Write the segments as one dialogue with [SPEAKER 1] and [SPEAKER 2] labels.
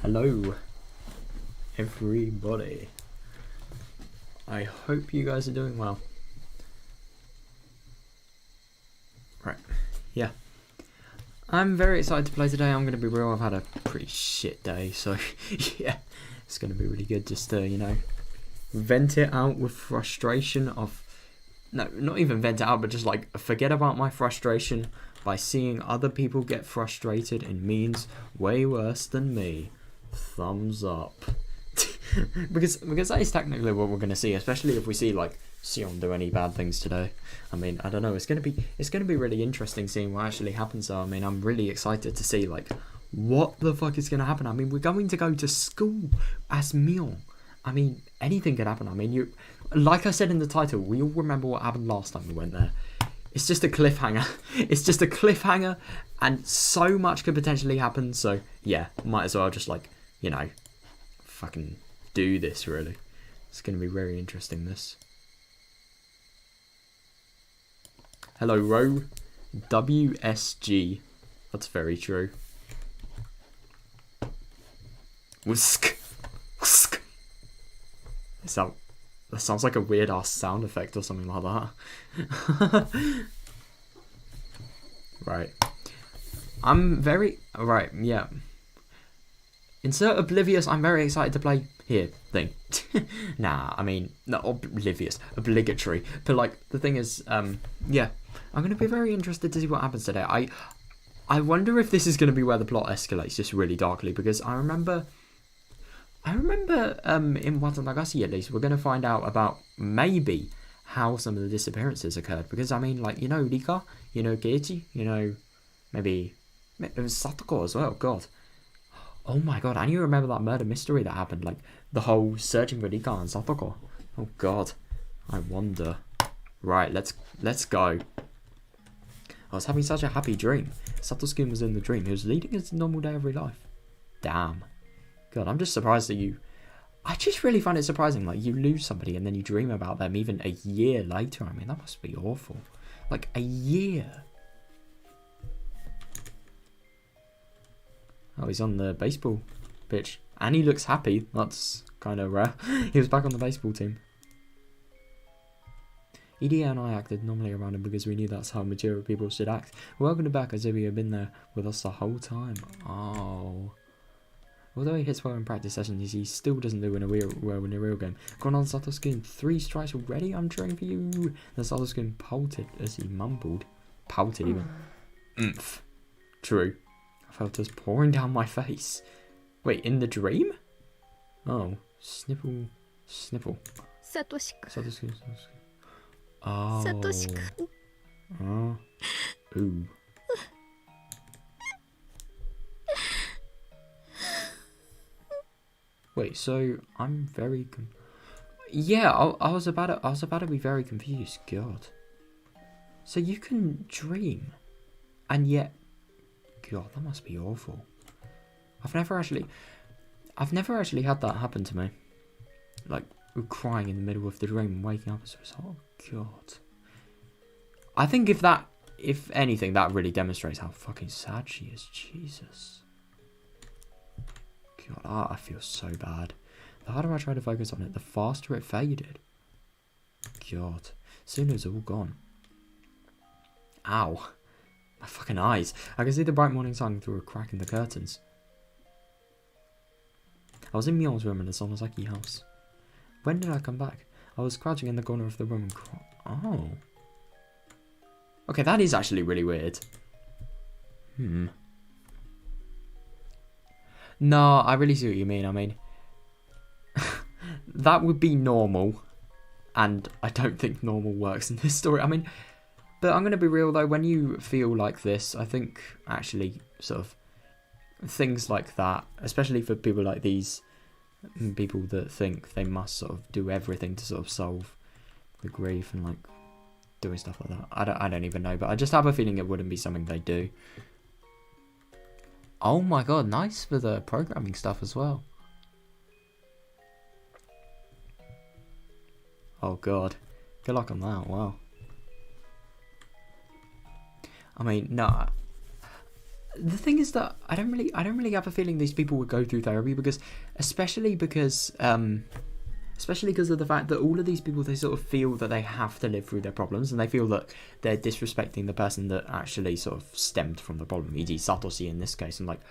[SPEAKER 1] Hello, everybody. I hope you guys are doing well. Right, yeah. I'm very excited to play today. I'm going to be real, I've had a pretty shit day, so yeah, it's going to be really good just to, you know, vent it out with frustration of... No, not even vent it out, but just like forget about my frustration by seeing other people get frustrated in means way worse than me. Thumbs up. because that is technically what we're going to see, especially if we see like Sion do any bad things today. I mean, I don't know, it's going to be really interesting seeing what actually happens though. I mean, I'm really excited to see like what the fuck is going to happen. I mean, we're going to go to school as Mion. I mean, anything could happen. I mean, you, like I said in the title, we all remember what happened last time we went there. It's just a cliffhanger. It's just a cliffhanger, and so much could potentially happen. So yeah, might as well just like, you know, fucking do this really. It's going to be very interesting, this. Hello, Ro. WSG. That's very true. Whisk. Whisk. That sounds like a weird ass sound effect or something like that. Right. I'm very... Right, yeah. Insert oblivious, I'm very excited to play here thing. Nah, I mean, not oblivious, obligatory. But like, the thing is, yeah. I'm going to be very interested to see what happens today. I wonder if this is going to be where the plot escalates just really darkly, because I remember in Watanagasi at least, we're going to find out about maybe how some of the disappearances occurred. Because, I mean, like, you know Rika, you know Keiichi, you know, maybe it was Satoko as well, God. Oh my God, and you remember that murder mystery that happened, like, the whole searching for Rika and Satoko. Oh God, I wonder. Right, let's go. I was having such a happy dream. Satosuke was in the dream. He was leading his normal day every life. Damn. God, I'm just surprised that you... I just really find it surprising, like, you lose somebody and then you dream about them even a year later. I mean, that must be awful. Like, a year. Oh, he's on the baseball pitch. And he looks happy. That's kind of rare. He was back on the baseball team. Ida and I acted normally around him because we knew that's how mature people should act. We welcomed him back as if he had been there with us the whole time. Oh... Although he hits well in practice sessions, he still doesn't do well in a real game. Gone on Satosuke, 3 strikes already? I'm cheering for you. The Satosuke pouted as he mumbled. Pouted even. Oomph. True. I felt it pouring down my face. Wait, in the dream? Oh. Snipple. Snipple. Satosuke. Oh. Oh. Ooh. Wait, so I'm very yeah, I was about to be very confused. God. So you can dream, and yet, God, that must be awful. I've never actually had that happen to me. Like crying in the middle of the dream and waking up as a result. Oh God. I think if anything, that really demonstrates how fucking sad she is. Jesus. God, I feel so bad. The harder I tried to focus on it, the faster it faded. God, soon it was all gone. Ow. My fucking eyes. I can see the bright morning sun through a crack in the curtains. I was in Mion's room in the Sonozaki house. When did I come back? I was crouching in the corner of the room and oh. Okay, that is actually really weird. No, I really see what you mean. I mean, that would be normal, and I don't think normal works in this story. I mean, but I'm going to be real though, when you feel like this, I think actually sort of things like that, especially for people like these, people that think they must sort of do everything to sort of solve the grief and like doing stuff like that. I don't even know, but I just have a feeling it wouldn't be something they do. Oh my God, nice for the programming stuff as well. Oh God, good luck on that, wow. I mean, no, the thing is that I don't really have a feeling these people would go through therapy because, especially because of the fact that all of these people, they sort of feel that they have to live through their problems, and they feel that they're disrespecting the person that actually sort of stemmed from the problem, e.g. Satoshi in this case. And like,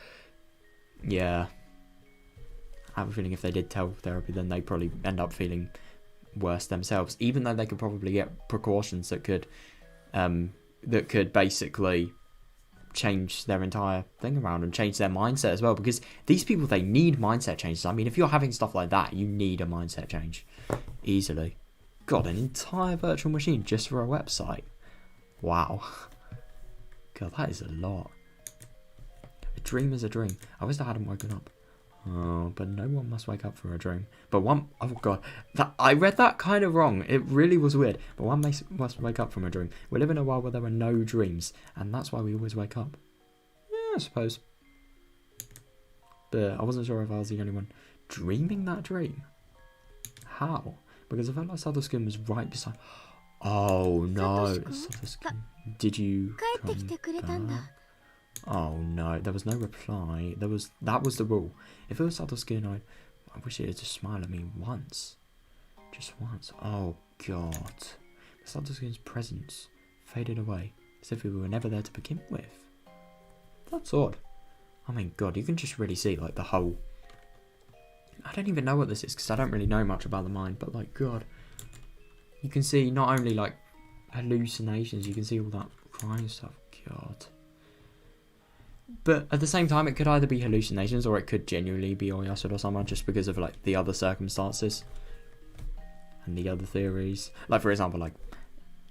[SPEAKER 1] yeah, I have a feeling if they did tell therapy, then they'd probably end up feeling worse themselves, even though they could probably get precautions that could basically change their entire thing around and change their mindset as well, because these people, they need mindset changes. I mean, if you're having stuff like that, you need a mindset change easily. God, an entire virtual machine just for a website. Wow. God, that is a lot. A dream is a dream. I wish I hadn't woken up. Oh, but no one must wake up for a dream. But one, oh god, I read that kind of wrong. It really was weird. But one must wake up from a dream. We live in a world where there are no dreams, and that's why we always wake up. Yeah, I suppose. But I wasn't sure if I was the only one dreaming that dream. How? Because I felt like Satoshi was right beside. Oh no, Satoshi, did you come back? Oh no, there was no reply. That was the rule. If it was Satoshi, I wish he'd just smile at me once. Just once. Oh god. Satoshi's presence faded away, as if we were never there to begin with. That's odd. I mean, god, you can just really see like the whole... I don't even know what this is, because I don't really know much about the mind, but like, god. You can see not only like hallucinations, you can see all that crying stuff. God. But at the same time, it could either be hallucinations or it could genuinely be Oyasuro-sama, just because of like the other circumstances and the other theories. Like, for example, like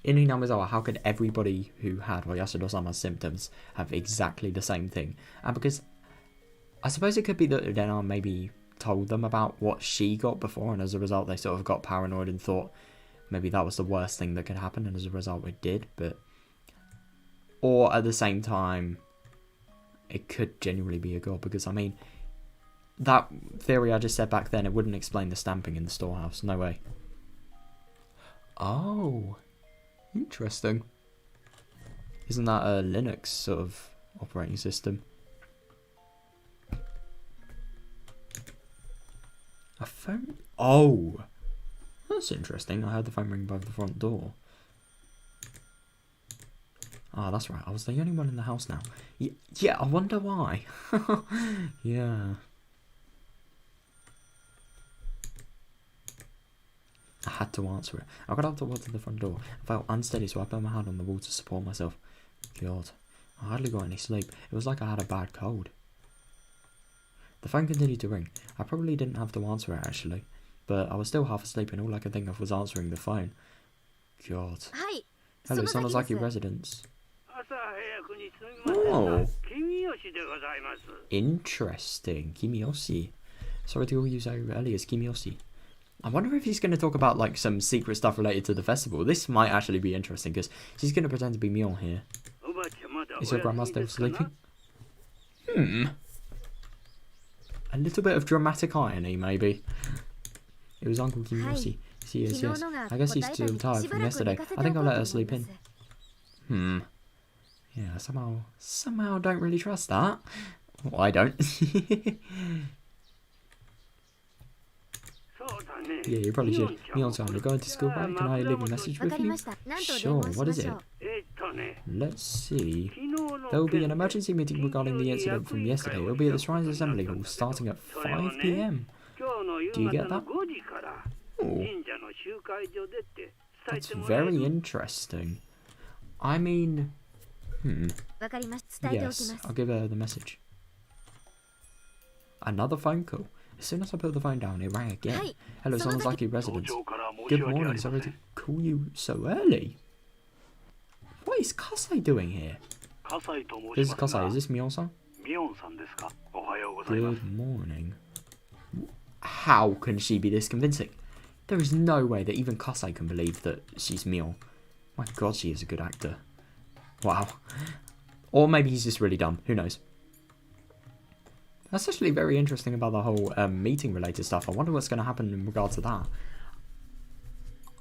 [SPEAKER 1] in Hinamizawa, how could everybody who had Oyasuro-sama's symptoms have exactly the same thing? And because I suppose it could be that Rena maybe told them about what she got before, and as a result they sort of got paranoid and thought maybe that was the worst thing that could happen, and as a result it did. But or at the same time, it could genuinely be a god, because I mean, that theory I just said back then, it wouldn't explain the stamping in the storehouse. No way. Oh, interesting. Isn't that a Linux sort of operating system? A phone? Oh, that's interesting. I heard the phone ring by the front door. Oh, that's right. I was the only one in the house now. Yeah, I wonder why. Yeah. I had to answer it. I got up towards the front door. I felt unsteady, so I put my hand on the wall to support myself. God, I hardly got any sleep. It was like I had a bad cold. The phone continued to ring. I probably didn't have to answer it, actually. But I was still half asleep, and all I could think of was answering the phone. God. Hello, Sonozaki residence. Oh, interesting. Kimiyoshi. Sorry to call you so early as Kimiyoshi. I wonder if he's going to talk about like some secret stuff related to the festival. This might actually be interesting, because she's going to pretend to be Mion here. Is your grandma still sleeping? A little bit of dramatic irony, maybe. It was Uncle Kimiyoshi. Yes. I guess he's still tired from yesterday. I think I'll let her sleep in. Yeah, somehow don't really trust that. Well, I don't. Yeah, you probably should. Mion-san, you're going to school, right? Can I leave a message with you? Sure, what is it? Let's see. There will be an emergency meeting regarding the incident from yesterday. It will be at the Shrine's Assembly Hall starting at 5 PM. Do you get that? Oh. That's very interesting. I mean... Yes, I'll give her the message. Another phone call. As soon as I put the phone down, it rang again. Hello, Sonozaki residence. Good morning, sorry to call you so early. What is Kasai doing here? This is Kasai, is this Mion-san? Good morning. How can she be this convincing? There is no way that even Kasai can believe that she's Mion. My god, she is a good actor. Wow. Or maybe he's just really dumb. Who knows? That's actually very interesting about the whole meeting related stuff. I wonder what's going to happen in regard to that.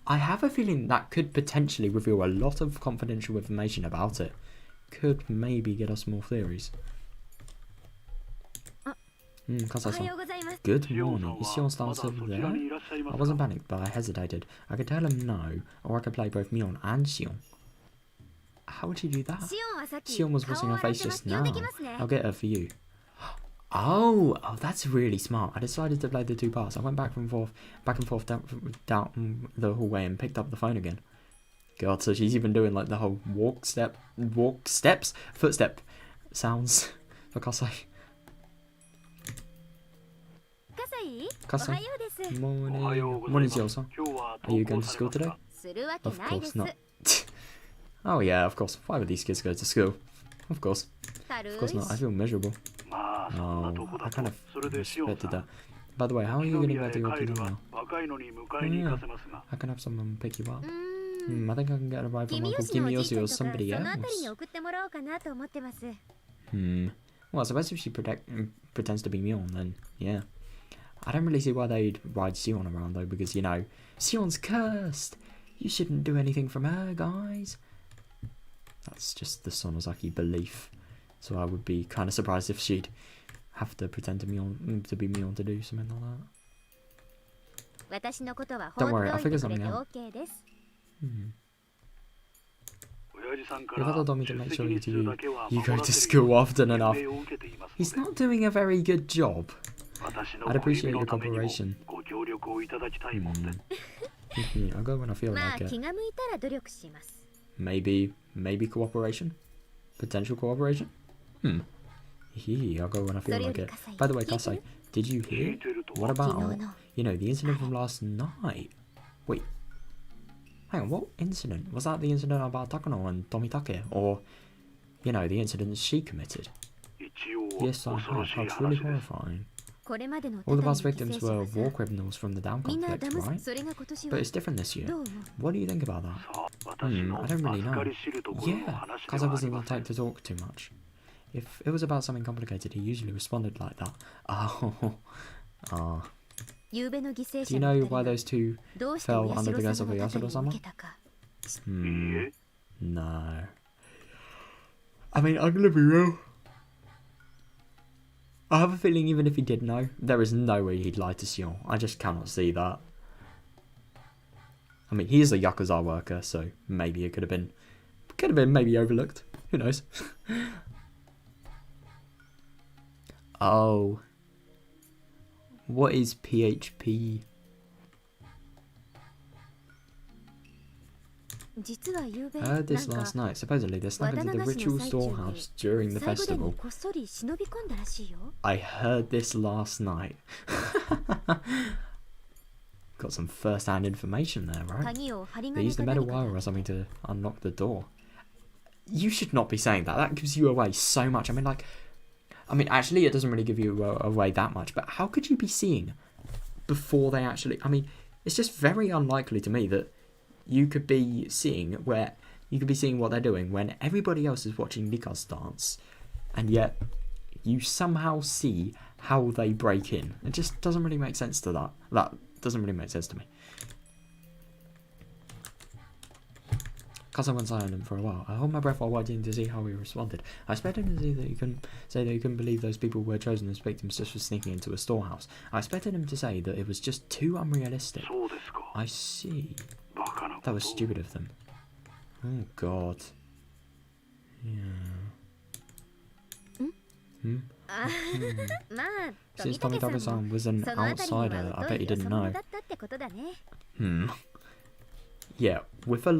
[SPEAKER 1] I have a feeling that could potentially reveal a lot of confidential information about it. Could maybe get us more theories. Kasai-san. Good morning. Is Sion still there? I wasn't panicked, but I hesitated. I could tell him no, or I could play both Mion and Sion. How would you do that? Sion was washing her face just now. I'll get her for you. Oh, that's really smart. I decided to play the two parts. I went back and forth down the hallway and picked up the phone again. God, so she's even doing like the whole footstep sounds for Kasai. Kasai? Morning, Sion-san. Are you going to school today? Of course not. Oh yeah, of course. Why would these kids go to school? Of course. Of course not. I feel miserable. Oh, I kind of expected that. By the way, how are you getting back to your kid now? Oh, yeah. I can have someone pick you up. I think I can get a ride from Uncle Kimiyoshi or somebody else. Well, I suppose if she pretends to be Mion, then yeah. I don't really see why they'd ride Sion around though, because, you know, Sion's cursed. You shouldn't do anything from her, guys. That's just the Sonozaki belief. So I would be kind of surprised if she'd have to pretend to be Mion to do something like that. Don't worry, I'll figure something out. Your father told me to make sure you go to school often enough. He's not doing a very good job. I'd appreciate your cooperation. I'll go when I feel like it. Maybe cooperation? Potential cooperation? I'll go when I feel like it. By the way, Kasai, did you hear? What about, you know, the incident from last night? Wait. Hang on, what incident? Was that the incident about Takano and Tomitake? Or, you know, the incident she committed? Yes, I have. How truly horrifying. All the past victims were war criminals from the Down conflict, right? But it's different this year. What do you think about that? I don't really know. Yeah, because I wasn't the type to talk too much. If it was about something complicated, he usually responded like that. Do you know why those two fell under the guise of a Yasuda-sama? No. I mean, I'm gonna be real. I have a feeling even if he did know, there is no way he'd lie to Sion. I just cannot see that. I mean, he is a Yakuza worker, so maybe it could have been maybe overlooked. Who knows? Oh. What is PHP? I heard this last night. Supposedly they snuck into the ritual storehouse during the festival. I heard this last night. Got some first-hand information there, right? They used a metal wire or something to unlock the door. You should not be saying that. That gives you away so much. I mean, actually, it doesn't really give you away that much. But how could you be seeing before they actually... I mean, it's just very unlikely to me that you could be seeing what they're doing when everybody else is watching Nika's dance, and yet you somehow see how they break in. It just doesn't really make sense to that. That doesn't really make sense to me. Because I went silent for a while. I hold my breath while waiting to see how he responded. I expected him to say that he couldn't believe those people were chosen as victims just for sneaking into a storehouse. I expected him to say that it was just too unrealistic. I see. That was stupid of them. Oh god. Yeah. Since Tomitake-san was an outsider, I bet he didn't know. Yeah, with a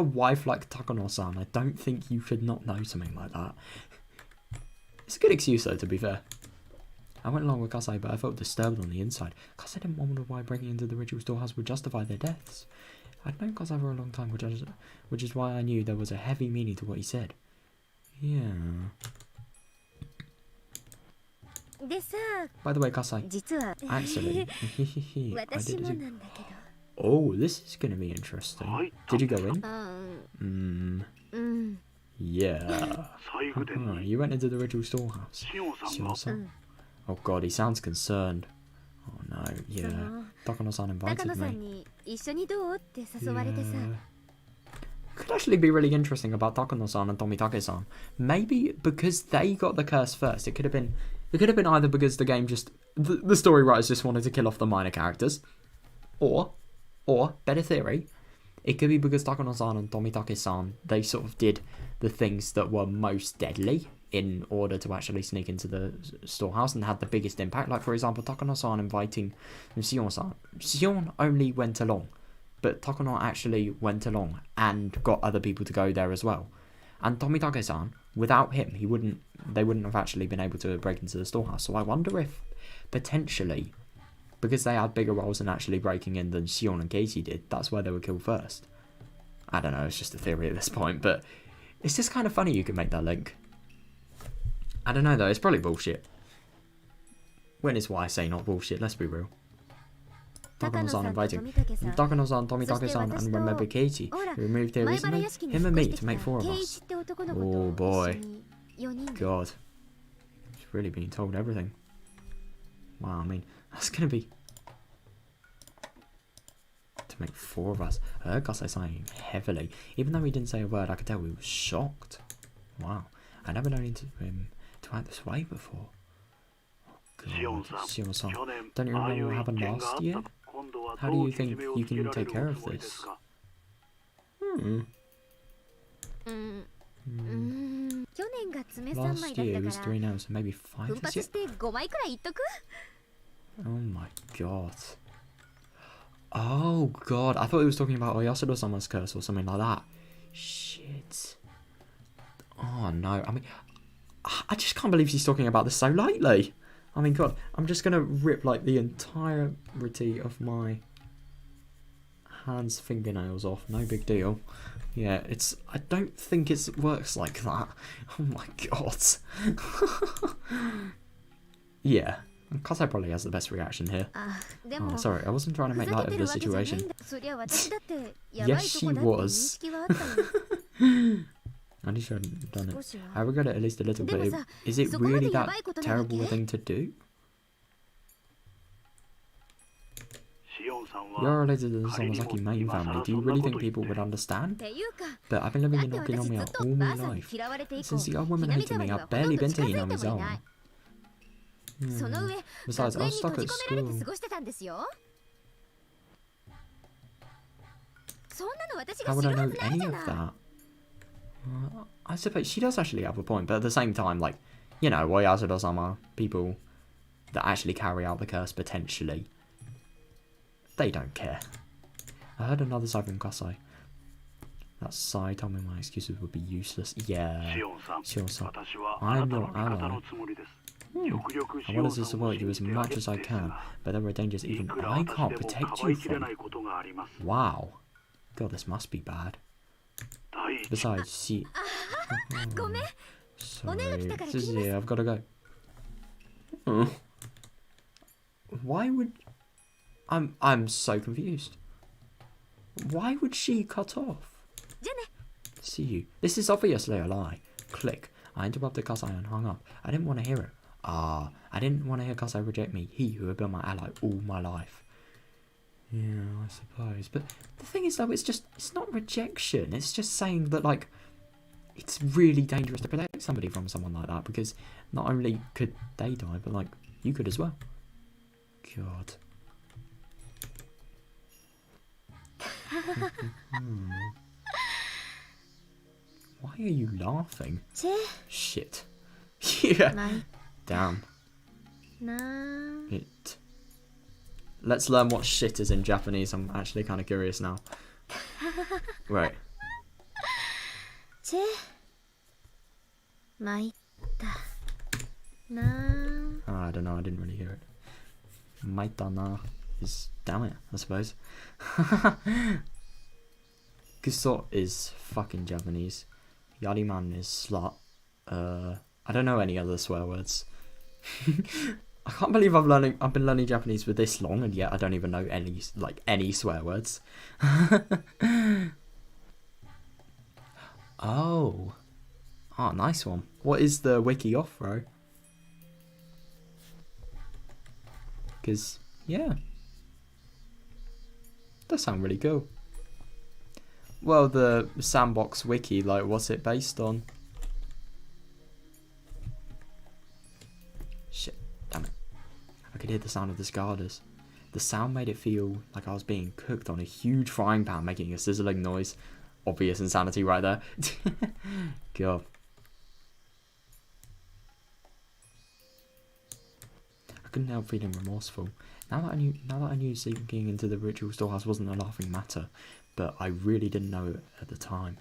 [SPEAKER 1] wife like Takano-san, I don't think you should not know something like that. It's a good excuse though, to be fair. I went along with Kasai, but I felt disturbed on the inside. Kasai didn't wonder why breaking into the ritual storehouse would justify their deaths. I'd known Kasai for a long time, which is why I knew there was a heavy meaning to what he said. Yeah. By the way, Kasai, actually, I did. Oh, this is going to be interesting. Did you go in? Yeah. You went into the ritual storehouse. Sion-san? Oh god, he sounds concerned. Oh no, yeah. Takano-san invited me. Yeah. Could actually be really interesting about Takano-san and Tomitake-san. Maybe because they got the curse first, it could have been It could have been either because the game just... The story writers just wanted to kill off the minor characters. Or, better theory, it could be because Takano-san and Tomitake-san, they sort of did the things that were most deadly in order to actually sneak into the storehouse and had the biggest impact. Like, for example, Takano-san inviting Sion-san. Sion only went along, but Takano actually went along and got other people to go there as well. And Tomitake-san, without him, they wouldn't have actually been able to break into the storehouse. So I wonder if, potentially, because they had bigger roles in actually breaking in than Sion and Casey did, that's where they were killed first. I don't know, it's just a theory at this point, but it's just kind of funny you can make that link. I don't know though, it's probably bullshit. When is why I say not bullshit, let's be real. Takano-san inviting Takano-san, Tomitake-san, and remember Katie, who removed here recently? Him and me to make 4 of us. Oh boy. God. He's really being told everything. Wow, I mean, that's gonna be... To make 4 of us. I heard Kasai saying heavily. Even though he didn't say a word, I could tell he was shocked. Wow. I never known him to act this way before. Oh God. Sion-san, don't you remember what happened last year? How do you think you can take care of this? Last year was 3 now, so maybe 5 this year? Oh my god. Oh god, I thought he was talking about Oyasudo-sama's curse or something like that. Shit. Oh no, I mean, I just can't believe she's talking about this so lightly. I mean, god, I'm just gonna rip like the entirety of my hands' fingernails off. No big deal. Yeah, I don't think it works like that. Oh my god. Yeah, Kasai probably has the best reaction here. Oh, sorry, I wasn't trying to make light of the situation. Yes, she was. At least I hadn't done it. I regret it at least a little bit. Is it really that terrible a thing to do? You're related to the Sonozaki main family. Do you really think people would understand? But I've been living in Okinomiya all my life. Since the old woman hated me, I've barely been to Inomi's own. Besides, I was stuck at school. How would I know any of that? I suppose she does actually have a point, but at the same time, like, you know, Oyasudo-sama, people that actually carry out the curse potentially, they don't care. I heard another side from Kasai. That side told me my excuses would be useless. Yeah, Shion-san, I'm your ally. I wanted to support you as much as I can, but there are dangers even I can't protect you from. Wow. God, this must be bad. Besides, she... Sorry, I've got to go. Why would... I'm so confused. Why would she cut off? See you. This is obviously a lie. Click. I interrupted Kasai and hung up. I didn't want to hear it. I didn't want to hear Kasai reject me. He who had been my ally all my life. Yeah, I suppose. But the thing is, though, it's not rejection. It's just saying that, like, it's really dangerous to protect somebody from someone like that, because not only could they die, but, like, you could as well. God. Why are you laughing? Shit. Yeah. Damn. It. Let's learn what shit is in Japanese. I'm actually kind of curious now. Right. Oh, I don't know. I didn't really hear it. Maita na is damn it, I suppose. Kuso is fucking Japanese. Yariman is slut. I don't know any other swear words. I can't believe I've been learning Japanese for this long, and yet I don't even know any swear words. Oh, nice one. What is the wiki off, bro? Because yeah, that sounds really cool. Well, the Sandbox wiki, like, what's it based on? Shit. I could hear the sound of the cicadas. The sound made it feel like I was being cooked on a huge frying pan, making a sizzling noise. Obvious insanity right there. God. I couldn't help feeling remorseful. Now that I knew sinking into the ritual storehouse wasn't a laughing matter, but I really didn't know it at the time.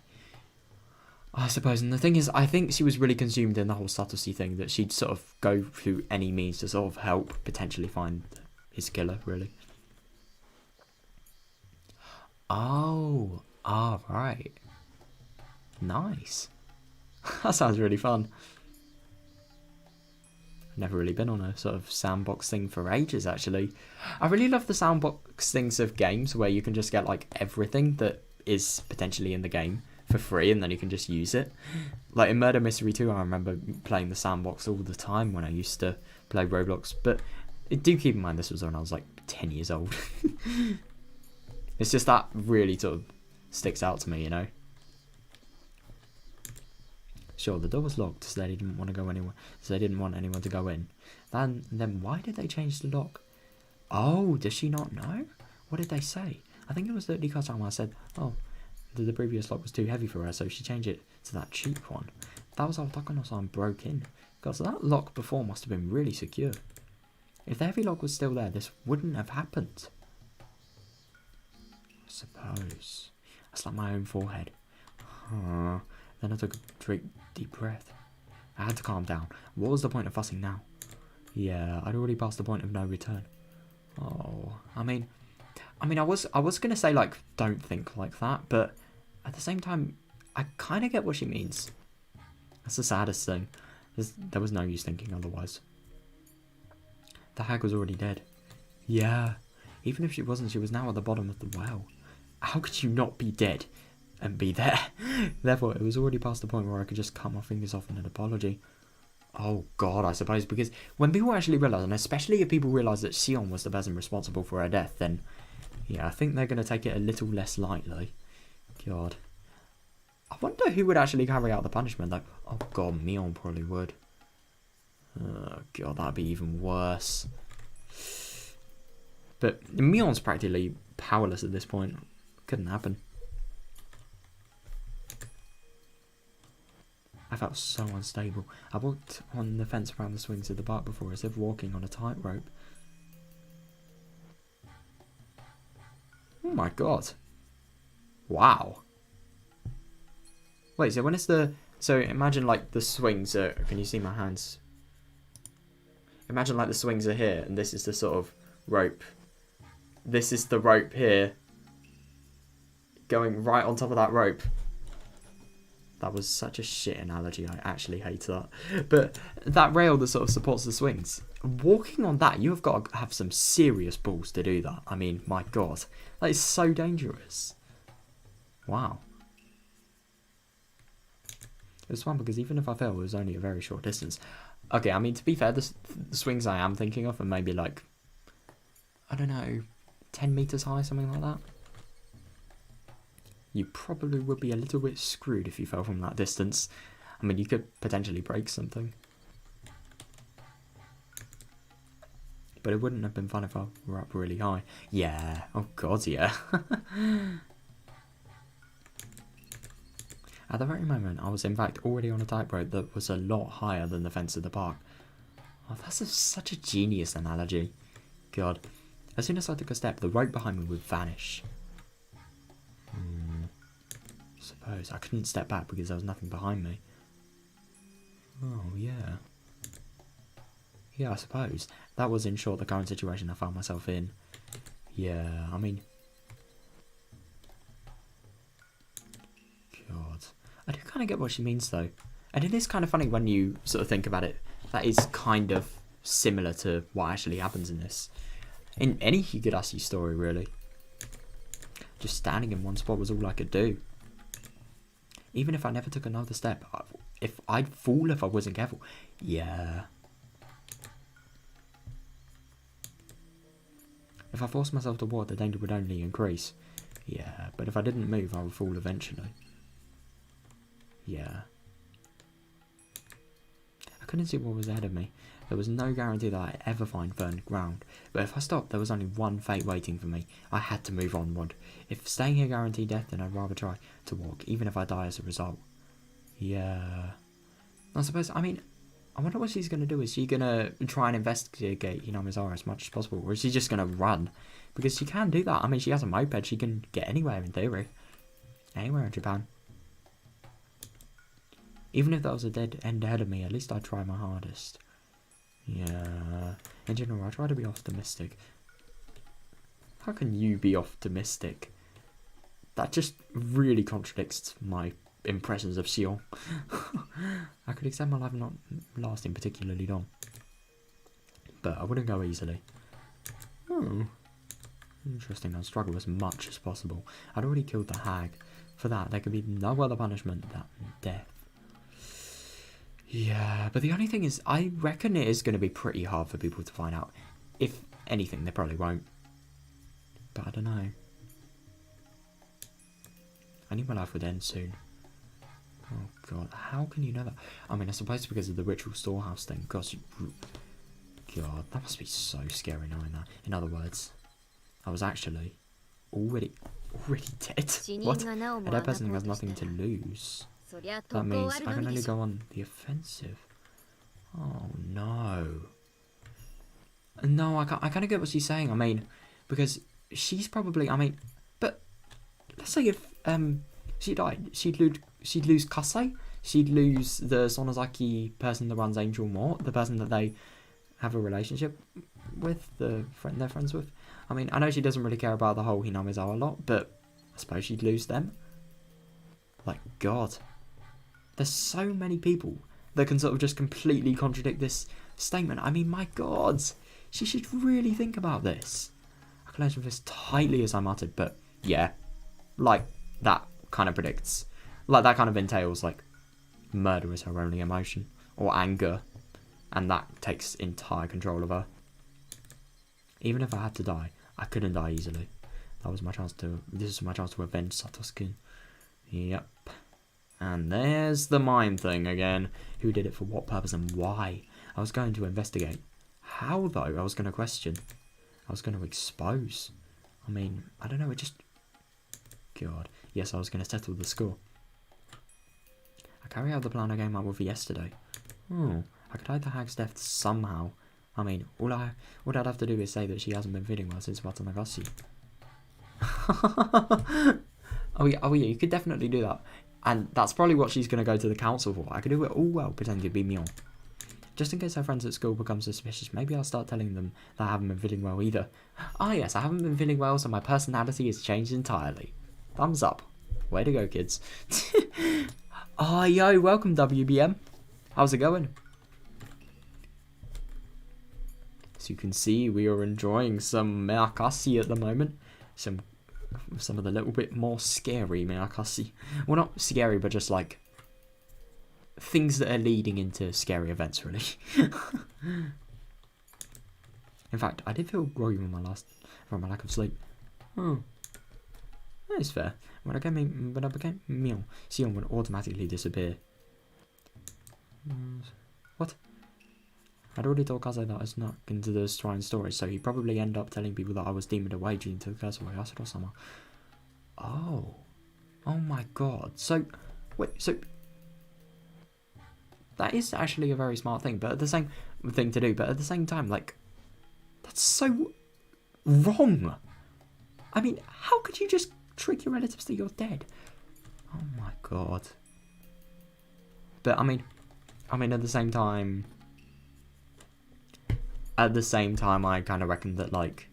[SPEAKER 1] I suppose, and the thing is, I think she was really consumed in the whole Satoshi thing, that she'd sort of go through any means to sort of help potentially find his killer, really. Oh, right. Nice. That sounds really fun. I've never really been on a sort of sandbox thing for ages, actually. I really love the sandbox things of games where you can just get like everything that is potentially in the game for free, and then you can just use it. Like in Murder Mystery 2, I remember playing the sandbox all the time when I used to play Roblox, but do keep in mind this was when I was like 10 years old. It's just that really sort of sticks out to me, you know. Sure, the door was locked, so they didn't want to go anywhere. So they didn't want anyone to go in. Then why did they change the lock? Oh, does she not know? What did they say? I think it was the time I said, oh, the previous lock was too heavy for her, so she changed it to that cheap one. That was how Takano-san broke in. God, so that lock before must have been really secure. If the heavy lock was still there, this wouldn't have happened. I suppose. I slapped my own forehead. Then I took a deep breath. I had to calm down. What was the point of fussing now? Yeah, I'd already passed the point of no return. Oh, I mean, I was gonna say like don't think like that, but at the same time, I kind of get what she means. That's the saddest thing. There was no use thinking otherwise. The hag was already dead. Yeah, even if she wasn't, she was now at the bottom of the well. How could you not be dead and be there? Therefore, it was already past the point where I could just cut my fingers off in an apology. Oh God, I suppose, because when people actually realise, and especially if people realise that Sion was the person responsible for her death, then yeah, I think they're going to take it a little less lightly. God. I wonder who would actually carry out the punishment, though. Oh God, Mion probably would. Oh God, that'd be even worse. But Mion's practically powerless at this point. Couldn't happen. I felt so unstable. I walked on the fence around the swings of the park before, as if walking on a tightrope. Oh my God. Wow. Wait, so when it's the... So imagine like the swings are... Can you see my hands? Imagine like the swings are here, and this is the sort of rope. This is the rope here. Going right on top of that rope. That was such a shit analogy. I actually hate that. But that rail that sort of supports the swings. Walking on that, you have got to have some serious balls to do that. I mean, my God. That is so dangerous. Wow. It was fun because even if I fell, it was only a very short distance. Okay, I mean, to be fair, the swings I am thinking of are maybe like, I don't know, 10 meters high, something like that. You probably would be a little bit screwed if you fell from that distance. I mean, you could potentially break something. But it wouldn't have been fun if I were up really high. Yeah, oh God, yeah. At the very moment, I was in fact already on a tightrope that was a lot higher than the fence of the park. Oh, that's such a genius analogy. God. As soon as I took a step, the rope behind me would vanish. Suppose I couldn't step back because there was nothing behind me. Oh, yeah. Yeah, I suppose. That was, in short, the current situation I found myself in. Yeah, I mean... God. I do kind of get what she means, though. And it is kind of funny when you sort of think about it. That is kind of similar to what actually happens in this. In any Higurashi story, really. Just standing in one spot was all I could do. Even if I never took another step, if I'd fall if I wasn't careful. Yeah. If I forced myself to walk, the danger would only increase. Yeah, but if I didn't move, I would fall eventually. Yeah. I couldn't see what was ahead of me. There was no guarantee that I'd ever find firm ground. But if I stopped, there was only one fate waiting for me. I had to move onward. If staying here guaranteed death, then I'd rather try to walk, even if I die as a result. Yeah. I suppose, I mean, I wonder what she's going to do. Is she going to try and investigate Hinamizawa as much as possible? Or is she just going to run? Because she can do that. I mean, she has a moped. She can get anywhere in theory. Anywhere in Japan. Even if that was a dead end ahead of me, at least I'd try my hardest. Yeah. In general, I try to be optimistic. How can you be optimistic? That just really contradicts my impressions of Sion. I could accept my life not lasting particularly long. But I wouldn't go easily. Oh. Interesting, I'd struggle as much as possible. I'd already killed the hag. For that, there could be no other punishment than death. Yeah, but the only thing is, I reckon it is going to be pretty hard for people to find out. If anything, they probably won't. But I don't know. I knew my life would end soon. Oh god, how can you know that? I mean, I suppose it's because of the ritual storehouse thing. Gosh, god, that must be so scary knowing that. In other words, I was actually already dead. What? A dead person has nothing to lose. That means I can only go on the offensive. Oh no. No, I kind of get what she's saying. I mean, because she's probably, I mean, but let's say if she died, she'd lose Kasei, she'd lose the Sonozaki person that runs Angel Mort, the person that they have a relationship with, the friend they're friends with. I mean, I know she doesn't really care about the whole Hinamizawa lot, but I suppose she'd lose them. Like, God. There's so many people that can sort of just completely contradict this statement. I mean, my God. She should really think about this. I clench this tightly as I'm uttered, but yeah. Like, that kind of predicts. Like, that kind of entails, like, murder is her only emotion. Or anger. And that takes entire control of her. Even if I had to die, I couldn't die easily. This is my chance to avenge Satoshi-kun. Yep. And there's the mine thing again. Who did it, for what purpose, and why? I was going to investigate. How, though? I was going to question. I was going to expose. I mean, I don't know, it just... God. Yes, I was going to settle the score. I carry out the plan I came up with yesterday. Oh, I could hide the hag's death somehow. I mean, all I'd have to do is say that she hasn't been feeling well since Watanagashi. Oh yeah, you could definitely do that. And that's probably what she's going to go to the council for. I could do it all well, pretend to be Mion. Just in case her friends at school become suspicious, maybe I'll start telling them that I haven't been feeling well either. Ah yes, I haven't been feeling well, so my personality has changed entirely. Thumbs up. Way to go, kids. Oh, yo, welcome, WBM. How's it going? As you can see, we are enjoying some Meakashi at the moment. Some of the little bit more scary Meakashi. Well, not scary, but just like things that are leading into scary events, really. In fact, I did feel groggy from my lack of sleep. Oh, that is fair. When I became Mion, Sion would automatically disappear. What? I'd already told Kaze that I snuck into the shrine storage, so he'd probably end up telling people that I was deemed away due to the curse of Yasuro-sama. Oh. Oh my god. So, wait, so... That is actually a very smart thing, but at the same thing to do, but at the same time, like, that's so wrong. I mean, how could you just trick your relatives that you're dead? Oh my god. But I mean, at the same time, I kind of reckon that, like,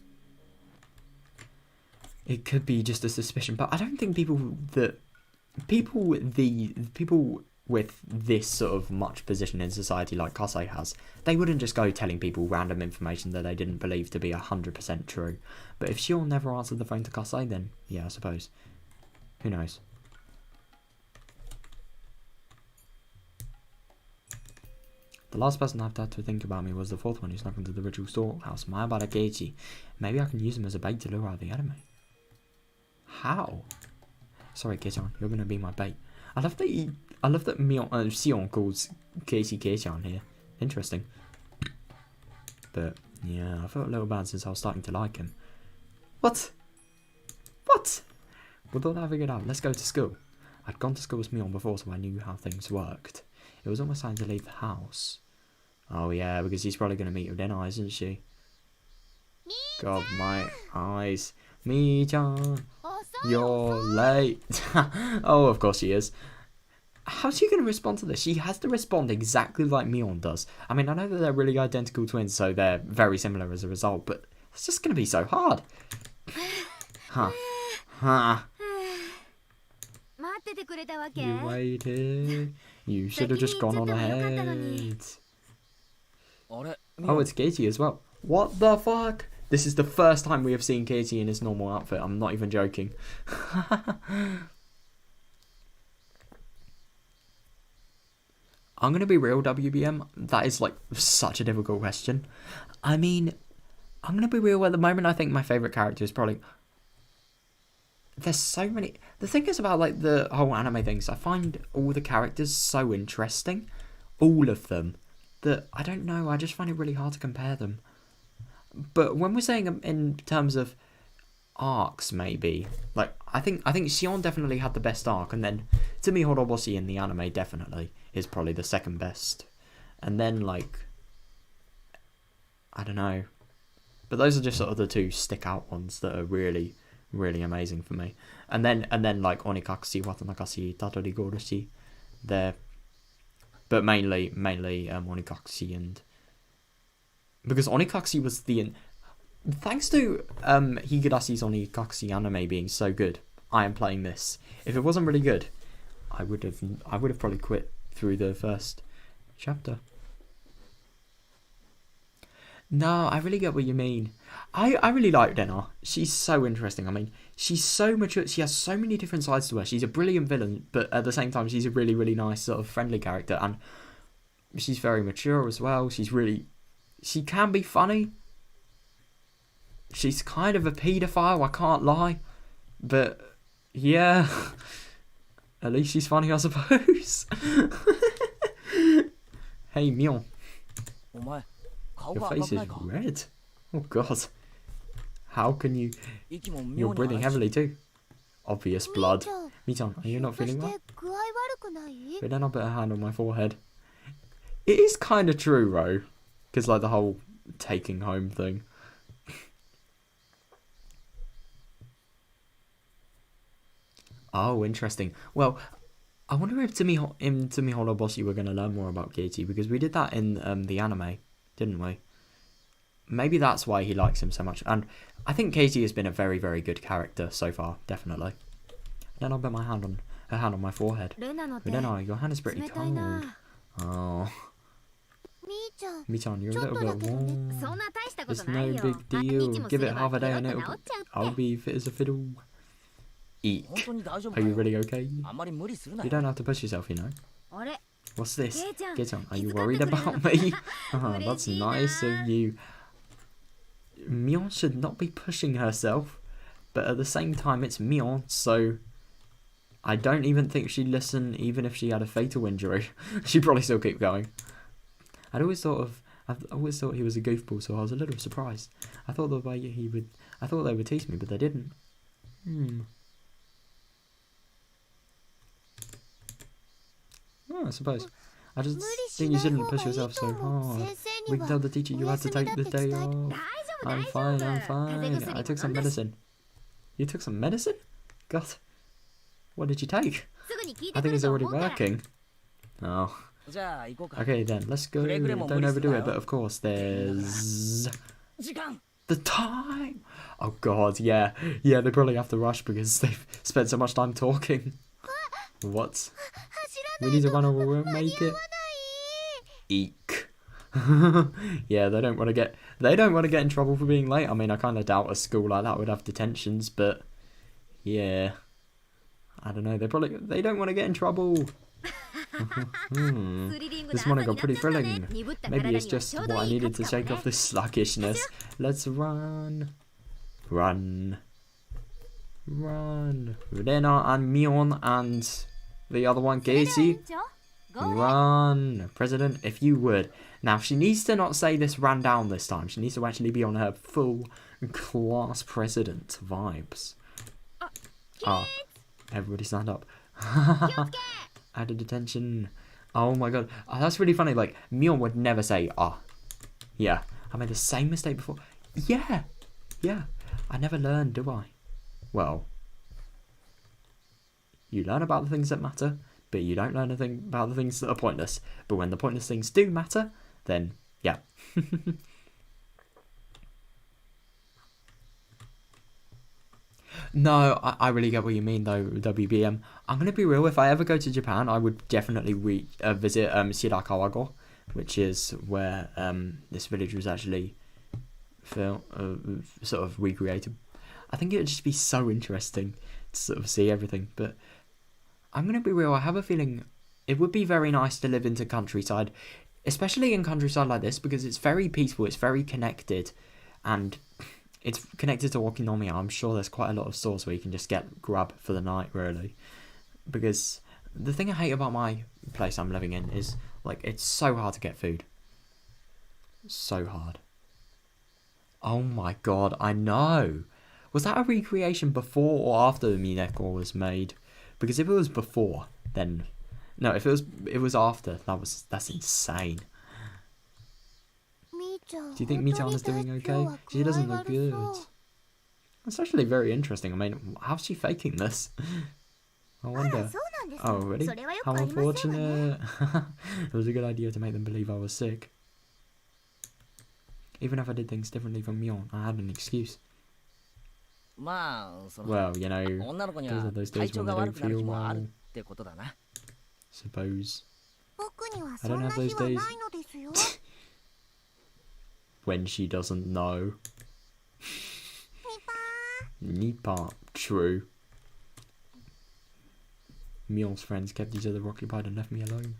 [SPEAKER 1] it could be just a suspicion, but I don't think people with this sort of much position in society like Kase has, they wouldn't just go telling people random information that they didn't believe to be 100% true. But if she'll never answer the phone to Kase, then yeah, I suppose. Who knows? The last person I've had to think about me was the fourth one who snuck into the ritual storehouse, Mayabara Keiichi. Maybe I can use him as a bait to lure out the enemy. How? Sorry, Kei-chan, you're gonna be my bait. I love that Sion calls Casey Kei-chan here. Interesting. But, yeah, I felt a little bad since I was starting to like him. What? What? We thought I figured out. Let's go to school. I'd gone to school with Mion before, so I knew how things worked. It was almost time to leave the house. Oh, yeah, because he's probably going to meet her dinner, isn't she? God, my eyes. Me-chan, you're late. Oh, of course she is. How's she going to respond to this? She has to respond exactly like Mion does. I mean, I know that they're really identical twins, so they're very similar as a result, but it's just going to be so hard. Huh. Huh. You waited. You should have just gone on ahead. Oh, it's Katie as well. What the fuck? This is the first time we have seen Katie in his normal outfit. I'm not even joking. I'm going to be real, WBM. That is like such a difficult question. I mean, I'm going to be real. At the moment, I think my favourite character is probably... There's so many... The thing is about like the whole anime things, I find all the characters so interesting. All of them. That, I don't know, I just find it really hard to compare them. But when we're saying in terms of arcs, maybe, like, I think Sion definitely had the best arc, and then Tsumi Horoboshi in the anime definitely is probably the second best. And then, like, I don't know. But those are just sort of the two stick-out ones that are really, really amazing for me. And then like, Onikakushi, Watanakashi, Tatori Goroshi, they're... But mainly Onikakushi and... Because Onikakushi was the... Thanks to Higurashi's Onikakushi anime being so good, I am playing this. If it wasn't really good, I would have probably quit through the first chapter. No, I really get what you mean. I really like Rena. She's so interesting. I mean, she's so mature. She has so many different sides to her. She's a brilliant villain, but at the same time, she's a really, really nice sort of friendly character. And she's very mature as well. She can be funny. She's kind of a paedophile, I can't lie. But, yeah. At least she's funny, I suppose. Hey, Mion. Your face is red. Oh, God. How can you... You're breathing heavily, too. Obvious blood. Mi-chan, are you not feeling well? But then I'll put a hand on my forehead. It is kind of true, Ro. Because, like, the whole taking home thing. Oh, interesting. Well, I wonder if Tsumi Horoboshi we're going to learn more about Katie, because we did that in the anime, didn't we? Maybe that's why he likes him so much. And I think Katie has been a very, very good character so far, definitely. Then I'll put my hand on her hand on my forehead. Rena, your hand is pretty cold. Oh. Mi-chan, you're a little bit warm. It's no big deal. Give it half a day and I'll be fit as a fiddle. Eek. Are you really okay? You don't have to push yourself, you know. What's this? Ge-chan, are you worried about me? Oh, that's nice of you. Mion should not be pushing herself, but at the same time it's Mion, so I don't even think she'd listen even if she had a fatal injury. She'd probably still keep going. I've always thought he was a goofball, so I was a little surprised. I thought they would tease me, but they didn't. Oh, I suppose. I just think you shouldn't push yourself so hard. We can tell the teacher you had to take the day off. I'm fine. I took some medicine. You took some medicine? God. What did you take? I think it's already working. Oh. Okay then, let's go. Don't overdo it, but of course there's... The time! Oh god, yeah. Yeah, they probably have to rush because they've spent so much time talking. What? We need to run or we won't make it. Eek. Yeah, they don't want to get in trouble for being late. I mean, I kind of doubt a school like that would have detentions, but yeah. I don't know, they don't want to get in trouble. This morning got pretty thrilling. Maybe it's just what I needed to shake off this sluggishness. Let's run. Run. Rena and Mion and the other one, Katie. Run. President, if you would. Now, she needs to not say this ran down this time. She needs to actually be on her full class president vibes. Ah, everybody stand up. Added attention. Oh my god. Oh, that's really funny. Like, Mion would never say, yeah, I made the same mistake before. Yeah. I never learned, do I? Well, you learn about the things that matter, but you don't learn anything about the things that are pointless. But when the pointless things do matter, then, yeah. No, I really get what you mean, though, WBM. I'm going to be real. If I ever go to Japan, I would definitely visit Shirakawa-go, which is where this village was actually sort of recreated. I think it would just be so interesting to sort of see everything. But I'm going to be real. I have a feeling it would be very nice to live into countryside, especially in countryside like this, because it's very peaceful, it's very connected, and it's connected to Wakinomiya. I'm sure there's quite a lot of stores where you can just grab for the night, really. Because the thing I hate about my place I'm living in is, like, it's so hard to get food. So hard. Oh my god, I know. Was that a recreation before or after the Mineko was made? Because if it was before, then... No, if it was after, that's insane. Do you think Mii-chan is doing okay? She doesn't look good. That's actually very interesting. I mean, how's she faking this? I wonder. Oh, really? How unfortunate. It was a good idea to make them believe I was sick. Even if I did things differently from Mion, I had an excuse. Well, you know, those are those days when they don't feel well. Suppose. I don't have those days. When she doesn't know. Nipa. True. Mion's friends kept each other occupied and left me alone.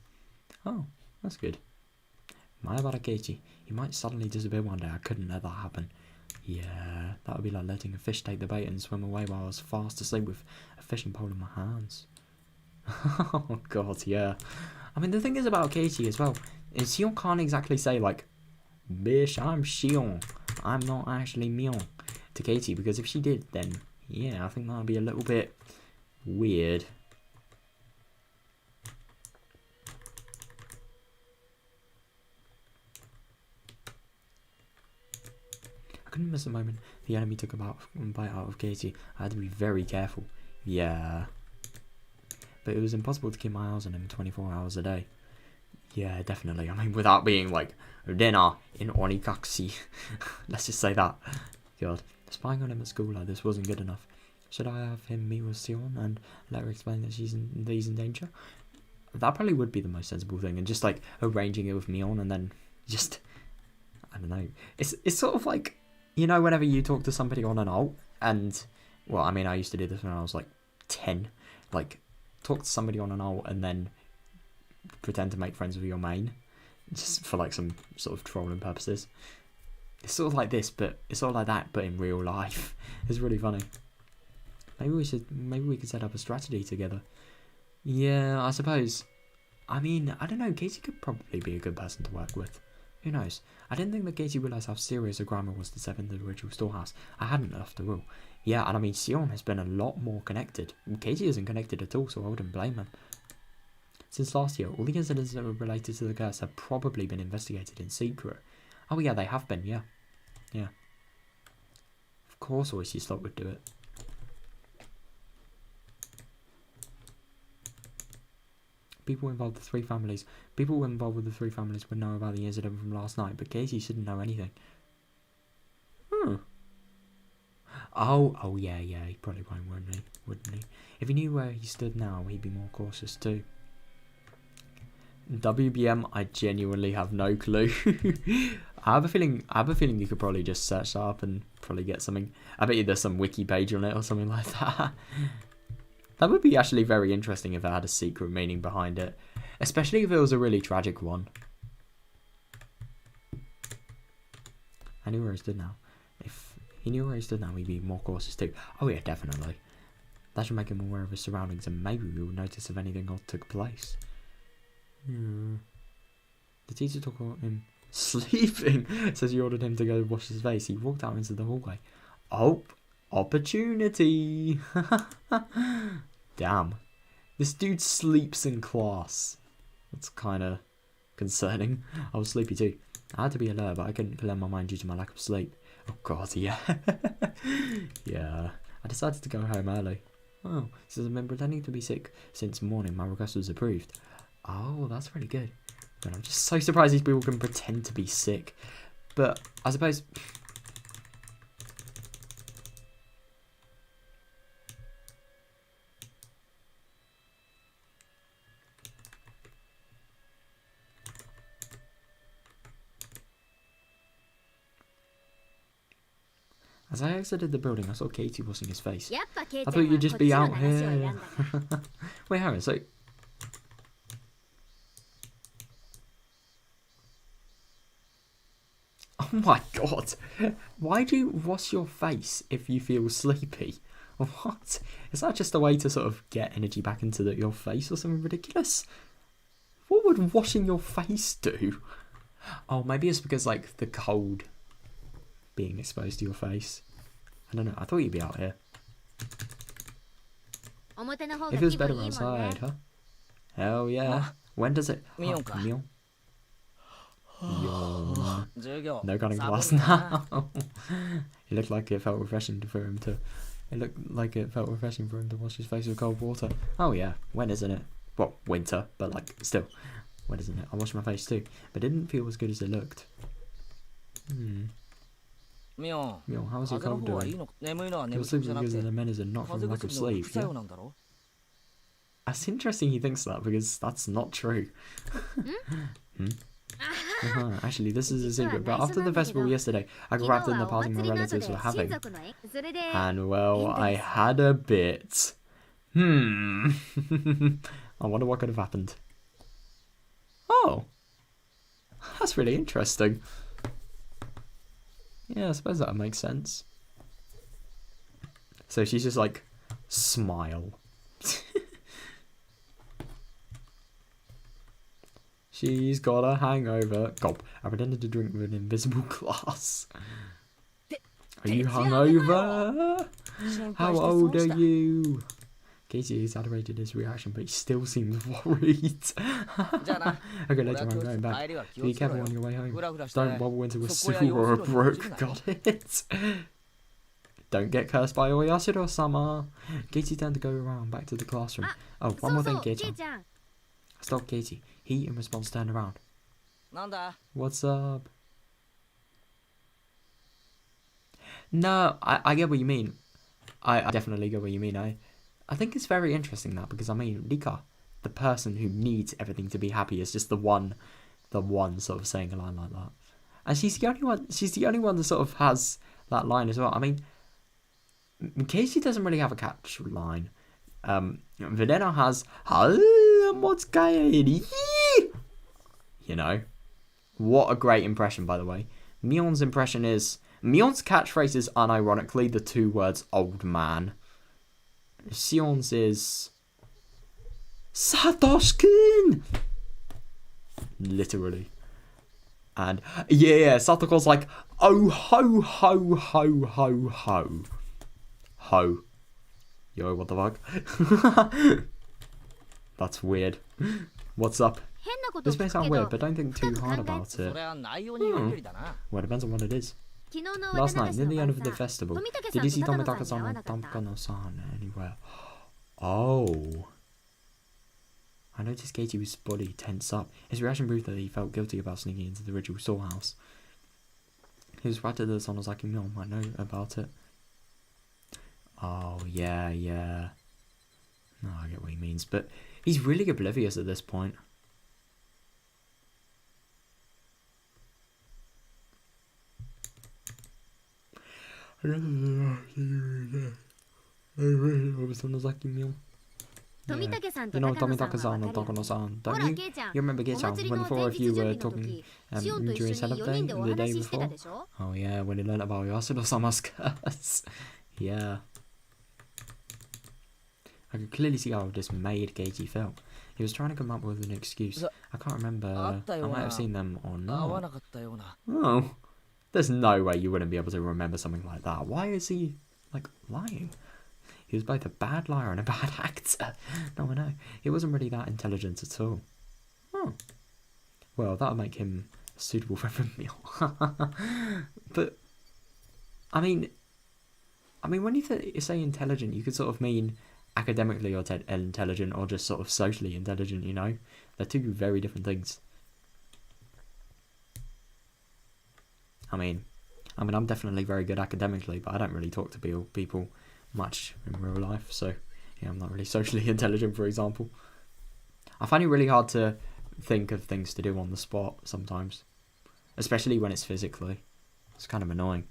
[SPEAKER 1] Oh, that's good. Mayabara Keiichi. He might suddenly disappear one day. I couldn't let that happen. Yeah, that would be like letting a fish take the bait and swim away while I was fast asleep with a fishing pole in my hands. Oh god, yeah. I mean, the thing is about Keiichi as well, is Shion can't exactly say, like, "Bish, I'm Shion. I'm not actually Mion," to Keiichi, because if she did, then, yeah, I think that would be a little bit weird. I couldn't miss a moment. The enemy took a bite out of Keiichi. I had to be very careful. Yeah. But it was impossible to keep my eyes on him 24 hours a day. Yeah, definitely. I mean, without being like, dinner in Onikakushi. Let's just say that. God. Spying on him at school like this wasn't good enough. Should I have him meet with Sion and let her explain that he's in danger? That probably would be the most sensible thing. And just like arranging it with Mion and then just... I don't know. It's sort of like... You know, whenever you talk to somebody on an alt, and, well, I mean, I used to do this when I was, like, 10. Like, talk to somebody on an alt and then pretend to make friends with your main. Just for, like, some sort of trolling purposes. It's sort of like this, but it's sort of like that, but in real life. It's really funny. Maybe we could set up a strategy together. Yeah, I suppose. I mean, I don't know, Casey could probably be a good person to work with. Who knows? I didn't think that Katie realised how serious a grammar was to step into the ritual storehouse. I hadn't, after all. Yeah, and I mean, Sion has been a lot more connected. Katie isn't connected at all, so I wouldn't blame him. Since last year, all the incidents that were related to the curse have probably been investigated in secret. Oh yeah, they have been, yeah. Yeah. Of course Oishi Slot would do it. People involved with the three families would know about the incident from last night, but Casey shouldn't know anything. Oh yeah, he probably won't, wouldn't he? If he knew where he stood now, he'd be more cautious too. WBM, I genuinely have no clue. I have a feeling you could probably just search that up and probably get something. I bet you there's some wiki page on it or something like that. That would be actually very interesting if it had a secret meaning behind it. Especially if it was a really tragic one. I knew where he stood now. If he knew where he stood now, he'd be more cautious too. Oh yeah, definitely. That should make him aware of his surroundings and maybe we will notice if anything odd took place. The teacher took him Sleeping. Says he ordered him to go wash his face. He walked out into the hallway. Oh, opportunity. Damn. This dude sleeps in class. That's kind of concerning. I was sleepy too. I had to be alert, but I couldn't clear my mind due to my lack of sleep. Oh god, yeah. Yeah. I decided to go home early. Oh, says I've been pretending to be sick since morning. My request was approved. Oh, that's really good. But I'm just so surprised these people can pretend to be sick. But I suppose... As I exited the building, I saw Katie washing his face. I thought you'd just be out here. Wait, hang on, so... Oh my god. Why do you wash your face if you feel sleepy? What? Is that just a way to sort of get energy back into your face or something ridiculous? What would washing your face do? Oh, maybe it's because, like, the cold being exposed to your face. I don't know. I thought you'd be out here. It feels better outside, huh? Hell yeah. When does it... Yawn. No cutting class now. It looked like it felt refreshing for him to... It looked like it felt refreshing for him to wash his face with cold water. Oh yeah. When isn't it? Well, winter, but like, still. When isn't it? I washed my face too. But it didn't feel as good as it looked. Mio, how's your cold doing? Your sleep is because of the medicine, not from lack of sleep. Yeah? That's interesting he thinks that, because that's not true. Actually, this is a secret, but after the festival yesterday, I got wrapped in the party my relatives were having. And, well, I had a bit. I wonder what could have happened. Oh. That's really interesting. Yeah, I suppose that makes sense. So she's just like, smile. She's got a hangover. Gulp. I pretended to drink with an invisible glass. Are you hungover? How old are you? Casey exaggerated his reaction, but he still seems worried. Okay, later I'm going back. Be careful on your way home. Don't wobble into a sewer or a brook. Got it? Don't get cursed by Oyashiro-sama. Katie turned to go around back to the classroom. Oh, one more thing, Katie. Stop, Katie. He, in response, turned around. What's up? No, I get what you mean. I definitely get what you mean. I think it's very interesting that, because I mean, Rika, the person who needs everything to be happy, is just the one sort of saying a line like that. And she's the only one that sort of has that line as well. I mean, Casey doesn't really have a catch line. Videna has, you know. What a great impression, by the way. Mion's catchphrase is unironically the two words old man. Sion's is Satoshi-kun! Literally. And yeah, Satoko's like, oh ho ho ho ho ho. Ho. Yo, what the fuck? That's weird. What's up? This may sound weird, but don't think too hard about it. Well, it depends on what it is. Last night, near the end of the festival, did you see Tomitaka-san and Takano-san anywhere? Oh. I noticed Katie's body tense up. His reaction proved that he felt guilty about sneaking into the ritual storehouse. He was rattled that Sonozaki Mion might know about it. Oh, yeah. No, I get what he means, but he's really oblivious at this point. Sonozaki Mion. Yeah. You know Tomitaka-san and Takano-san, don't you? You remember Geichan, when the four of you were talking during setup day, the day before? Oh yeah, when he learned about Yasuno-sama's curse. Yeah. I could clearly see how dismayed Geichi felt. He was trying to come up with an excuse. I can't remember. I might have seen them or not. Oh, there's no way you wouldn't be able to remember something like that. Why is he, like, lying? He was both a bad liar and a bad actor. No, I know. He wasn't really that intelligent at all. Oh. Well, that would make him suitable for a meal. But, I mean, when you say intelligent, you could sort of mean academically or intelligent, or just sort of socially intelligent, you know? They're two very different things. I mean, I'm definitely very good academically, but I don't really talk to people much in real life, so yeah, I'm not really socially intelligent, for example. I find it really hard to think of things to do on the spot sometimes, especially when it's physically. It's kind of annoying.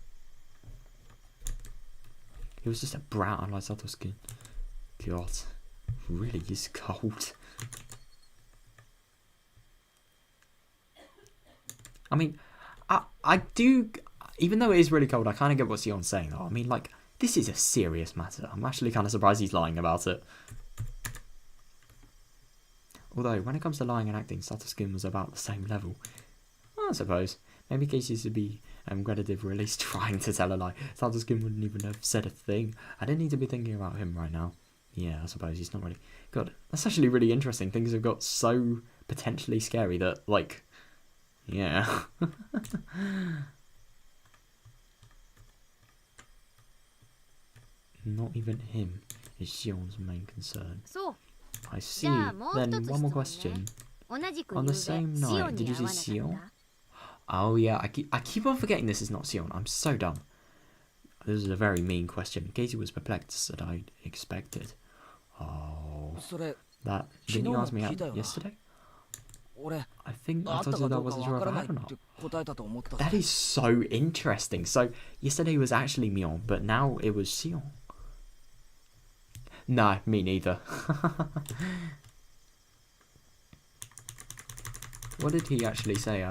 [SPEAKER 1] He was just a brat on like Satosuke. God, really is cold. I mean, I do, even though it is really cold, I kind of get what Sion's saying though. I mean, like, this is a serious matter. I'm actually kind of surprised he's lying about it. Although, when it comes to lying and acting, Satosuke was about the same level. I suppose. Maybe Casey should be credited for at least trying to tell a lie. Satosuke wouldn't even have said a thing. I didn't need to be thinking about him right now. Yeah, I suppose he's not really... God, that's actually really interesting. Things have got so potentially scary that, like... Yeah. Not even him is Sion's main concern. I see. Then one more question. On the same night, did you see Sion? Oh yeah, I keep on forgetting this is not Sion. I'm so dumb. This is a very mean question. Katie was perplexed that I'd expected. Oh, that didn't you ask me out yesterday? I think I told you that I wasn't sure if I had or not. That is so interesting. So yesterday was actually Mion, but now it was Sion. Nah, me neither. What did he actually say?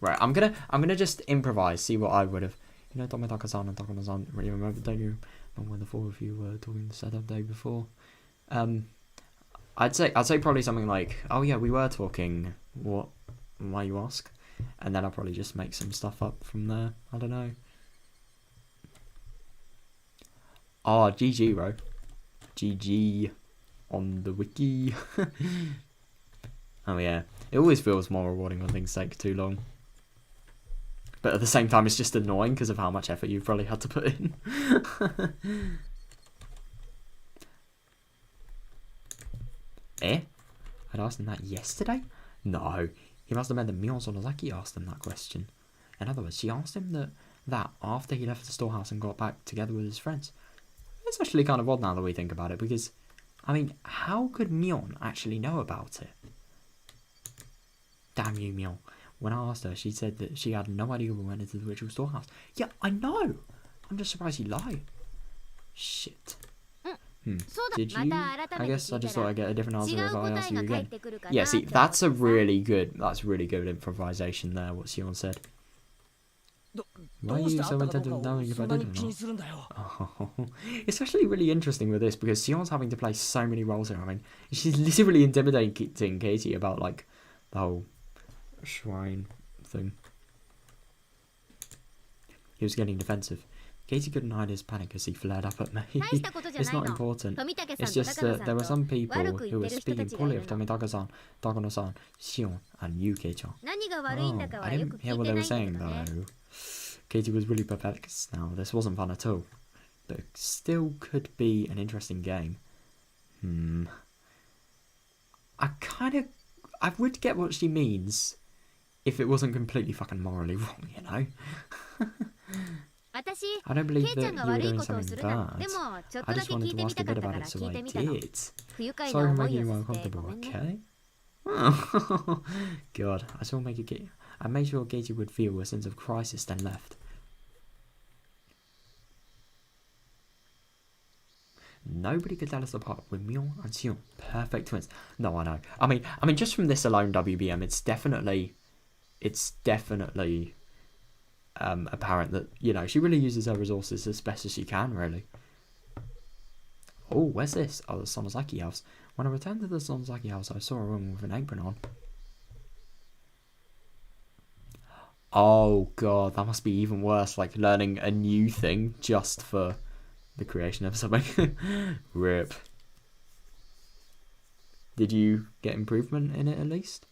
[SPEAKER 1] Right, I'm gonna just improvise, see what I would have. You know, Tomitaka-san and Takano-san, really remember, don't you remember when the four of you were talking the setup day before? I'd say probably something like, oh yeah, we were talking, what, why you ask? And then I'll probably just make some stuff up from there, I don't know. Ah, GG, bro. GG on the wiki. Oh yeah, it always feels more rewarding when things take too long. But at the same time, it's just annoying because of how much effort you've probably had to put in. I'd asked him that yesterday? No. He must have meant that Mion Sonozaki asked him that question. In other words, she asked him that after he left the storehouse and got back together with his friends. It's actually kind of odd now that we think about it, because, I mean, how could Mion actually know about it? Damn you, Mion. When I asked her, she said that she had no idea we went into the ritual storehouse. Yeah, I know. I'm just surprised you lied. Shit. Did you? I guess I just thought I'd get a different answer if I asked you again. Yeah, see, that's really good improvisation there, what Sion said. Why are you so intent on knowing if I did or not? Oh, it's actually really interesting with this, because Sion's having to play so many roles here. I mean, she's literally intimidating Katie about, like, the whole shrine thing. He was getting defensive. Katie couldn't hide his panic as he flared up at me. It's not important. It's just that there were some people who were speaking poorly of Tomitaka-san, Takano-san, Sion, and you, Kei-chan. Oh, I didn't hear what they were saying though. Katie was really perplexed now. This wasn't fun at all. But it still could be an interesting game. I would get what she means if it wasn't completely fucking morally wrong, you know? I don't believe that you were doing something bad. I just wanted to ask a bit about it, so I did. Sorry for making you uncomfortable, okay? Oh. God, I made sure Katie would feel a sense of crisis, then left. Nobody could tell us apart with Mion and Sion. Perfect twins. No, I know. I mean, just from this alone, WBM, it's definitely apparent that, you know, she really uses her resources as best as she can, really. Oh, where's this? Oh, the Sonozaki house. When I returned to the Sonozaki house, I saw a woman with an apron on. Oh god, that must be even worse, like learning a new thing just for the creation of something. Rip. Did you get improvement in it at least?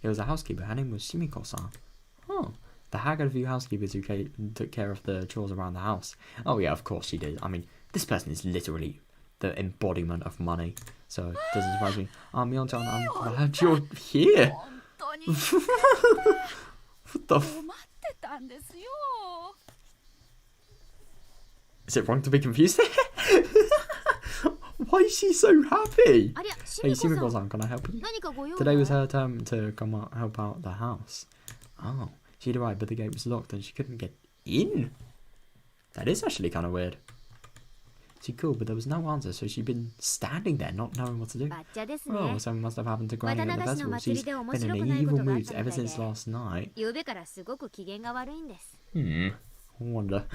[SPEAKER 1] It was a housekeeper. Her name was Shimiko-san. Oh, the haggard few housekeepers who took care of the chores around the house. Oh yeah, of course she did. I mean, this person is literally the embodiment of money. So it doesn't surprise me. Myeon-chan, I'm glad you're here. What the Is it wrong to be confused? Why is she so happy? Hey, Shimiko-san, can I help you? Today was her turn to come out, help out the house. Oh, she'd arrived, but the gate was locked and she couldn't get in. That is actually kind of weird. She called, but there was no answer, so she'd been standing there, not knowing what to do. Oh, something must have happened to Granny at the festival. She's been in an evil mood ever since last night. I wonder.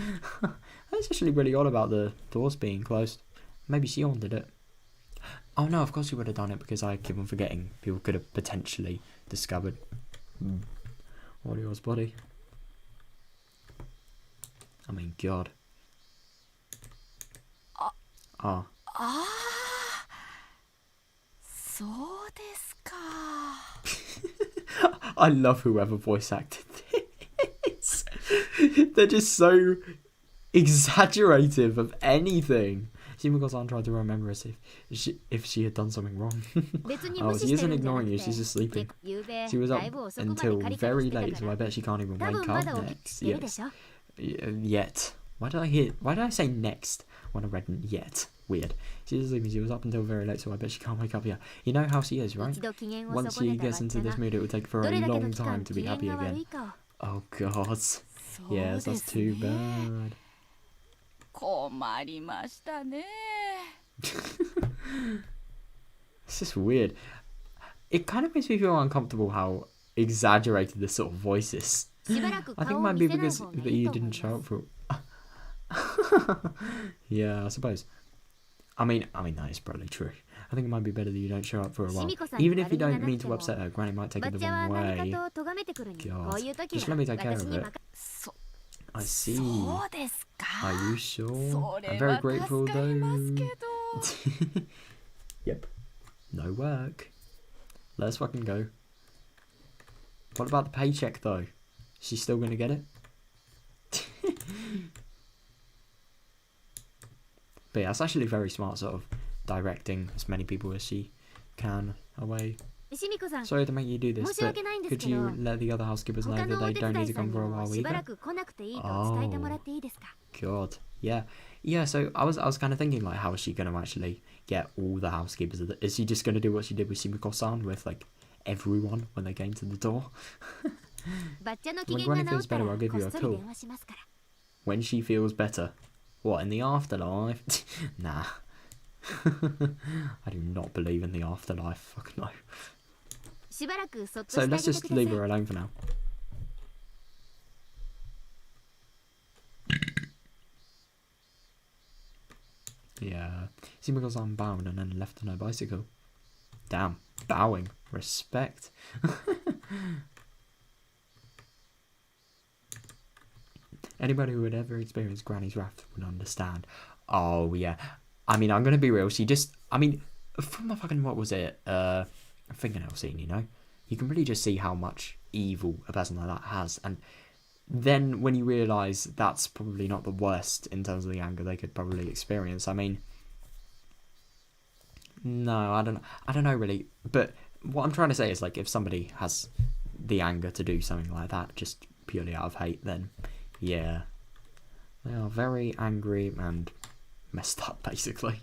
[SPEAKER 1] That's actually really odd about the doors being closed. Maybe she haunted it. Oh no, of course she would have done it because I keep on forgetting. People could have potentially discovered Audio's body. I mean, God. Ah. I love whoever voice acted this. They're just so exaggerative of anything. Shimiko-san tried to remember as if she had done something wrong. Oh, she isn't ignoring you, she's just sleeping. She was up until very late, so I bet she can't even wake up next. Yes. Yet. Why did I say next when I read yet? Weird. She's sleeping, she was up until very late, so I bet she can't wake up yet. You know how she is, right? Once she gets into this mood, it will take her a long time to be happy again. Oh god. Yes, that's too bad. It's just weird. It kind of makes me feel uncomfortable how exaggerated this sort of voice is. I think it might be because that you didn't show up for. Yeah, I suppose. I mean that is probably true. I think it might be better that you don't show up for a while. Even if you don't mean to upset her, Granny might take it the wrong way. God, just let me take care of it. I see. Are you sure? I'm very grateful though. Yep. No work. Let's fucking go. What about the paycheck though? She's still gonna get it? But yeah, it's actually very smart sort of directing as many people as she can away. Sorry to make you do this, but could you let the other housekeepers know that they don't need to come for a while either? Oh, God. Yeah. Yeah, so I was kind of thinking, like, how is she going to actually get all the housekeepers? Is she just going to do what she did with Shimiko-san with, like, everyone when they came to the door? When Granny feels better, I'll give you a call. When she feels better. What, in the afterlife? Nah. I do not believe in the afterlife. Fuck no. So let's just leave her alone for now. Yeah. Shimiko-san bowed and then left on her bicycle. Damn. Bowing. Respect. Anybody who would ever experience Granny's wrath would understand. Oh, yeah. I mean, I'm going to be real. She just... I mean, from a fucking... What was it? Fingernail scene, you know? You can really just see how much evil a person like that has. And then when you realise that's probably not the worst in terms of the anger they could probably experience. I mean... No, I don't know really. But what I'm trying to say is, like, if somebody has the anger to do something like that, just purely out of hate, then... Yeah. They are very angry and messed up, basically.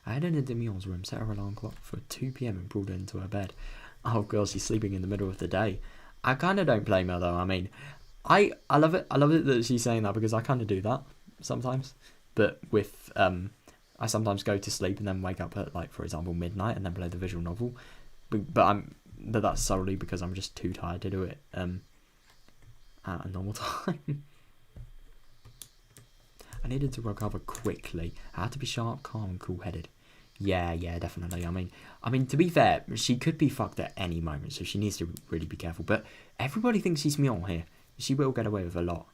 [SPEAKER 1] I headed into Mion's room, set her alarm clock for 2 PM and brought her into her bed. Oh god, she's sleeping in the middle of the day. I kind of don't blame her though. I mean, I love it. I love it that she's saying that because I kind of do that sometimes. But with I sometimes go to sleep and then wake up at, like, for example, midnight and then play the visual novel. But that's solely because I'm just too tired to do it. at a normal time. I needed to recover quickly. I had to be sharp, calm, and cool-headed. Yeah, definitely. I mean, to be fair, she could be fucked at any moment, so she needs to really be careful. But everybody thinks she's Myeon here. She will get away with a lot.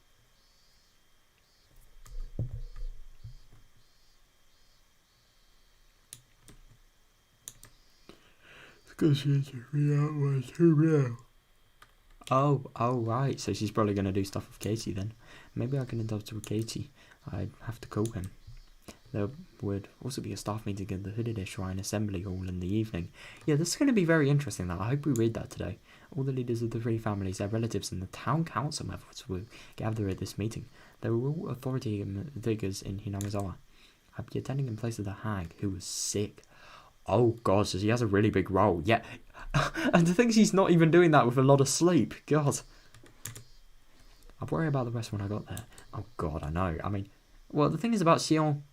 [SPEAKER 1] Because she's way too real. Oh, right. So she's probably going to do stuff with Katie then. Maybe I can adopt to Katie. I'd have to call him. There would also be a staff meeting at the Higurashi Shrine Assembly Hall in the evening. Yeah, this is going to be very interesting. I hope we read that today. All the leaders of the three families, their relatives, and the town council members will gather at this meeting. There were all authority figures in Hinamizawa. I'd be attending in place of the hag, who was sick. Oh god, so she has a really big role. Yeah. And to think she's not even doing that with a lot of sleep. God. I'd worry about the rest when I got there. Oh god, I know. I mean, well, the thing is about Sion,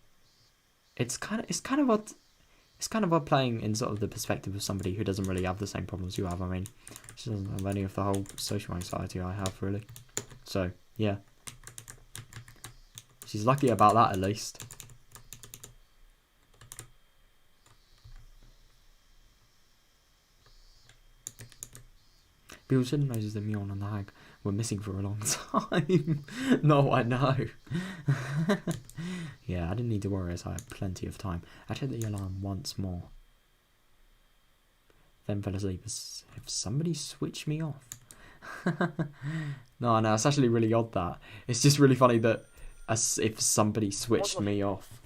[SPEAKER 1] it's kind of odd playing in sort of the perspective of somebody who doesn't really have the same problems you have. I mean, she doesn't have any of the whole social anxiety I have, really. So, yeah. She's lucky about that, at least. People shouldn't notice that Myeon and the hag were missing for a long time. No, I know. Yeah, I didn't need to worry as I had plenty of time. I hit the alarm once more. Then fell asleep as if somebody switched me off. No, it's actually really odd that. It's just really funny that as if somebody switched me off.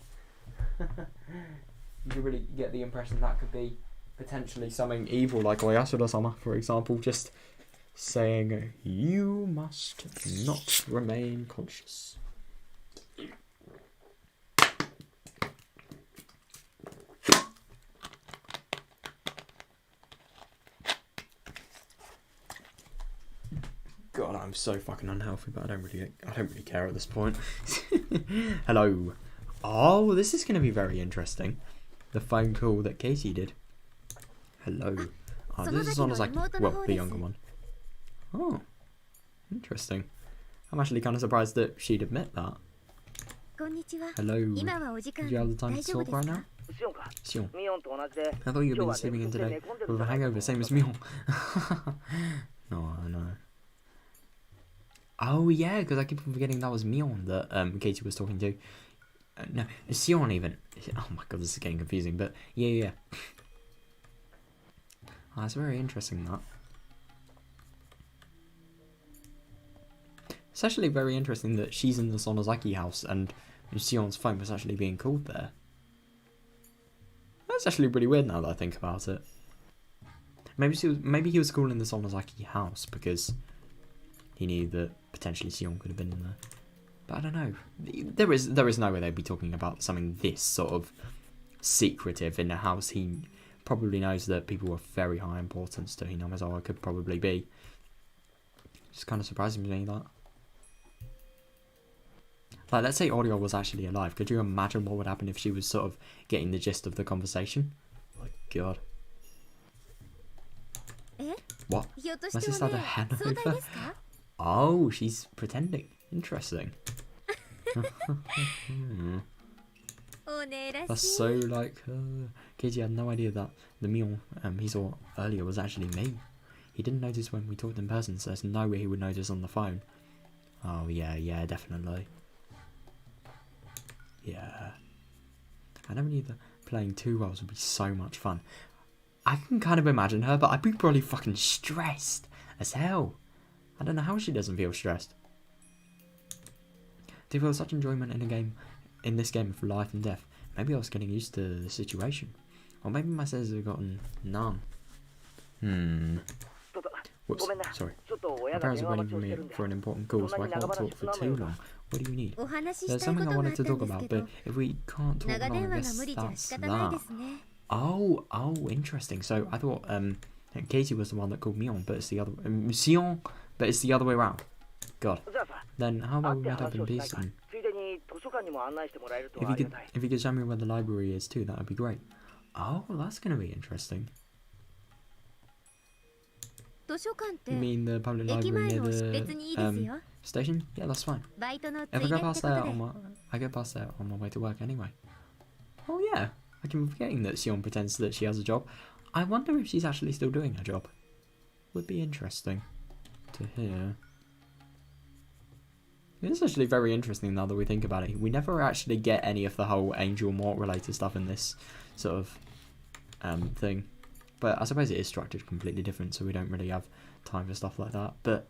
[SPEAKER 1] You really get the impression that could be potentially something evil, like Oyasura-sama, for example, just saying, you must not remain conscious. God, I'm so fucking unhealthy, but I don't really care at this point. Hello. Oh, this is going to be very interesting. The phone call that Casey did. Hello. Oh, this is Sonozaki. Well, the younger one. Oh, interesting. I'm actually kind of surprised that she'd admit that. Hello. Do you have the time to talk right now? Sion. I thought you'd been sleeping in today with a hangover, same as Myeon. No, I know. Oh yeah, because I keep forgetting that was Myeon that Katie was talking to. No, it's Sion even. Oh my god, this is getting confusing, but yeah. Oh, that's very interesting, that. It's actually very interesting that she's in the Sonozaki house and Sion's phone was actually being called there. That's actually pretty weird now that I think about it. Maybe he was calling the Sonozaki house because he knew that potentially Sion could have been in there. But I don't know. There is no way they'd be talking about something this sort of secretive in a house. He probably knows that people of very high importance to Hinamizawa could probably be. Just kind of surprising me that. Like, let's say Audio was actually alive. Could you imagine what would happen if she was sort of getting the gist of the conversation? Oh my god. What? My sister had a hangover? Oh, she's pretending. Interesting. That's so like her. Katie had no idea that the Myeon he saw earlier was actually me. He didn't notice when we talked in person, so there's no way he would notice on the phone. Oh yeah, definitely. Yeah. I never knew that playing two roles would be so much fun. I can kind of imagine her, but I'd be probably fucking stressed as hell. I don't know how she doesn't feel stressed. To feel such enjoyment in this game of life and death. Maybe I was getting used to the situation. Or maybe my senses have gotten numb. Whoops, sorry. My parents are waiting for me for an important call, so I can't talk for too long. What do you need? There's something I wanted to talk about, but if we can't talk long, I guess that's that. Oh, interesting. So I thought Katie was the one that called me on, but it's the other Sion, but it's the other way around. God. Then how about we meet up in peace and if you could show me where the library is too, that would be great. Oh, that's gonna be interesting. You mean the public library near the station? Yeah, that's fine. If I go past there I go past there on my way to work anyway. Oh yeah, I keep forgetting that Sion pretends that she has a job. I wonder if she's actually still doing her job. Would be interesting to hear. It's actually very interesting now that we think about it. We never actually get any of the whole Angel Mort related stuff in this sort of thing. But I suppose it is structured completely different, so we don't really have time for stuff like that. But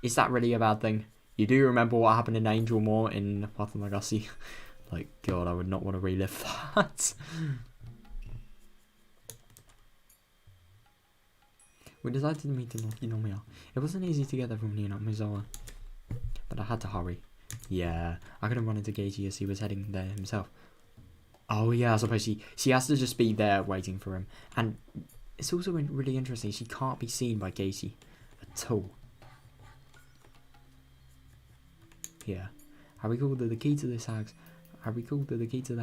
[SPEAKER 1] is that really a bad thing? You do remember what happened in Angel Mort in Meakashi? Like, God, I would not want to relive that. We decided to meet in Okinomiya. It wasn't easy to get there from Mizawa, but I had to hurry. Yeah, I couldn't run into Geiji as he was heading there himself. Oh yeah, I suppose she has to just be there waiting for him. And it's also really interesting, she can't be seen by Geiji at all. Yeah. I recalled that the key to the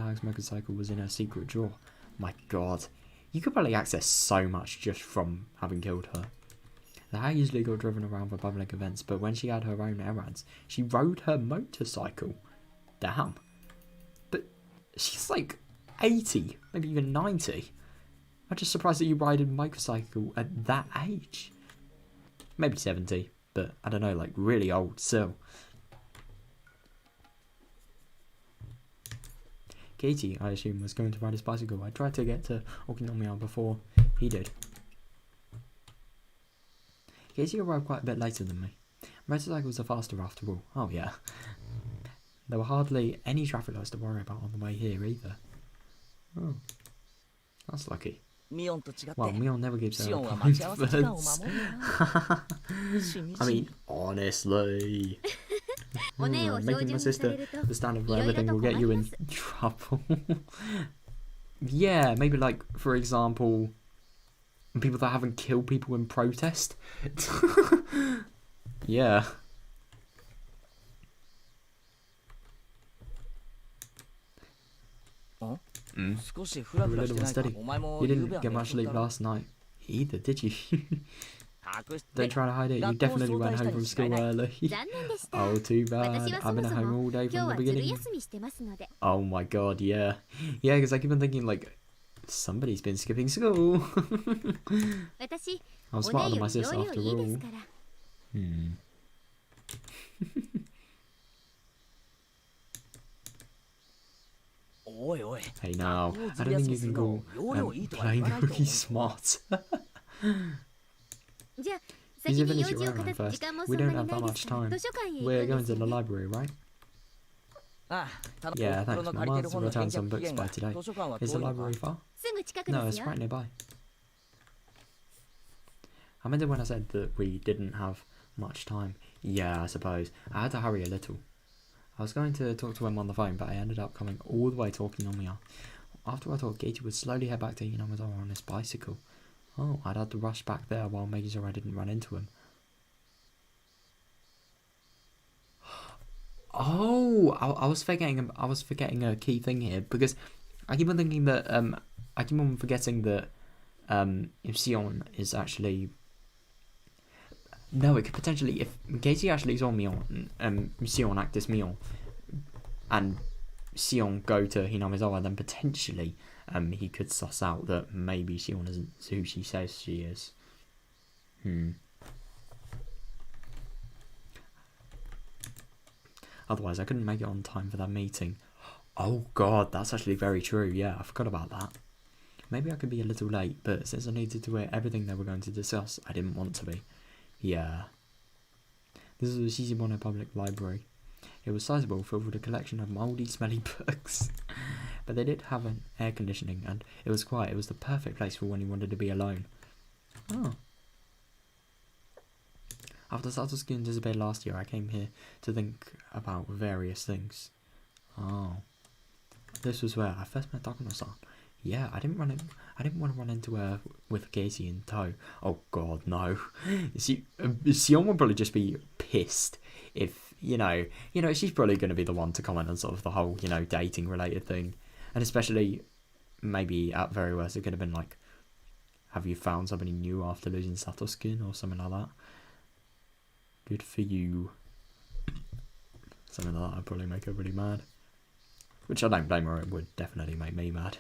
[SPEAKER 1] hag's motorcycle was in her secret drawer. My God. You could probably access so much just from having killed her. The hag usually got driven around for public events, but when she had her own errands, she rode her motorcycle. Damn. But she's like 80, maybe even 90. I'm just surprised that you ride a motorcycle at that age. Maybe 70, but I don't know, like really old still. Geiji, I assume, was going to ride his bicycle. I tried to get to Okinomiya before he did. Geiji arrived quite a bit later than me. Motorcycles are faster after all. Oh yeah. There were hardly any traffic lights to worry about on the way here either. Oh. That's lucky. Well, Mion never gives her confidence. I mean, honestly. Making my sister the standard for everything will get you in trouble. Yeah, maybe like, for example, people that haven't killed people in protest. Yeah. You're a little unsteady. You didn't get much sleep last night either, did you? Don't try to hide it. You definitely went home from school early. Oh, too bad. I've been at home all day from the beginning. Oh my God, yeah. Yeah, because I keep on thinking, like, somebody's been skipping school. I'm smarter than my sister after all. Hey now, I don't think you can call playing hooky smart. Use your finish your errand first. We don't have that much time. We're going to the library, right? Yeah, thanks. My mother's returned some books by today. Is the library far? No, it's right nearby. I meant it when I said that we didn't have much time. Yeah, I suppose. I had to hurry a little. I was going to talk to him on the phone, but I ended up coming all the way to Okinomiya. After I talked, Geiji would slowly head back to Hinamizawa on his bicycle. Oh, I'd had to rush back there while making sure I didn't run into him. Oh, I was forgetting a key thing here, because I keep on thinking that I keep on forgetting that if Sion is actually, no, it could potentially, if Geiji actually saw Mion, Sion act as Mion, and Sion go to Hinamizawa, then potentially he could suss out that maybe Sion isn't who she says she is. Otherwise, I couldn't make it on time for that meeting. Oh God, that's actually very true. Yeah, I forgot about that. Maybe I could be a little late, but since I needed to hear everything they were going to discuss, I didn't want to be. Yeah. This is the Shishimono Public Library. It was sizable, filled with a collection of mouldy, smelly books. But they did have an air conditioning, and it was quiet. It was the perfect place for when you wanted to be alone. Oh. After Satosuki disappeared last year, I came here to think about various things. Oh. This was where I first met Takano-san. Yeah, I didn't want to run into her with Casey in tow. Oh God, no. Sion would probably just be pissed if, you know, she's probably going to be the one to comment on sort of the whole, dating related thing. And especially, maybe at very worst, it could have been like Have you found somebody new after losing Satoskin or something like that? Good for you. Something like that would probably make her really mad. Which I don't blame her, it would definitely make me mad.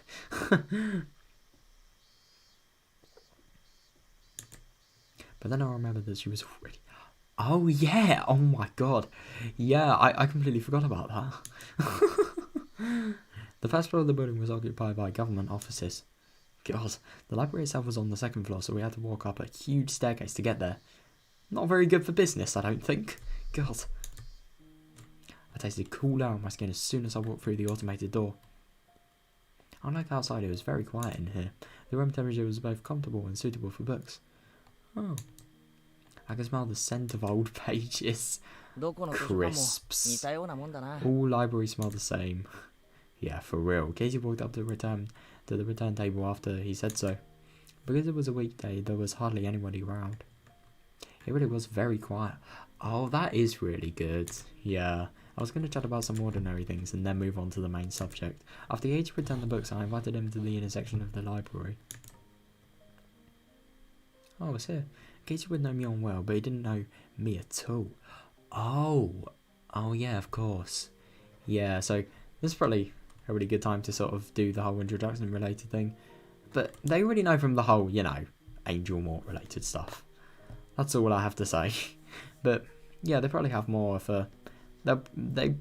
[SPEAKER 1] But then I remember that she was already... Oh yeah! Oh my god! Yeah, I completely forgot about that. The first floor of the building was occupied by government offices. God, the library itself was on the second floor, so we had to walk up a huge staircase to get there. Not very good for business, I don't think. God. I tasted cool air on my skin as soon as I walked through the automated door. Unlike outside, it was very quiet in here. The room temperature was both comfortable and suitable for books. Oh. I can smell the scent of old pages. Crisps. All libraries smell the same. Yeah, for real. Casey walked up to the return table after he said so. Because it was a weekday, there was hardly anybody around. It really was very quiet. Oh, that is really good. Yeah. I was going to chat about some ordinary things and then move on to the main subject. After Casey returned the books, I invited him to the inner section of the library. Oh, it's here. Casey would know Mion well, but he didn't know me at all. Oh yeah, of course. Yeah, so this is probably a really good time to sort of do the whole introduction related thing. But they already know from the whole, you know, Angel Mort related stuff. That's all I have to say. But yeah, they probably have more of a... They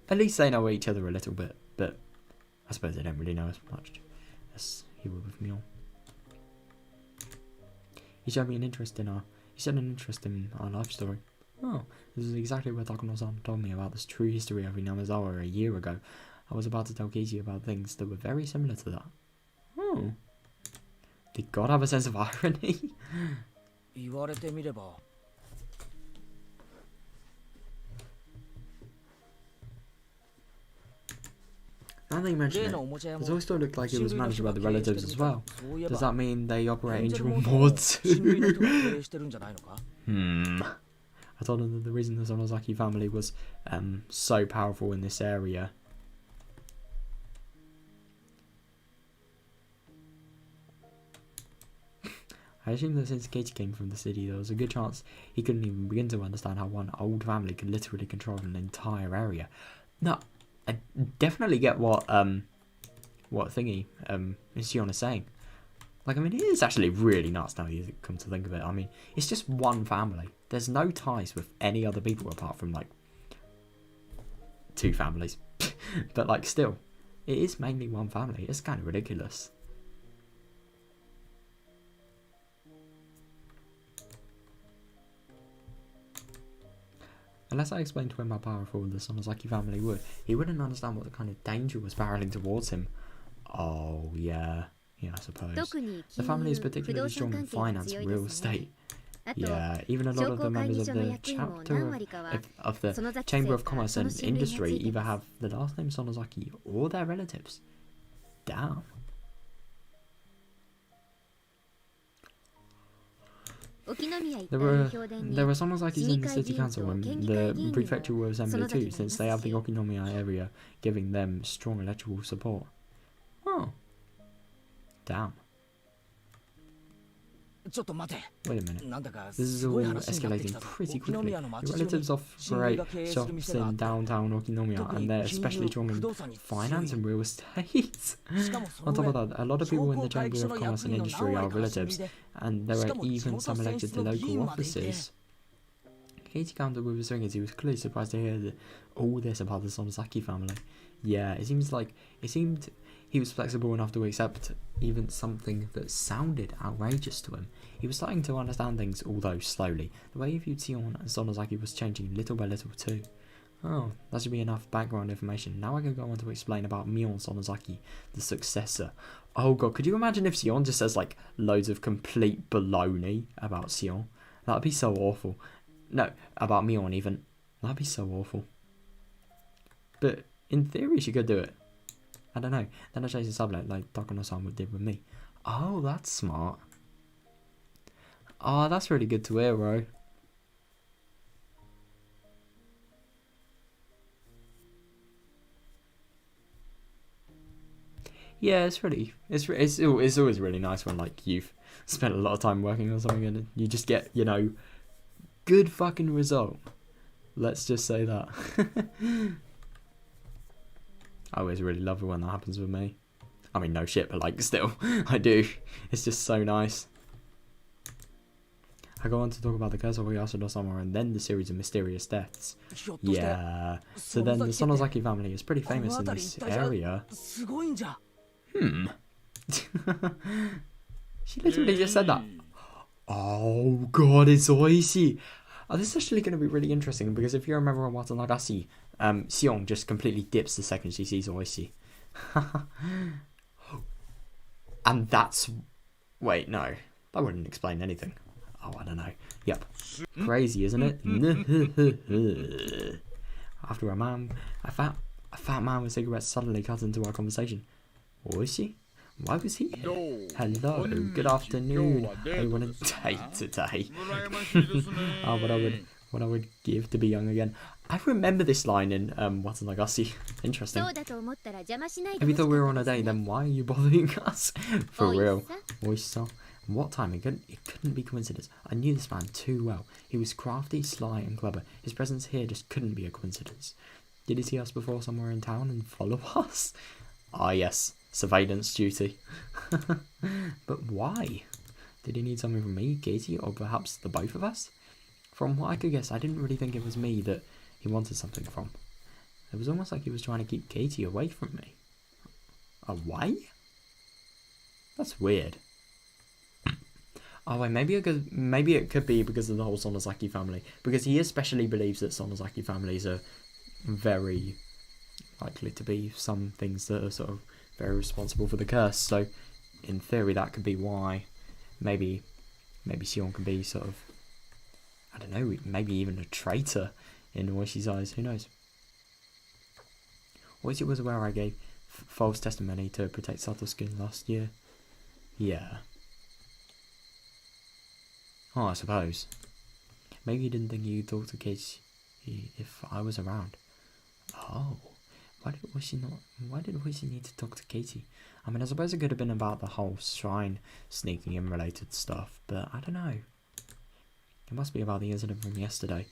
[SPEAKER 1] at least they know each other a little bit, but I suppose they don't really know as much as he would with Mion. He showed an interest in our life story. Oh, this is exactly what Takuno-san told me about this true history of Inamazawa a year ago. I was about to tell Kishi about things that were very similar to that. Oh. Did God have a sense of irony? Now that you mention it, the toy store looked like it was managed by the relatives as well. Does that mean they operate Angel Mort too? I told him that the reason the Sonozaki family was so powerful in this area. I assumed that since Katie came from the city, there was a good chance he couldn't even begin to understand how one old family could literally control an entire area. No, I definitely get what thingy Shion is saying. Like, I mean, it is actually really nuts now you come to think of it. I mean, it's just one family. There's no ties with any other people apart from, like, 2 families. But, like, still, it is mainly one family. It's kind of ridiculous. Unless I explained to him how powerful the Sonozaki family were, he wouldn't understand what kind of danger was barreling towards him. Oh, yeah. Yeah, I suppose. The family is particularly strong in finance and real estate. Yeah, even a lot of the members of the chapter of the Chamber of Commerce and Industry either have the last name Sonozaki or their relatives. Damn. There were Sonozakis in the city council and the prefectural assembly too, since they have the Okinomiya area giving them strong electoral support. Oh. Damn. Wait a minute. This is all escalating pretty quickly. Your relatives operate shops in downtown Okinomiya and they're especially strong in finance and real estate. On top of that, a lot of people in the Chamber of Commerce and Industry are relatives, and there are even some elected to local offices. Katie counted with his fingers. He was clearly surprised to hear all this about the Sonozaki family. Yeah, it seemed he was flexible enough to accept even something that sounded outrageous to him. He was starting to understand things, although slowly. The way he viewed Sion and Sonozaki was changing little by little too. Oh, that should be enough background information. Now I can go on to explain about Mion Sonozaki, the successor. Oh god, could you imagine if Sion just says like loads of complete baloney about Sion? That'd be so awful. No, about Mion even. That'd be so awful. But in theory she could do it. I don't know. Then I changed the sublet like Takuno-san did with me. Oh, that's smart. Oh, that's really good to hear, bro. Yeah, it's always really nice when like you've spent a lot of time working on something and you just get, you know, good fucking result. Let's just say that. I always really love it when that happens with me. I mean, no shit, but like still, I do. It's just so nice. I go on to talk about the curse of Oyasudosama and then the series of mysterious deaths. Yeah. So then the Sonozaki family is pretty famous in this area. She literally just said that. Oh god, it's Oishi. Oh, this is actually going to be really interesting because if you remember on Watanagasi, Sion just completely dips the second she sees Oishi. And that's... Wait, no. That wouldn't explain anything. Oh, I don't know. Yep. Crazy, isn't it? After a fat man with cigarettes suddenly cut into our conversation. Oishi? Why was he here? Hello, good afternoon. I want a date today. Oh, what I would give to be young again. I remember this line in Watanagasi. Interesting. If you thought we were on a date, then why are you bothering us? For real. Oyster. What time? It couldn't be coincidence. I knew this man too well. He was crafty, sly, and clever. His presence here just couldn't be a coincidence. Did he see us before somewhere in town and follow us? Ah, yes. Surveillance duty. But why? Did he need something from me, Katie, or perhaps the both of us? From what I could guess, I didn't really think it was me that he wanted something from. It was almost like he was trying to keep Katie away from me. Away? That's weird. Oh wait, maybe it could be because of the whole Sonozaki family. Because he especially believes that Sonozaki families are very likely to be some things that are sort of very responsible for the curse. So, in theory, that could be why. Maybe Sion can be sort of, I don't know, maybe even a traitor in Oishi's eyes. Who knows? Oishi was aware I gave false testimony to protect Satosuke last year. Yeah. Oh, I suppose. Maybe you didn't think you'd talk to Katie if I was around. Oh. Why did Oishi need to talk to Katie? I mean, I suppose it could have been about the whole shrine sneaking in related stuff, but I don't know. It must be about the incident from yesterday.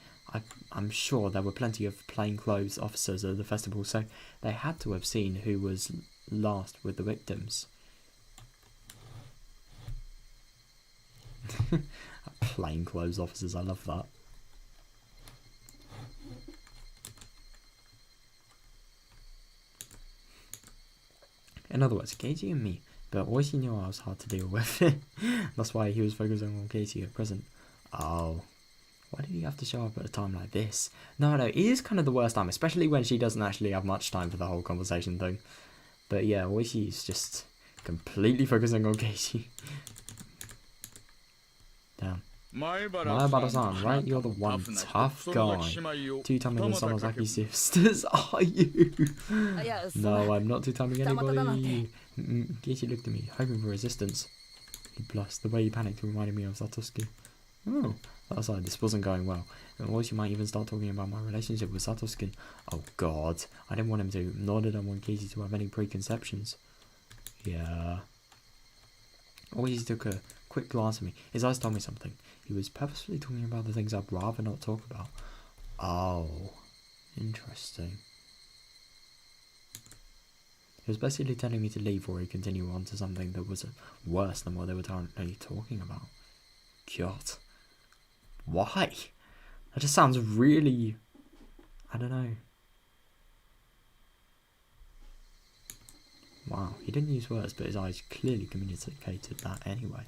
[SPEAKER 1] I'm sure there were plenty of plainclothes officers at the festival, so they had to have seen who was last with the victims. Plainclothes officers, I love that. In other words, Katie and me, but Oishi knew I was hard to deal with. That's why he was focusing on Katie at present. Oh, why did he have to show up at a time like this? No, it is kind of the worst time, especially when she doesn't actually have much time for the whole conversation thing. But yeah, Oishi's just completely focusing on Katie. Damn. Maebara-san, right? You're the one tough guy. 2 timing the Sonozaki sisters, are you? No, I'm not 2 timing anybody. Katie looked at me, hoping for resistance. He blushed. The way he panicked reminded me of Satosuke. Oh, that's why this wasn't going well. And Oishi might even start talking about my relationship with Satosuke. Oh god, I didn't want him to, nor did I want Katie to have any preconceptions. Yeah. Oishi took a quick glance at me. His eyes told me something. He was purposefully talking about the things I'd rather not talk about. Oh, interesting. He was basically telling me to leave or he'd continue on to something that was worse than what they were currently talking about. God. Why? That just sounds really... I don't know. Wow, he didn't use words, but his eyes clearly communicated that anyway.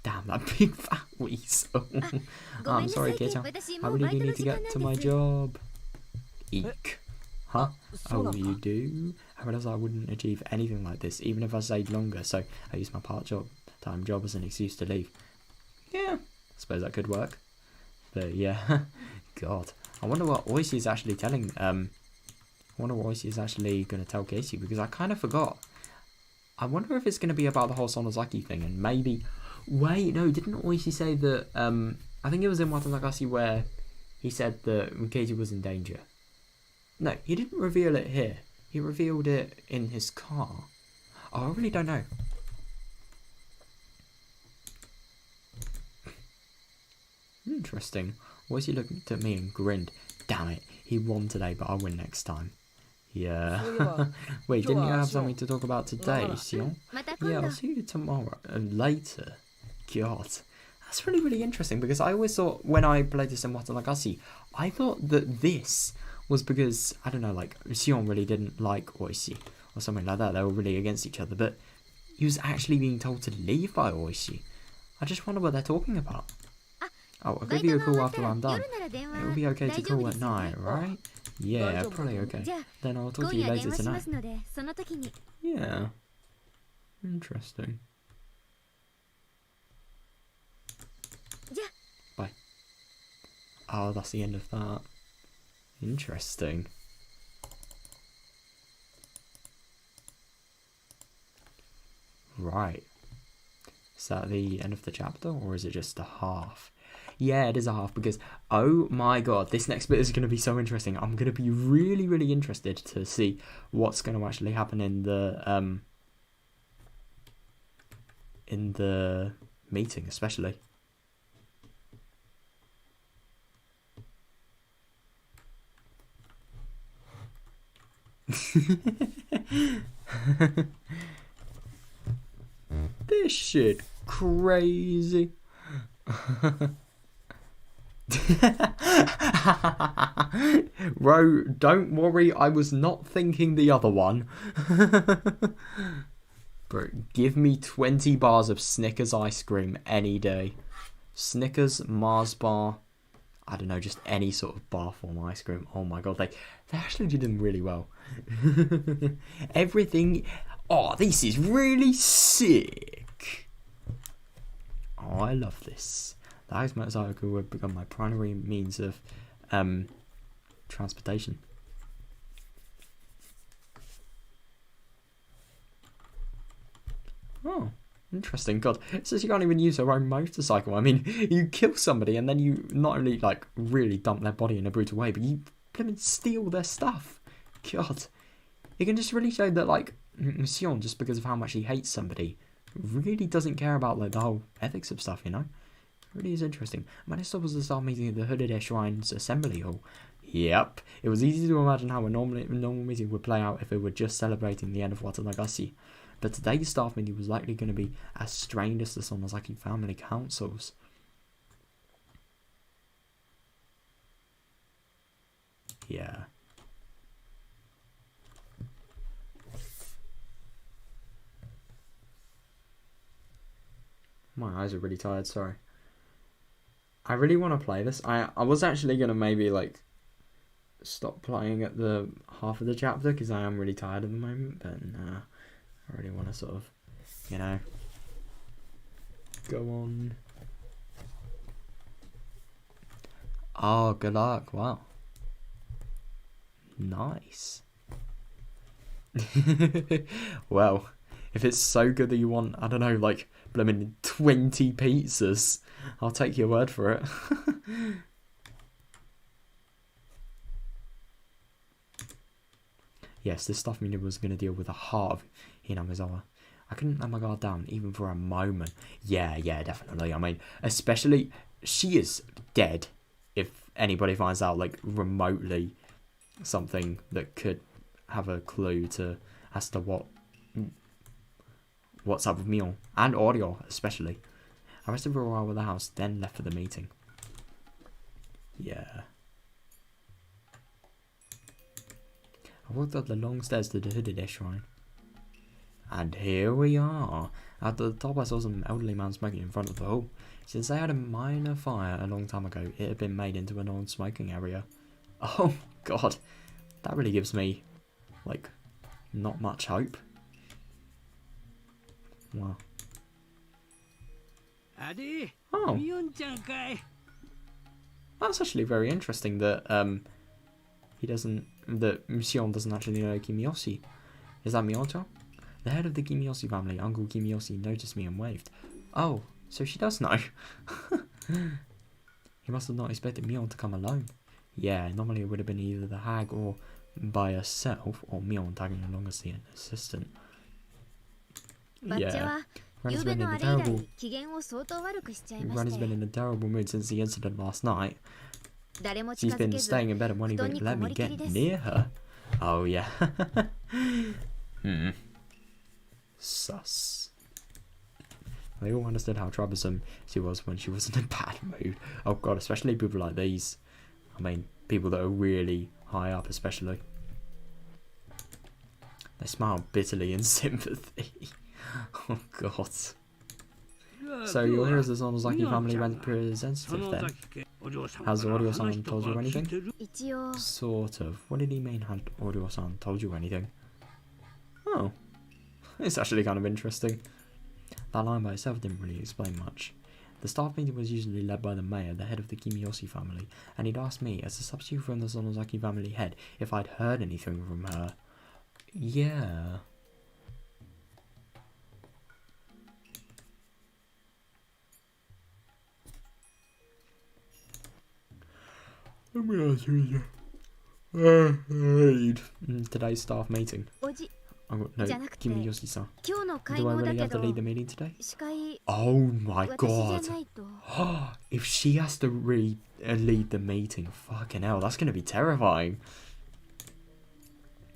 [SPEAKER 1] Damn, that big fat weasel. I'm sorry, Keita. I really do need to get to my job. Eek. Huh? Oh, you do? I realised I wouldn't achieve anything like this, even if I stayed longer, so I used my part-time job as an excuse to leave. Yeah, I suppose that could work. But yeah, God. I wonder what Oishi is actually telling, I wonder what Oishi is actually going to tell Casey, because I kind of forgot. I wonder if it's going to be about the whole Sonozaki thing, and maybe... Wait, no, didn't Oishi say that, I think it was in Watanagasi where he said that Katie was in danger. No, he didn't reveal it here. He revealed it in his car. Oh, I really don't know. Interesting. Was he looking at me and grinned? Damn it, he won today, but I'll win next time. Yeah. Wait, didn't you have something to talk about today, Sion? Yeah, I'll see you tomorrow. Later. God. That's really, really interesting, because I always thought, when I played this in Watanagashi, I thought that this was because, I don't know, like, Sion really didn't like Oishi, or something like that. They were really against each other, but he was actually being told to leave by Oishi. I just wonder what they're talking about. Oh, I'll give you a call after I'm done. It will be okay to call at night, right? Yeah, probably okay. Then I'll talk to you later tonight. Yeah. Interesting. Bye. Oh, that's the end of that. Interesting. Right. Is that the end of the chapter, or is it just a half? Yeah, it is a half, because, oh my god, this next bit is going to be so interesting. I'm going to be really, really interested to see what's going to actually happen in the meeting, especially. This shit crazy. Ro, don't worry, I was not thinking the other one. Bro, give me 20 bars of Snickers ice cream any day. Snickers, Mars bar, I don't know, just any sort of bar form ice cream. Oh my god, they actually did them really well. Everything. Oh, this is really sick. Oh, I love this. The ice motorcycle would become my primary means of transportation. Oh, interesting. God, it says you can't even use your own motorcycle. I mean, you kill somebody and then you not only like really dump their body in a brutal way, but you steal their stuff. God, it can just really show that like Sion, just because of how much he hates somebody, really doesn't care about like the whole ethics of stuff. You know, it really is interesting. Managed was the start meeting at the Hooded Shrine's assembly hall. Yep, it was easy to imagine how a normal meeting would play out if it were just celebrating the end of Watanagashi. But today's staff meeting was likely going to be as strained as the Sonozaki family councils. Yeah. My eyes are really tired, sorry. I really want to play this. I was actually going to maybe like stop playing at the half of the chapter because I am really tired at the moment, but nah. I really want to sort of, you know, go on. Oh, good luck. Wow. Nice. Well, if it's so good that you want, I don't know, like, blooming 20 pizzas, I'll take your word for it. Yes, this stuff meaning was going to deal with the heart of Hinamizawa. I couldn't let my guard down, even for a moment. Yeah, definitely. I mean, especially, she is dead if anybody finds out, like, remotely something that could have a clue as to what's up with Mion. And Audio, especially. I rested for a while with the house, then left for the meeting. Yeah. I walked up the long stairs to the Hooded Shrine. And here we are. At the top I saw some elderly man smoking in front of the hall. Since they had a minor fire a long time ago, it had been made into a non-smoking area. Oh god. That really gives me, like, not much hope. Wow. Oh. That's actually very interesting that that Sion doesn't actually know Kimiyoshi. Is that Mion-chan? The head of the Kimiyoshi family, Uncle Kimiyoshi, noticed me and waved. Oh, so she does know. He must have not expected Mion to come alone. Yeah, normally it would have been either the hag or by herself, or Mion tagging along as the assistant. Yeah. Granny's been in a terrible... Granny's been in a terrible mood since the incident last night. She's been staying in bed and won't even let me get near her. Oh, yeah. Sus. They all understood how troublesome she was when she was in a bad mood. Oh god, especially people like these. I mean, people that are really high up especially. They smile bitterly in sympathy. Oh god. So you're here as the Sonozaki family representative then? Has Audio-san told you anything? Sort of. What did he mean had Audio-san told you anything? Oh. It's actually kind of interesting. That line by itself didn't really explain much. The staff meeting was usually led by the mayor, the head of the Kimiyoshi family, and he'd asked me, as a substitute from the Sonozaki family head, if I'd heard anything from her. Yeah. Let me ask you today's staff meeting. Oh, no, Kimiyoshi-san. Do I really have to lead the meeting today? Oh my god. If she has to lead the meeting, fucking hell, that's going to be terrifying.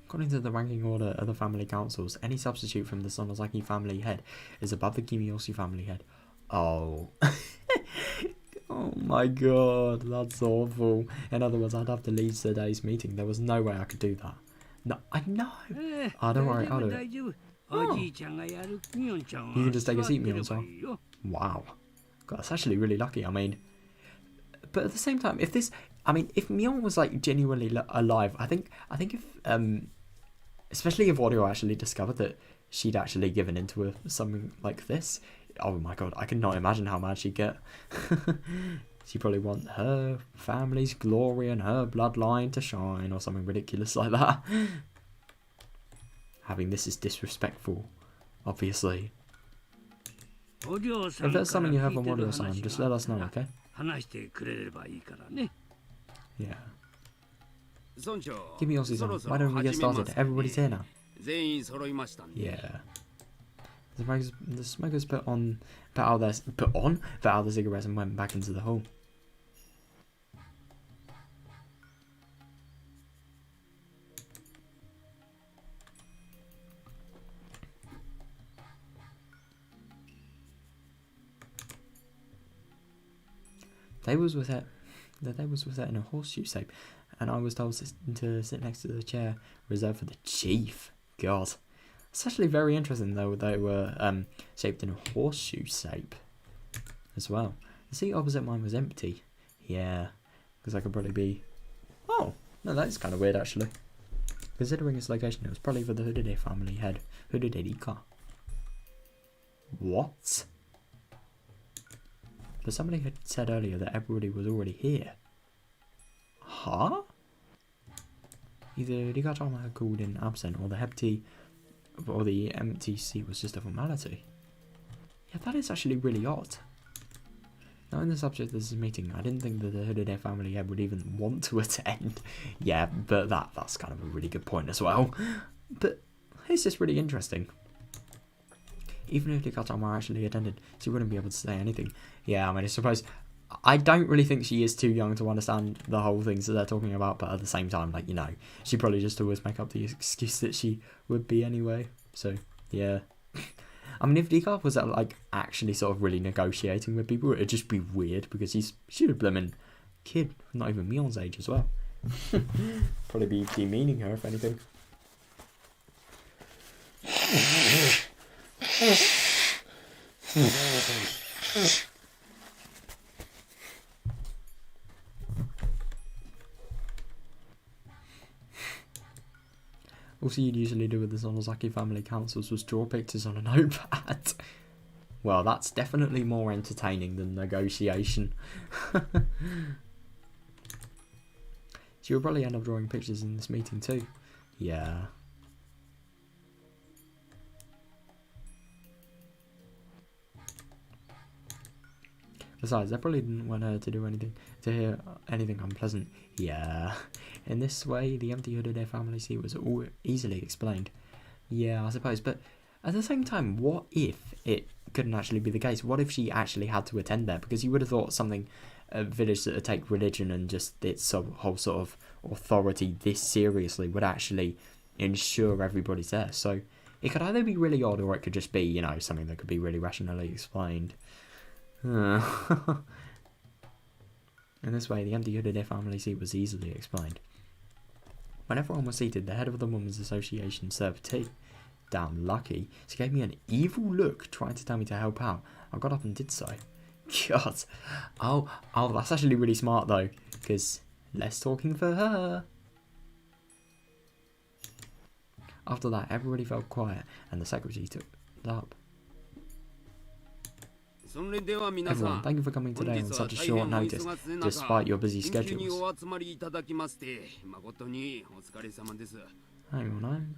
[SPEAKER 1] According to the ranking order of the family councils, any substitute from the Sonozaki family head is above the Kimiyoshi family head. Oh. Oh my god, that's awful. In other words, I'd have to lead today's meeting. There was no way I could do that. No, I know. Oh, don't worry, I'll do it. Oh. You can just take a seat, Mion-san. Wow. God, that's actually really lucky. I mean, but at the same time, if Mion was like genuinely alive, I think if especially if Audio actually discovered that she'd actually given into something like this, oh my god, I cannot imagine how mad she'd get. She'd probably want her family's glory and her bloodline to shine or something ridiculous like that. Having this is disrespectful, obviously. If there's something you have on Audio-san, just let us know, okay? Yeah. Give me Yoshi-san. Why don't we get started? Everybody's here now. Yeah. The smokers put out their cigarettes and went back into the hall. The table was set in a horseshoe shape, and I was told to sit next to the chair reserved for the chief. God. It's actually very interesting though they were shaped in a horseshoe shape as well. The seat opposite mine was empty. Yeah, because I could probably be... Oh, no, that is kind of weird actually. Considering its location, it was probably for the Hoodede family head, Hoodede Rika. What? But somebody had said earlier that everybody was already here. Huh? Either Rika-chama had called in absent, or the empty seat was just a formality. Yeah, that is actually really odd. Knowing the subject of this meeting, I didn't think that the Hoodede family head would even want to attend. Yeah, but that's kind of a really good point as well. But it's just really interesting. Even if Rika-chama actually attended, she wouldn't be able to say anything. Yeah, I mean, I suppose... I don't really think she is too young to understand the whole things that they're talking about, but at the same time, like, you know, she probably just always make up the excuse that she would be anyway. So, yeah. I mean, if Rika was like actually sort of really negotiating with people, it'd just be weird because she's a blooming kid, not even Mion's age as well. Probably be demeaning her if anything. Also, you'd usually do with the Sonozaki family councils was draw pictures on a notepad. Well, that's definitely more entertaining than negotiation. So you'll probably end up drawing pictures in this meeting too. Yeah. Besides, they probably didn't want her to hear anything unpleasant. Yeah. In this way, the empty Hoodede family seat was all easily explained. Yeah, I suppose, but At the same time, what if it couldn't actually be the case? What if she actually had to attend there? Because you would have thought something, a village that would take religion and just its whole sort of authority this seriously would actually ensure everybody's there. So it could either be really odd or it could just be, you know, something that could be really rationally explained. In this way, the empty hooded family seat was easily explained. When everyone was seated, the head of the Women's Association served tea. Damn lucky. She gave me an evil look, trying to tell me to help out. I got up and did so. God. Oh, that's actually really smart though, because less talking for her. After that, everybody felt quiet, and the secretary took it up. Everyone, thank you for coming today on such a short notice, despite your busy schedules. Hang on.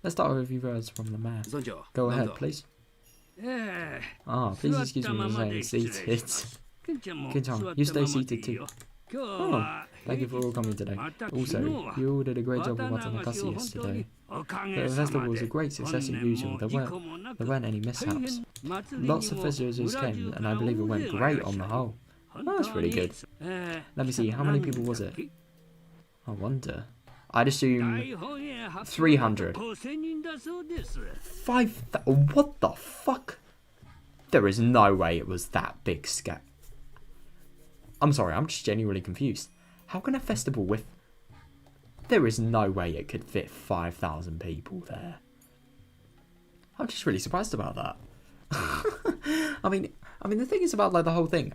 [SPEAKER 1] Let's start with a few words from the mayor. Go ahead, please. Please excuse me for staying seated. Kinchon, you stay seated too. Oh, thank you for all coming today. Also, you all did a great job with Watanakasi yesterday. The festival was a great success as usual. There weren't any mishaps. Lots of visitors came, and I believe it went great on the whole. Oh, that's pretty good. Let me see, how many people was it? I wonder. I'd assume 300. What the fuck? There is no way it was that big scale. I'm sorry, I'm just genuinely confused. How can a festival with... There is no way it could fit 5,000 people there. I'm just really surprised about that. I mean, the thing is about like the whole thing.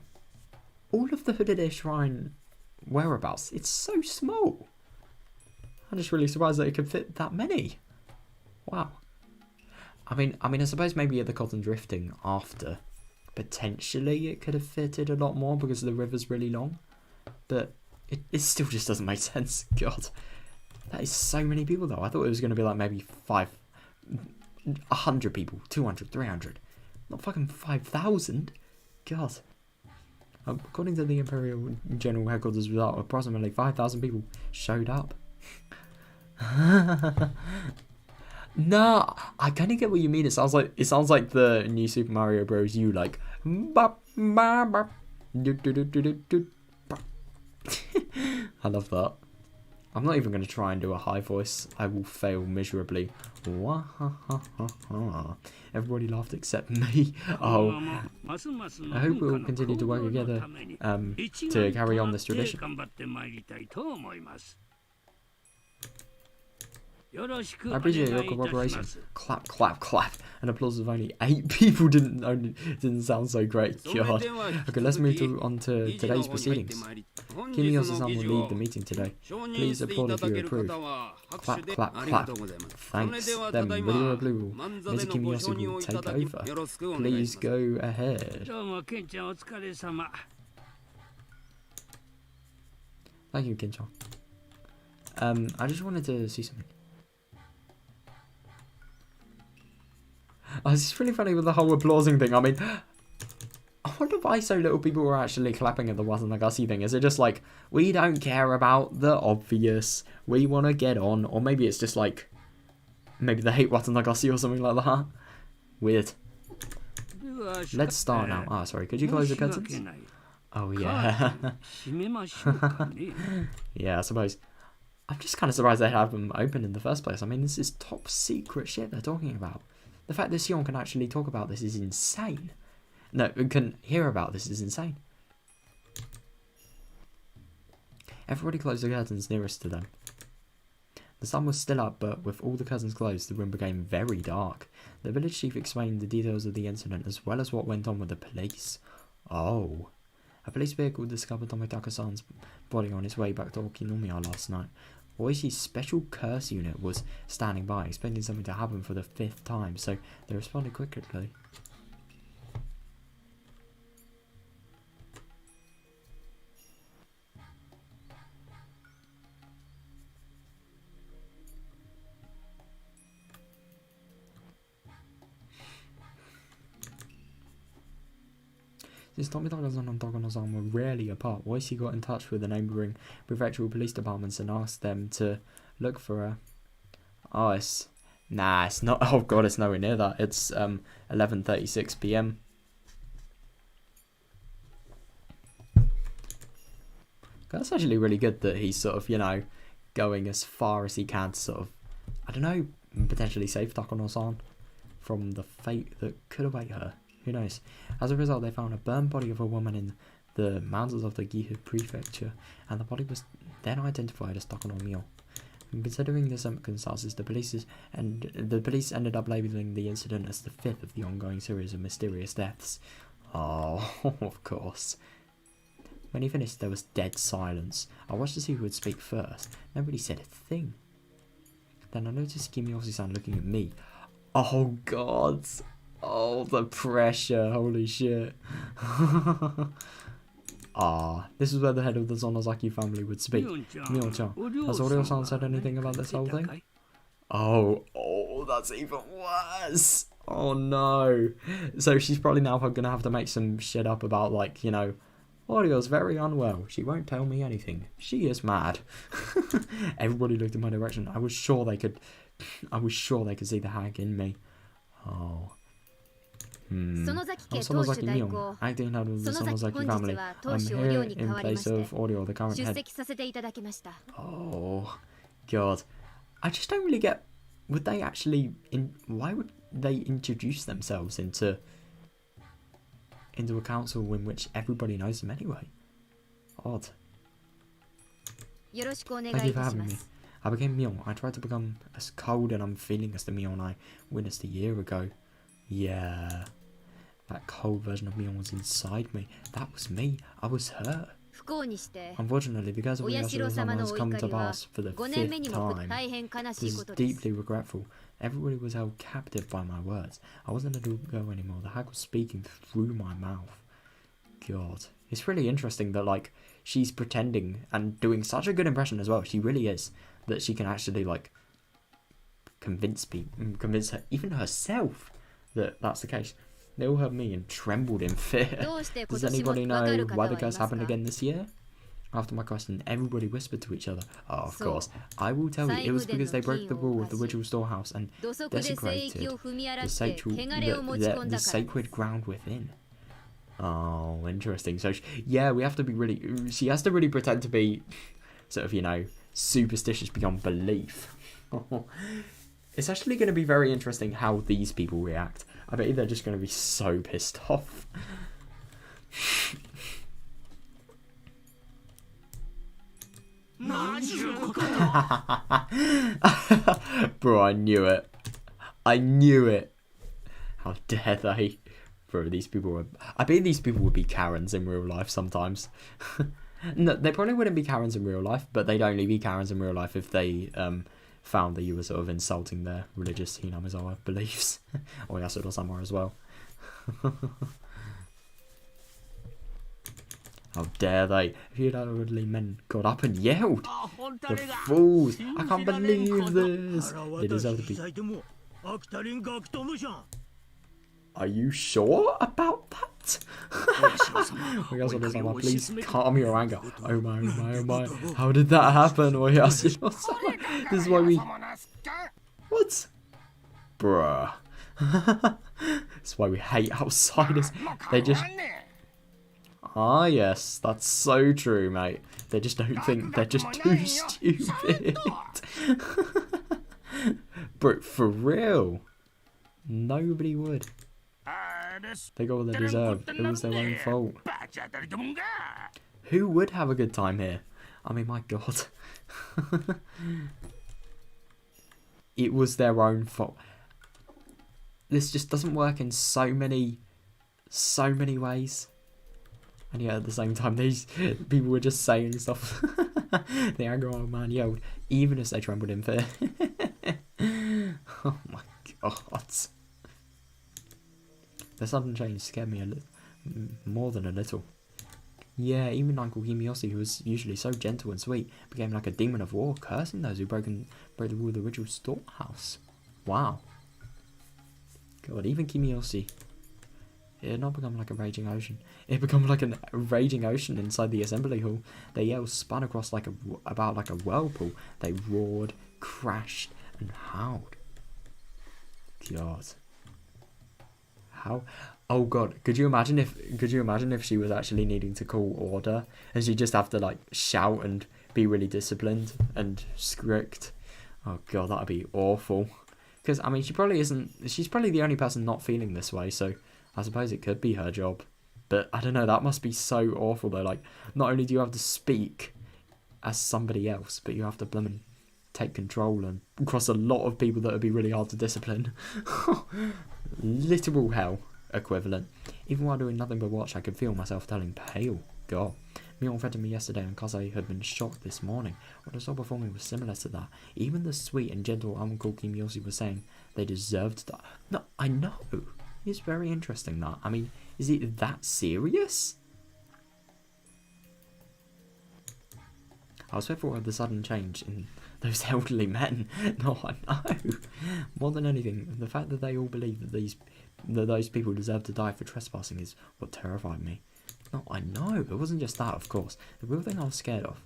[SPEAKER 1] All of the Hooded Shrine whereabouts, it's so small. I'm just really surprised that it could fit that many. Wow. I mean, I suppose maybe at the Cotton Drifting after, potentially it could have fitted a lot more because the river's really long. But it still just doesn't make sense. God. That is so many people though. I thought it was going to be like maybe 100 people, 200, 300. Not fucking 5,000. God. According to the Imperial General Headquarters result, approximately 5,000 people showed up. No, I kind of get what you mean. It sounds like the new Super Mario Bros. U, like. I love that. I'm not even going to try and do a high voice. I will fail miserably. Everybody laughed except me. Oh, I hope we'll continue to work together to carry on this tradition. I appreciate your cooperation. Clap, clap, clap. An applause of only 8 people didn't sound so great. God. Okay, let's move on to today's proceedings. Kimiyoshi-san will lead the meeting today. Please applaud if you approve. Clap, clap, clap. Thanks. Then, with your approval, Ms. Kimiyoshi will take over. Please go ahead. Thank you, Kinchon. I just wanted to see something. Oh, it's just really funny with the whole applauding thing. I mean, I wonder why so little people were actually clapping at the Watanagasi thing. Is it just like, we don't care about the obvious, we want to get on? Or maybe it's just like, maybe they hate Watanagasi or something like that. Weird. Let's start now. Ah, sorry, could you close the curtains? Oh, yeah. Yeah, I suppose. I'm just kind of surprised they have them open in the first place. I mean, this is top secret shit they're talking about. The fact that Sion can actually talk about this is insane. No, can hear about this is insane. Everybody closed the curtains nearest to them. The sun was still up, but with all the curtains closed, the room became very dark. The village chief explained the details of the incident as well as what went on with the police. Oh. A police vehicle discovered Tomitaka-san's body on its way back to Okinomiya last night. Oishi's special curse unit was standing by, expecting something to happen for the 5th time, so they responded quickly. His Tomitaka-san and Tokono-san were rarely apart. Oishi got in touch with the neighbouring prefectural police departments and asked them to look for her. Oh, it's not. Oh god, it's nowhere near that. It's 11:36 p.m. That's actually really good that he's sort of, you know, going as far as he can to sort of, I don't know, potentially save Takono-san from the fate that could await her. Who knows? As a result, they found a burned body of a woman in the mountains of the Gifu prefecture, and the body was then identified as Takono Mio. Considering the circumstances, the police ended up labeling the incident as the fifth of the ongoing series of mysterious deaths. Oh, of course. When he finished, there was dead silence. I watched to see who would speak first. Nobody said a thing. Then I noticed Kimiyoshi-san looking at me. Oh god. Oh, the pressure. Holy shit. This is where the head of the Sonozaki family would speak. Mio-chan, has Oreo-san said anything about this whole thing? Oh, that's even worse. Oh no. So she's probably now going to have to make some shit up about, like, you know, Orio's very unwell. She won't tell me anything. She is mad. Everybody looked in my direction. I was sure they could see the hag in me. Oh. I'm Sonozaki Mio, acting head of the Sonozaki family. I'm here in place of Oreo, the current head. Oh, God. I just don't really get... Would they actually... Why would they introduce themselves into a council in which everybody knows them anyway? Odd. Thank you for having me. I became Mio. I tried to become as cold and unfeeling as the Mio I witnessed a year ago. Yeah. That cold version of Mio was inside me. That was me. I was her. Unfortunately, because of Oyashiro-sama has come to pass for the 5th time, this is deeply regretful. Everybody was held captive by my words. I wasn't able to go anymore. The hag was speaking through my mouth. God. It's really interesting that, like, she's pretending and doing such a good impression as well. She really is. That she can actually, like, convince her, even herself, that that's the case. They all heard me and trembled in fear. Does anybody know why the curse happened again this year? After my question, everybody whispered to each other. Oh, of course. I will tell you, it was because they broke the rule of the ritual storehouse and desecrated the sacred ground within. Oh, interesting. So, yeah, we have to be really... She has to really pretend to be sort of, you know, superstitious beyond belief. It's actually going to be very interesting how these people react. I bet they're just going to be so pissed off. Bro, I knew it. I knew it. How dare they? Bro, these people are... I bet these people would be Karens in real life sometimes. No, they probably wouldn't be Karens in real life, but they'd only be Karens in real life if they found that you were sort of insulting their religious Hinamizawa beliefs. Or Yasuro-sama as well. How dare they? A few elderly men got up and yelled. The fools! I can't believe this! They deserve to be... Are you sure about that? Oyasuro-sama, please calm your anger. Oh my, oh my, oh my. How did that happen? Oyasuro-sama. This is why we... What? Bruh. That's why we hate outsiders. They just... Ah, yes. That's so true, mate. They just don't think. They're just too stupid. But for real. Nobody would. They got what they deserved. It was their own fault. Who would have a good time here? I mean, my god. It was their own fault. This just doesn't work in so many ways. And yet at the same time, these people were just saying stuff. The angry old man yelled, even as they trembled in fear. Oh my god. The sudden change scared me more than a little. Yeah, even Uncle Himiyoshi, who was usually so gentle and sweet, became like a demon of war, cursing those who broke the rule of the ritual storehouse. Wow. God, even Kimiyoshi. It had not become like a raging ocean. It had become like a raging ocean inside the assembly hall. Their yells spun across about like a whirlpool. They roared, crashed, and howled. God. How? Oh God! Could you imagine if she was actually needing to call order and she'd just have to like shout and be really disciplined and strict? Oh God, that'd be awful. Because I mean, she probably isn't. She's probably the only person not feeling this way. So I suppose it could be her job. But I don't know. That must be so awful though. Like, not only do you have to speak as somebody else, but you have to blimmin' take control and across a lot of people that would be really hard to discipline. Literal hell equivalent. Even while doing nothing but watch, I could feel myself turning pale. God. Mion threatened me yesterday and Kaze had been shocked this morning. What I saw before me was similar to that. Even the sweet and gentle Uncle Kimiyoshi was saying they deserved to die. No, I know. It's very interesting that. I mean, is it that serious? I was fearful of the sudden change in those elderly men. No, I know. More than anything, the fact that they all believe that those people deserve to die for trespassing is what terrified me. No, I know. It wasn't just that, of course. The real thing I was scared of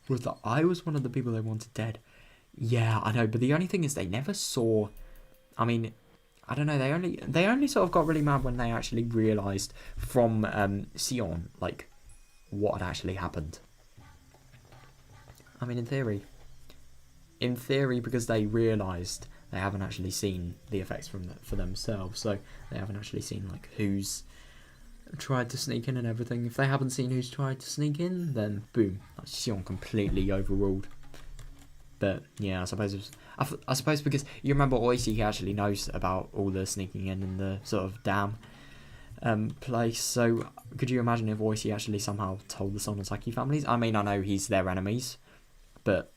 [SPEAKER 1] was that I was one of the people they wanted dead. Yeah, I know. But the only thing is they never saw... I mean... I don't know, they only sort of got really mad when they actually realised from Sion, like, what had actually happened. I mean, in theory, because they realised they haven't actually seen the effects for themselves, so they haven't actually seen, like, who's tried to sneak in and everything. If they haven't seen who's tried to sneak in, then boom, Sion completely overruled. But yeah, I suppose because you remember Oishi actually knows about all the sneaking in the sort of dam place. So could you imagine if Oishi actually somehow told the Sonosaki families? I mean, I know he's their enemies, but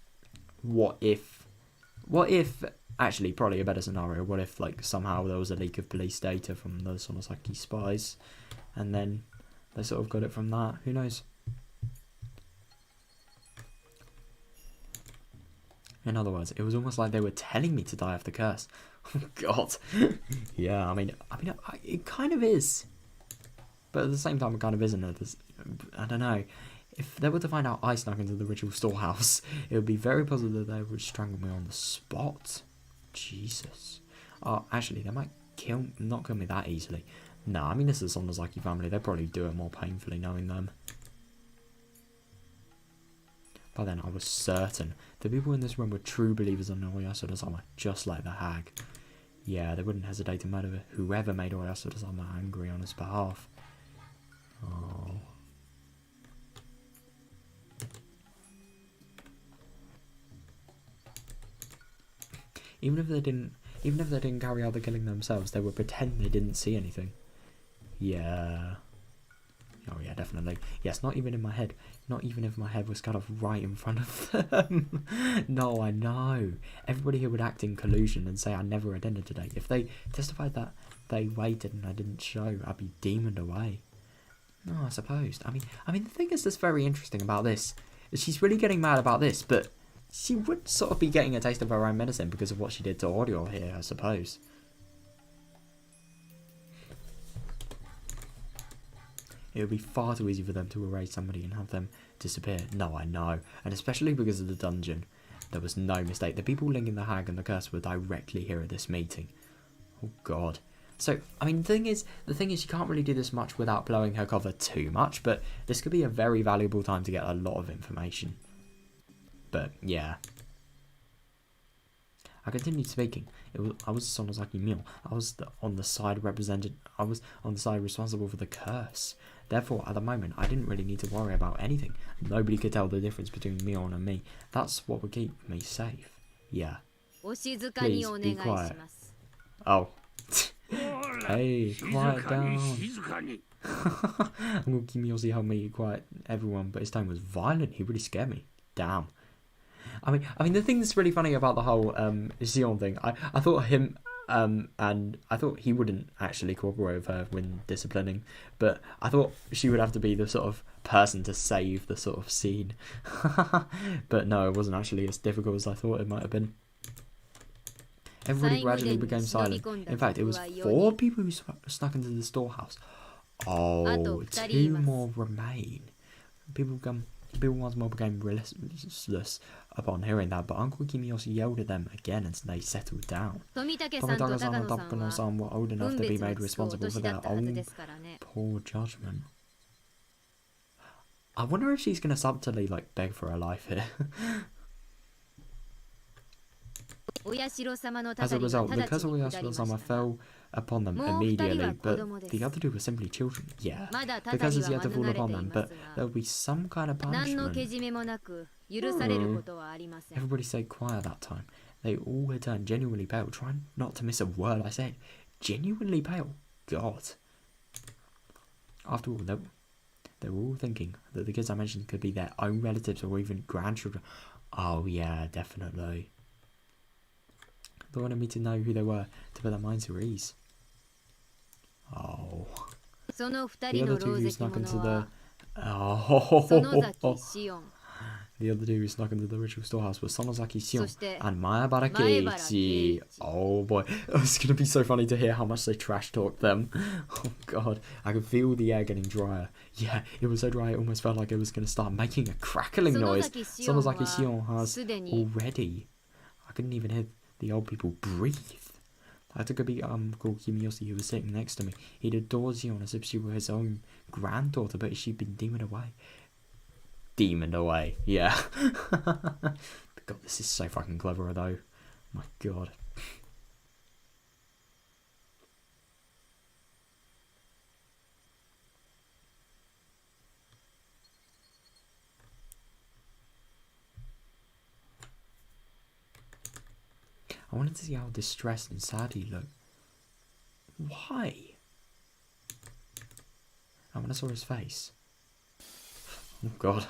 [SPEAKER 1] what if actually probably a better scenario? What if like somehow there was a leak of police data from the Sonosaki spies, and then they sort of got it from that? Who knows? In other words, it was almost like they were telling me to die of the curse. Oh God. Yeah, I mean, it kind of is, but at the same time, it kind of isn't. I don't know. If they were to find out I snuck into the ritual storehouse, it would be very possible that they would strangle me on the spot. Jesus. Oh, actually, they might not kill me that easily. No, I mean, this is the Sonozaki family. They'd probably do it more painfully knowing them. By then, I was certain the people in this room were true believers in Oyasura-sama, just like the hag. Yeah, they wouldn't hesitate to murder whoever made Oyasura-sama angry on his behalf. Oh. Even if they didn't carry out the killing themselves, they would pretend they didn't see anything. Yeah. Oh yeah, definitely. Yes, not even in my head. Not even if my head was kind of right in front of them. No, I know. Everybody here would act in collusion and say I never had dinner today. If they testified that they waited and I didn't show, I'd be demoned away. No, I suppose. I mean, the thing that's very interesting about this is she's really getting mad about this, but she would sort of be getting a taste of her own medicine because of what she did to Audio here, I suppose. It would be far too easy for them to erase somebody and have them disappear. No, I know. And especially because of the dungeon. There was no mistake. The people linking the hag and the curse were directly here at this meeting. Oh, God. So, I mean, the thing is, she can't really do this much without blowing her cover too much, but this could be a very valuable time to get a lot of information. But, yeah. I continued speaking. I was Sonozaki Mio. I was on the side responsible for the curse. Therefore, at the moment, I didn't really need to worry about anything. Nobody could tell the difference between Mion and me. That's what would keep me safe. Yeah. Please, be quiet. Oh. Hey, quiet down. Uncle Kimiyoshi helped me quiet everyone, but his tone was violent. He really scared me. Damn. I mean, the thing that's really funny about the whole Sion thing, I thought him And I thought he wouldn't actually cooperate with her when disciplining, but I thought she would have to be the sort of person to save the sort of scene. But no, it wasn't actually as difficult as I thought it might have been. Everybody gradually became silent. In fact, it was 4 people who snuck into the storehouse. Oh, 2 more remain. People once more became restless upon hearing that, but Uncle Kimiyoshi yelled at them again and they settled down. Tomitake-san and Takano-san were old enough to be made responsible for their own poor judgment. I wonder if she's going to subtly like beg for her life here. As a result, the curse of Oyashiro-sama fell upon them immediately, but the other 2 were simply children. Yeah, the curse is yet to fall upon them, but there will be some kind of punishment. Everybody stayed quiet that time. They all had turned genuinely pale, trying not to miss a word I said. Genuinely pale? God. After all, they were all thinking that the kids I mentioned could be their own relatives or even grandchildren. Oh yeah, definitely. They wanted me to know who they were to put their minds at ease. Oh. The other 2 who snuck into the... The other 2 who snuck into the ritual storehouse were Sonozaki Shion and Maebara Keiichi. Oh boy. It's going to be so funny to hear how much they trash talk them. Oh god. I could feel the air getting drier. Yeah, it was so dry it almost felt like it was going to start making a crackling noise. Sonozaki Shion has already. I couldn't even hear the old people breathe. I took a beat at Uncle Kimiyoshi who was sitting next to me. He'd adore Zion as if she were his own granddaughter, but she'd been demoned away. Demoned away, yeah. God, this is so fucking clever though. My god. I wanted to see how distressed and sad he looked. Why? And when I saw his face... Oh god,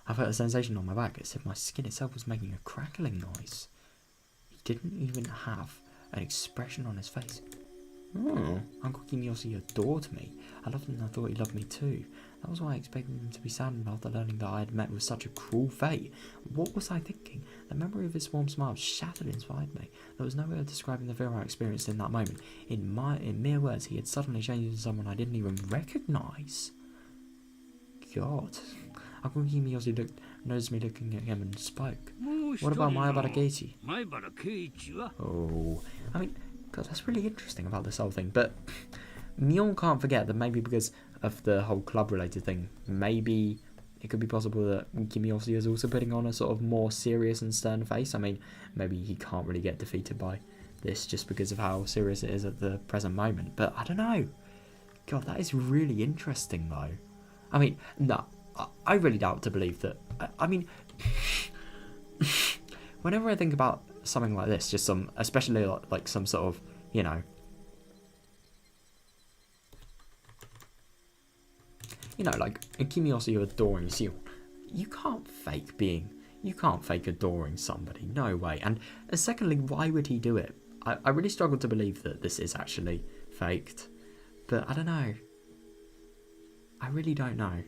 [SPEAKER 1] I felt a sensation on my back as if my skin itself was making a crackling noise. He didn't even have an expression on his face. Oh, Uncle Kimiyoshi adored me. I loved him and I thought he loved me too. That was why I expected him to be saddened after learning that I had met with such a cruel fate. What was I thinking? The memory of his warm smile shattered inside me. There was no way of describing the fear I experienced in that moment. In mere words, he had suddenly changed into someone I didn't even recognise. God. Uncle Kimiyoshi noticed me looking at him and spoke. What about Maebara Keiichi? Oh, I mean, God, that's really interesting about this whole thing. But Mion can't forget that maybe because of the whole club-related thing, maybe it could be possible that Kimiyoshi is also putting on a sort of more serious and stern face. I mean, maybe he can't really get defeated by this just because of how serious it is at the present moment. But I don't know. God, that is really interesting, though. I mean, no, I really doubt to believe that. I mean, whenever I think about something like this, just some, especially like some sort of, you know, like Kimiyoshi adoring Sion, you can't fake adoring somebody, no way. And secondly, why would he do it? I really struggle to believe that this is actually faked, but I don't know. I really don't know.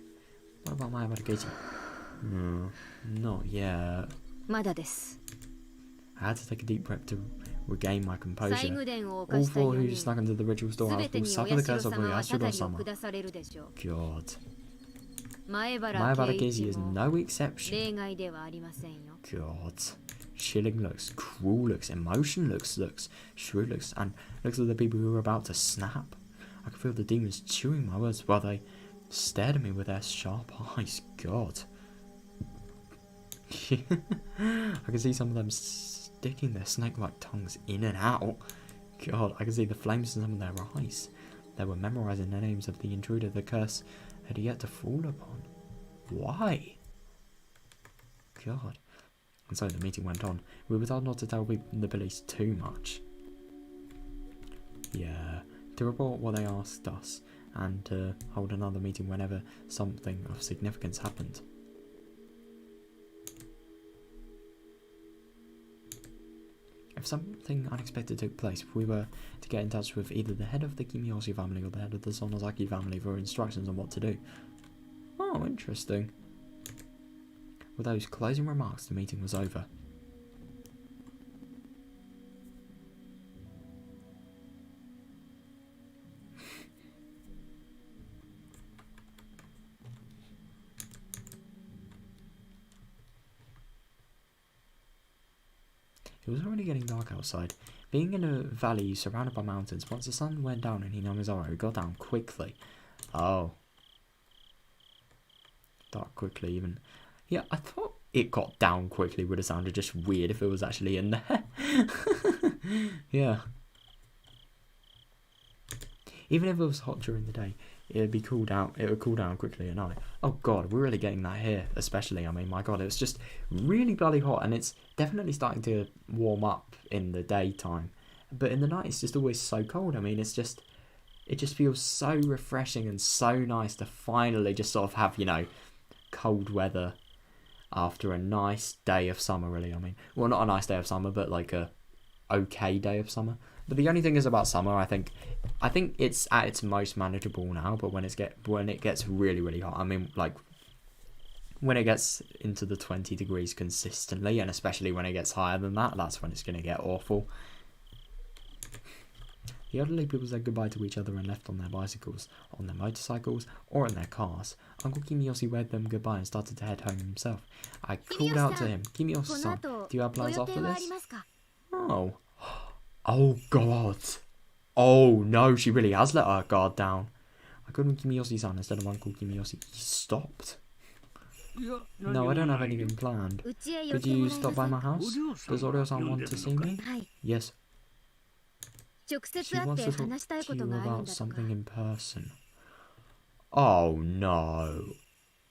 [SPEAKER 1] What about Maebara Keiichi? No, not yet. I had to take a deep breath to regain my composure. All 4 who snuck into the ritual storehouse will suffer the curse of Oyashiro-sama. God. Maebara Keiichi is no exception. God. Chilling looks, cruel looks, emotion looks, shrewd looks, and looks like the people who are about to snap. I could feel the demons chewing my words while they stared at me with their sharp eyes. God. I can see some of them sticking their snake-like tongues in and out. God, I can see the flames in some of their eyes. They were memorizing the names of the intruder the curse had yet to fall upon. Why? God. And so the meeting went on. We were told not to tell the police too much. Yeah, to report what they asked us, and to hold another meeting whenever something of significance happened. If something unexpected took place, we were to get in touch with either the head of the Kimiyoshi family or the head of the Sonozaki family for instructions on what to do. Oh, interesting. With those closing remarks, the meeting was over. It was already getting dark outside. Being in a valley surrounded by mountains, once the sun went down in Hinamizawa, it got down quickly. Oh. Dark quickly, even. Yeah, I thought it got down quickly would have sounded just weird if it was actually in there. Yeah. Even if it was hot during the day, it would cool down quickly at night. Oh god, we're really getting that here, especially. I mean, my god, it's just really bloody hot, and it's definitely starting to warm up in the daytime. But in the night, it's just always so cold. I mean, it just feels so refreshing and so nice to finally just sort of have, you know, cold weather after a nice day of summer, really. I mean, well, not a nice day of summer, but like a okay day of summer. But the only thing is about summer, I think it's at its most manageable now. But when it gets really, really hot, I mean, like when it gets into the 20 degrees consistently, and especially when it gets higher than that, that's when it's going to get awful. The elderly people said goodbye to each other and left on their bicycles, on their motorcycles, or in their cars. Uncle Kimiyoshi waved them goodbye and started to head home himself. I called out to him, Kimiyoshi-san, do you have plans after this? Oh. Oh god. Oh no, she really has let her guard down. I called him Kimiyoshi-san instead of Uncle Kimiyoshi. He stopped. No, I don't have anything planned. Could you stop by my house? Does Oreo-san want to see me? Yes. She wants to talk to you about something in person. Oh no.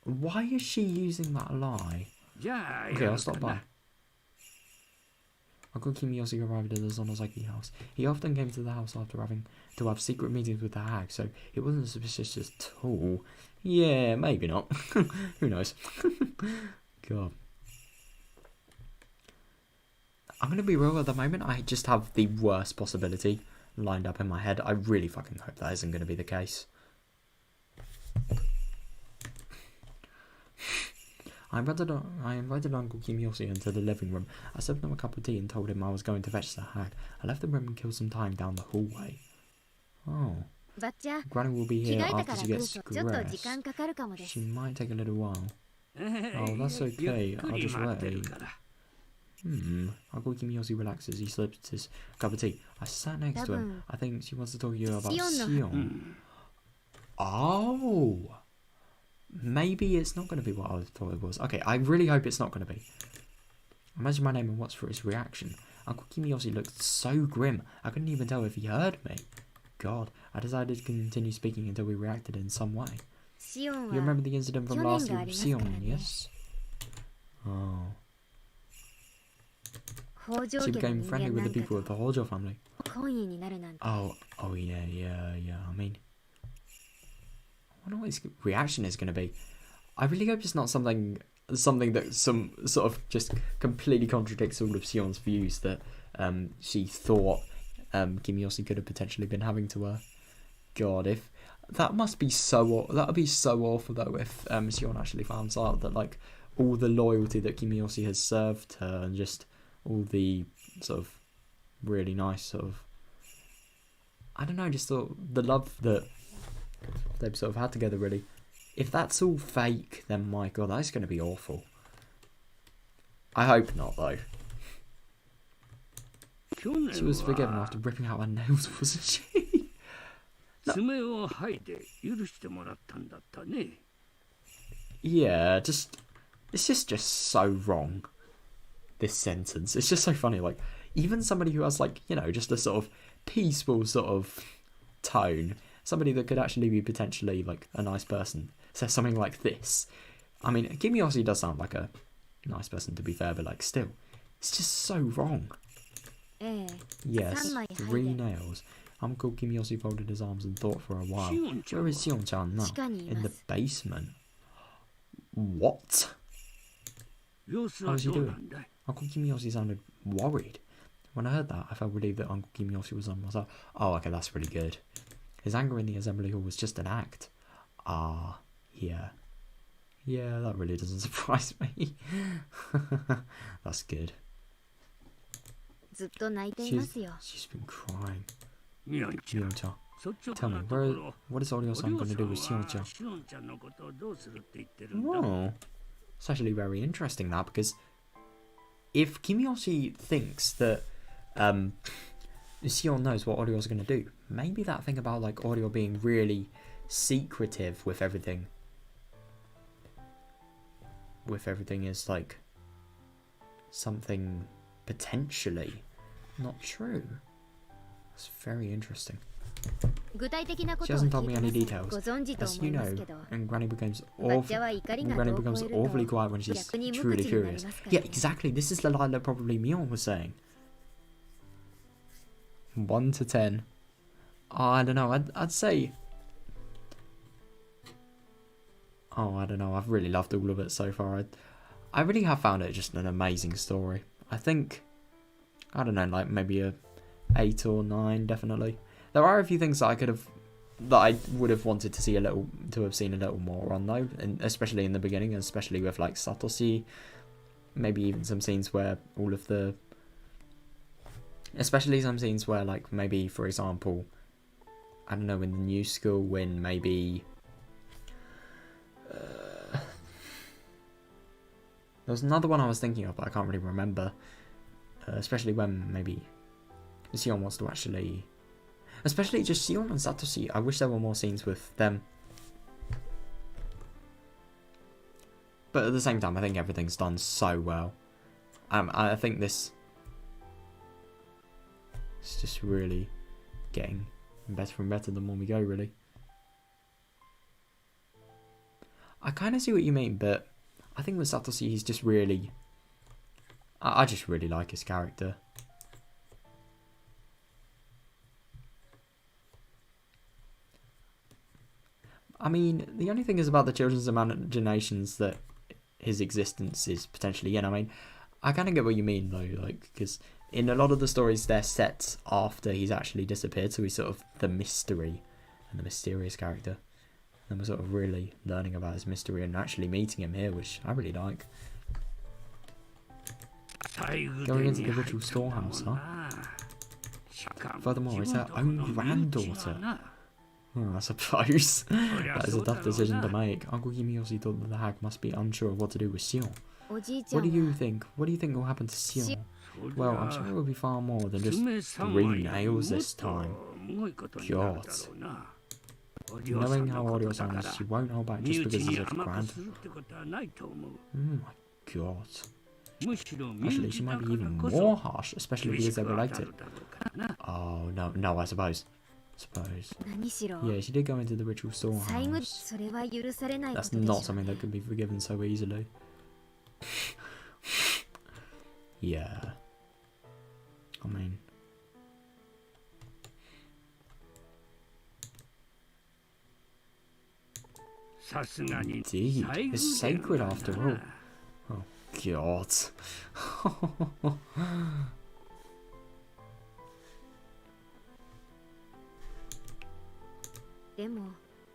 [SPEAKER 1] Why is she using that lie? Okay, I'll stop by. Uncle Kimiyoshi arrived at the Sonozaki house. He often came to the house after having to have secret meetings with the hag, so it wasn't suspicious at all. Yeah, maybe not. Who knows? God. I'm gonna be real, at the moment I just have the worst possibility lined up in my head. I really fucking hope that isn't gonna be the case. I invited Uncle Kimiyoshi into the living room. I served him a cup of tea and told him I was going to fetch the hag. I left the room and killed some time down the hallway. Oh. Granny will be here after she gets dressed. She might take a little while. Oh, that's okay. I'll just wait. Uncle Kimiyoshi relaxes. He slips his cup of tea. I sat next to him. I think she wants to talk to you about Sion. Oh. Maybe it's not going to be what I thought it was. Okay, I really hope it's not going to be. I mentioned my name and watched for his reaction. Uncle Kimiyoshi looked so grim, I couldn't even tell if he heard me. God, I decided to continue speaking until we reacted in some way. You remember the incident from last year with Sion, yes? Oh. She became friendly with the people of the Hojo family. Oh yeah. I mean, I wonder what his reaction is going to be. I really hope it's not something that some sort of just completely contradicts all of Sion's views that she thought Kimiyoshi could have potentially been having to her. God, if that would be so awful though if Sion actually found out that like all the loyalty that Kimiyoshi has served her and just all the sort of really nice sort of, I don't know, just sort of the love that they've sort of had together, really. If that's all fake, then my god, that's going to be awful. I hope not, though. She was forgiven after ripping out her nails, wasn't she? No. Yeah, it's just so wrong, this sentence. It's just so funny, like, even somebody who has, like, you know, just a sort of peaceful sort of tone, somebody that could actually be potentially like a nice person, says something like this. I mean, Kimiyoshi does sound like a nice person, to be fair, but like still, it's just so wrong. Yes, 3 nails. Uncle Kimiyoshi folded his arms and thought for a while. Where is Sion-chan now? In the basement. What? How's he doing? Uncle Kimiyoshi sounded worried. When I heard that, I felt relieved that Uncle Kimiyoshi was on myself. Oh, okay, that's really good. His anger in the assembly hall was just an act. Ah, yeah. Yeah, that really doesn't surprise me. That's good. She's been crying. Miyota, tell me, what is Oreo-san going to do with Shion-chan? Oh, it's actually very interesting that, because if Kimiyoshi thinks that Shion knows what Orio's going to do, maybe that thing about like Oreo being really secretive with everything is like something potentially not true. It's very interesting. She hasn't told me any details. As you know, and Granny becomes awfully quiet when she's truly curious. Yeah, exactly. This is the line that probably Mion was saying. 1 to 10. Oh, I don't know. I'd say. Oh, I don't know. I've really loved all of it so far. I really have found it just an amazing story. I think, I don't know, like maybe a 8 or 9, definitely. There are a few things that I would have wanted to have seen a little more on though, and especially in the beginning, especially with like Satoshi. Maybe even some scenes where especially some scenes where like maybe, for example, I don't know, in the new school when maybe. There was another one I was thinking of, but I can't really remember. Especially when maybe Sion wants to actually... Especially just Sion and Satoshi. I wish there were more scenes with them. But at the same time, I think everything's done so well. I think this... It's just really getting better and better the more we go, really. I kind of see what you mean, but I think with Satoshi, he's just really... I just really like his character. I mean, the only thing is about the children's imaginations that his existence is potentially in. I mean, I kind of get what you mean, though, like, because in a lot of the stories, they're set after he's actually disappeared, so he's sort of the mystery and the mysterious character. And we're sort of really learning about his mystery and actually meeting him here, which I really like. Going into the ritual storehouse, huh? Furthermore, it's her own granddaughter. Oh, I suppose. That is a tough decision to make. Uncle Kimiyoshi thought that the hag must be unsure of what to do with Sion. What do you think? What do you think will happen to Sion? Well, I'm sure it will be far more than just 3 nails this time. God. Knowing how Oreo-san is, she won't hold back just because he's a grand. Oh my god. Actually, she might be even more harsh, especially because they're related. Oh, no, I suppose. Yeah, she did go into the ritual storehouse. That's not something that can be forgiven so easily. Yeah. I mean... Indeed, it's sacred after all. Oh, God.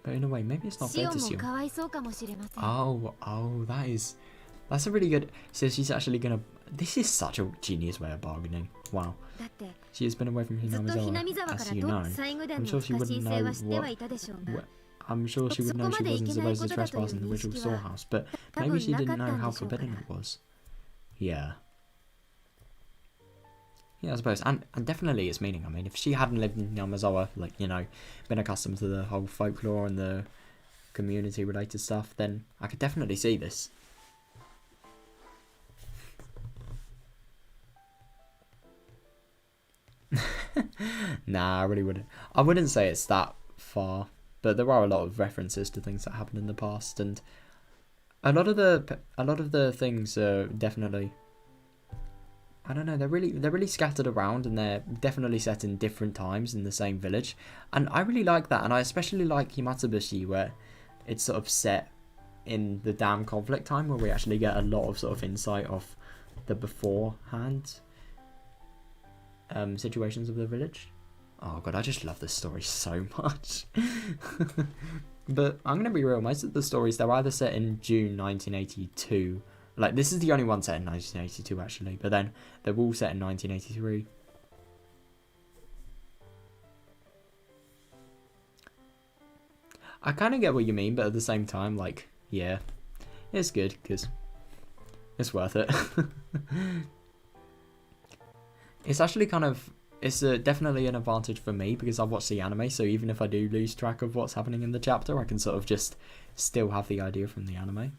[SPEAKER 1] But in a way, maybe it's not fair to Sion. Oh, that's a really good... So she's actually gonna... This is such a genius way of bargaining. Wow. She has been away from Hinamizawa, as you know. I'm sure she wouldn't know what... I'm sure she would know she wasn't supposed to trespass in the ritual storehouse, but maybe she didn't know how forbidden it was. Yeah. Yeah, I suppose. And definitely its meaning. I mean, if she hadn't lived in Yamazawa, like, you know, been accustomed to the whole folklore and the community-related stuff, then I could definitely see this. Nah, I really wouldn't. I wouldn't say it's that far. But there are a lot of references to things that happened in the past, and a lot of the things are definitely, I don't know, they're really scattered around, and they're definitely set in different times in the same village, and I really like that, and I especially like Himatsubushi, where it's sort of set in the dam conflict time, where we actually get a lot of sort of insight of the beforehand. situations of the village. Oh god, I just love this story so much. But I'm gonna be real, most of the stories, they're either set in June 1982. Like, this is the only one set in 1982 actually, but then they're all set in 1983. I kind of get what you mean, but at the same time, like, yeah, it's good because it's worth it. It's actually kind of, it's definitely an advantage for me because I watch the anime, so even if I do lose track of what's happening in the chapter, I can sort of just still have the idea from the anime.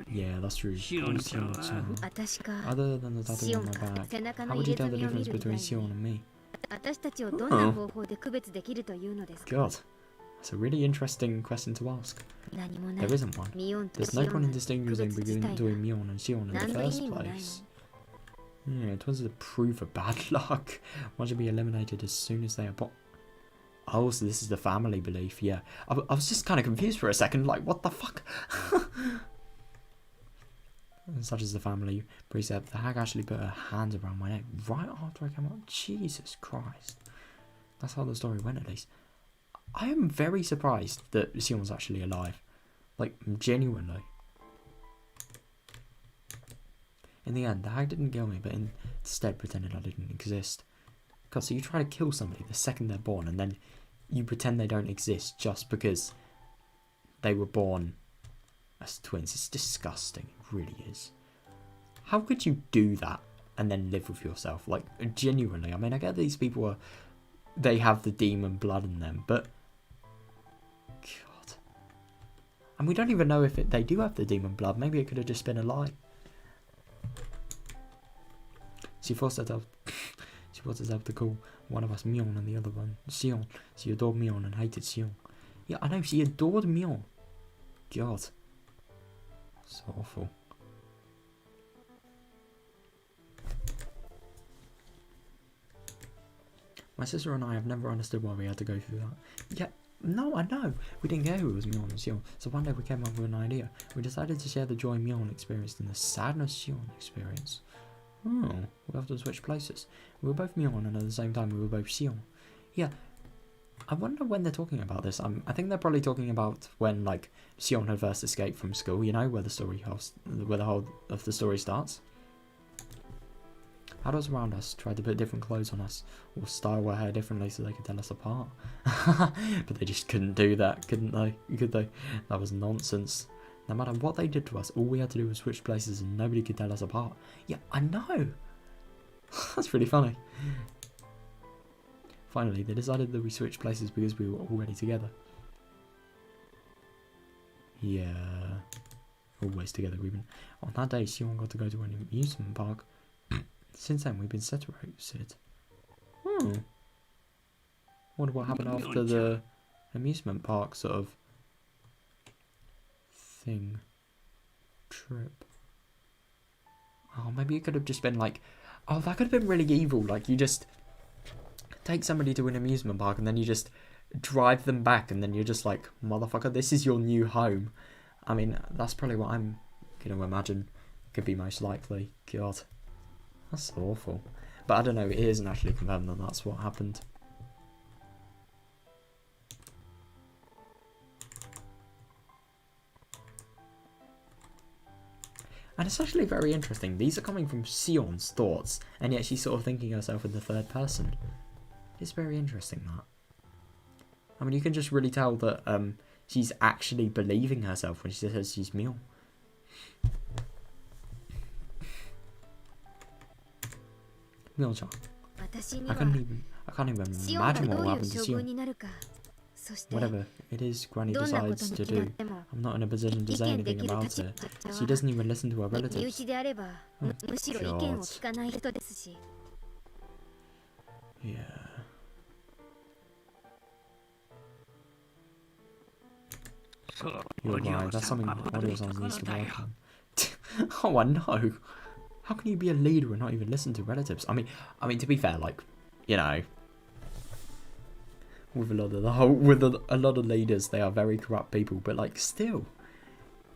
[SPEAKER 1] Yeah, that's true. Other than the tattoo on my back, how would you tell the difference between Sion and me? Oh. God, that's a really interesting question to ask. There isn't one. There's no point in distinguishing between Mion and Sion in the first place. Yeah, it was the proof of bad luck. One should be eliminated as soon as they are born. Oh, so this is the family belief, yeah. I was just kind of confused for a second, like, what the fuck? Such as the family precept, the hag actually put her hands around my neck right after I came out. Jesus Christ. That's how the story went, at least. I am very surprised that Sion's actually alive. Like, genuinely. In the end, the hag didn't kill me, but instead pretended I didn't exist. God, so you try to kill somebody the second they're born, and then you pretend they don't exist just because they were born as twins. It's disgusting. It really is. How could you do that and then live with yourself? Like, genuinely. I mean, I get these people they have the demon blood in them, but God. And we don't even know if they do have the demon blood. Maybe it could have just been a lie. She forced herself to call one of us Mion and the other one Sion. She adored Mion and hated Sion. Yeah, I know, she adored Mion. God. So awful. My sister and I have never understood why we had to go through that. Yeah, no, I know. We didn't care who was Mion and Sion. So one day we came up with an idea. We decided to share the joy Mion experienced and the sadness Sion experienced. Oh, we have to switch places. We were both Mion and at the same time we were both Sion. Yeah, I wonder when they're talking about this. I think they're probably talking about when, like, Sion had first escaped from school, you know, where the whole of the story starts. Adults around us tried to put different clothes on us or style our hair differently so they could tell us apart. But they just couldn't do that, couldn't they? Could they? That was nonsense. No matter what they did to us, all we had to do was switch places and nobody could tell us apart. Yeah, I know. That's really funny. Finally, they decided that we switched places because we were already together. Yeah. Always together, we've been. On that day, Sion got to go to an amusement park. Since then, we've been separated. Wonder what happened after the amusement park sort of thing. Trip. Oh, maybe it could have just been like, oh, that could have been really evil. Like, you just take somebody to an amusement park and then you just drive them back and then you're just like, motherfucker, this is your new home. I mean, that's probably what I'm going to imagine could be most likely. God, that's awful. But I don't know, it isn't actually confirmed that that's what happened. And it's actually very interesting. These are coming from Sion's thoughts, and yet she's sort of thinking herself in the third person. It's very interesting, that. I mean, you can just really tell that she's actually believing herself when she says she's Mion. Mion-chan. I can't even imagine what will happen to Sion. Whatever it is Granny decides to do, I'm not in a position to say anything about it. She doesn't even listen to her relatives. Oh, God. Yeah. You're right, that's something audio-san needs to work on. Oh, I know. How can you be a leader and not even listen to relatives? I mean, to be fair, like, you know, with a lot of leaders, they are very corrupt people. But like, still,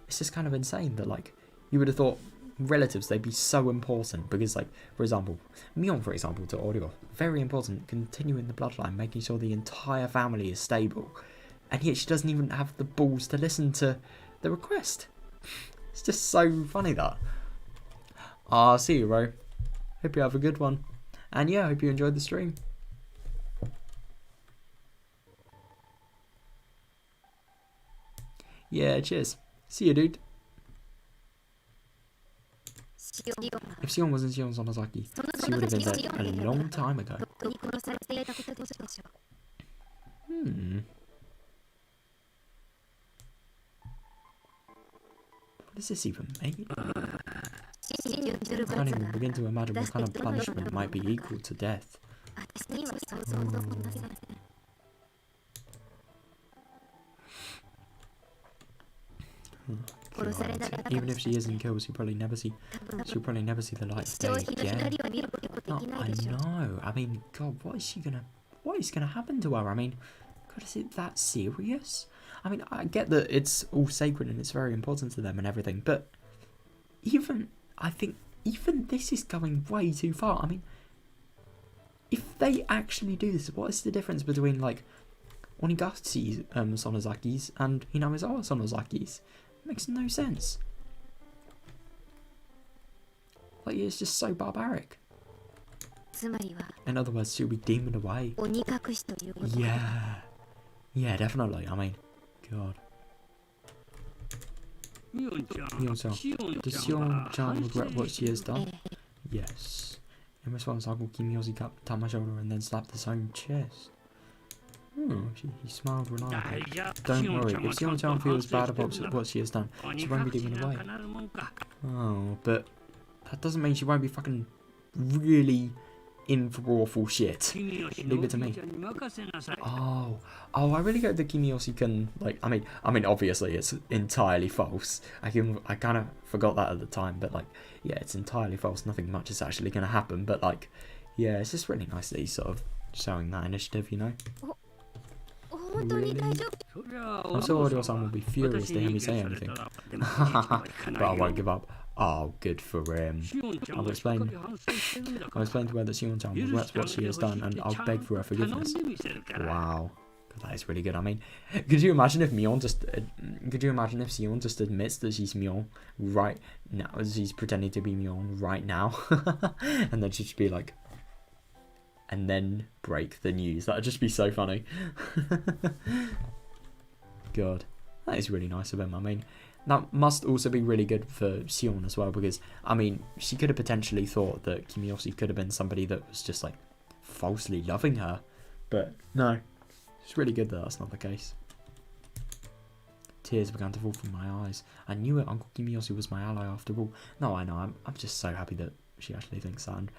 [SPEAKER 1] it's just kind of insane that like you would have thought relatives, they'd be so important because, like, for example, Mion, for example, to Oriol, very important, continuing the bloodline, making sure the entire family is stable, and yet she doesn't even have the balls to listen to the request. It's just so funny that. See you, Ro. Hope you have a good one, and yeah, hope you enjoyed the stream. Yeah, cheers. See you, dude. If Sion wasn't Sion Sonozaki, she would have been dead a long time ago. What does this even mean? I can't even begin to imagine what kind of punishment might be equal to death. God. Even if she isn't killed, she'll probably never see the light of day again. No, I know. I mean, God, what is gonna happen to her? I mean, God, is it that serious? I mean, I get that it's all sacred and it's very important to them and everything, but I think even this is going way too far. I mean, if they actually do this, what is the difference between, like, Onigatsu Sonozaki's and Hinamizawa Sonozaki's? It makes no sense. Like, it's just so barbaric. In other words, she'll be demoned away. Yeah, definitely. I mean, God. Mion-chan, does Sion-chan regret what she has done? Yes. In response, Uncle Kimiyoshi tapped my shoulder and then slapped his own chest. He smiled reliably. Don't worry, if Sion-chan feels bad about what she has done, she won't be giving away. Oh, but that doesn't mean she won't be fucking really in for awful shit. Leave it to me. Oh, I really hope that Kimiyoshi can, like, I mean, obviously it's entirely false. I kind of forgot that at the time, but, like, yeah, it's entirely false. Nothing much is actually going to happen, but, like, yeah, it's just really nice that he's sort of showing that initiative, you know? Really? I'm sure Oriol-san will be furious to hear me say anything. But I won't give up. Oh, good for him. I'll explain to her that Sion-chan regrets what she has done and I'll beg for her forgiveness. Wow. God, that is really good. I mean, could you imagine if Sion just admits that she's Mion right now, she's pretending to be Mion right now, and then she'd just be like, and then break the news. That'd just be so funny. God, that is really nice of him. I mean, that must also be really good for Sion as well, because, I mean, she could have potentially thought that Kimiyoshi could have been somebody that was just, like, falsely loving her. But, no. It's really good that that's not the case. Tears began to fall from my eyes. I knew it, Uncle Kimiyoshi was my ally after all. No, I know, I'm just so happy that she actually thinks that. And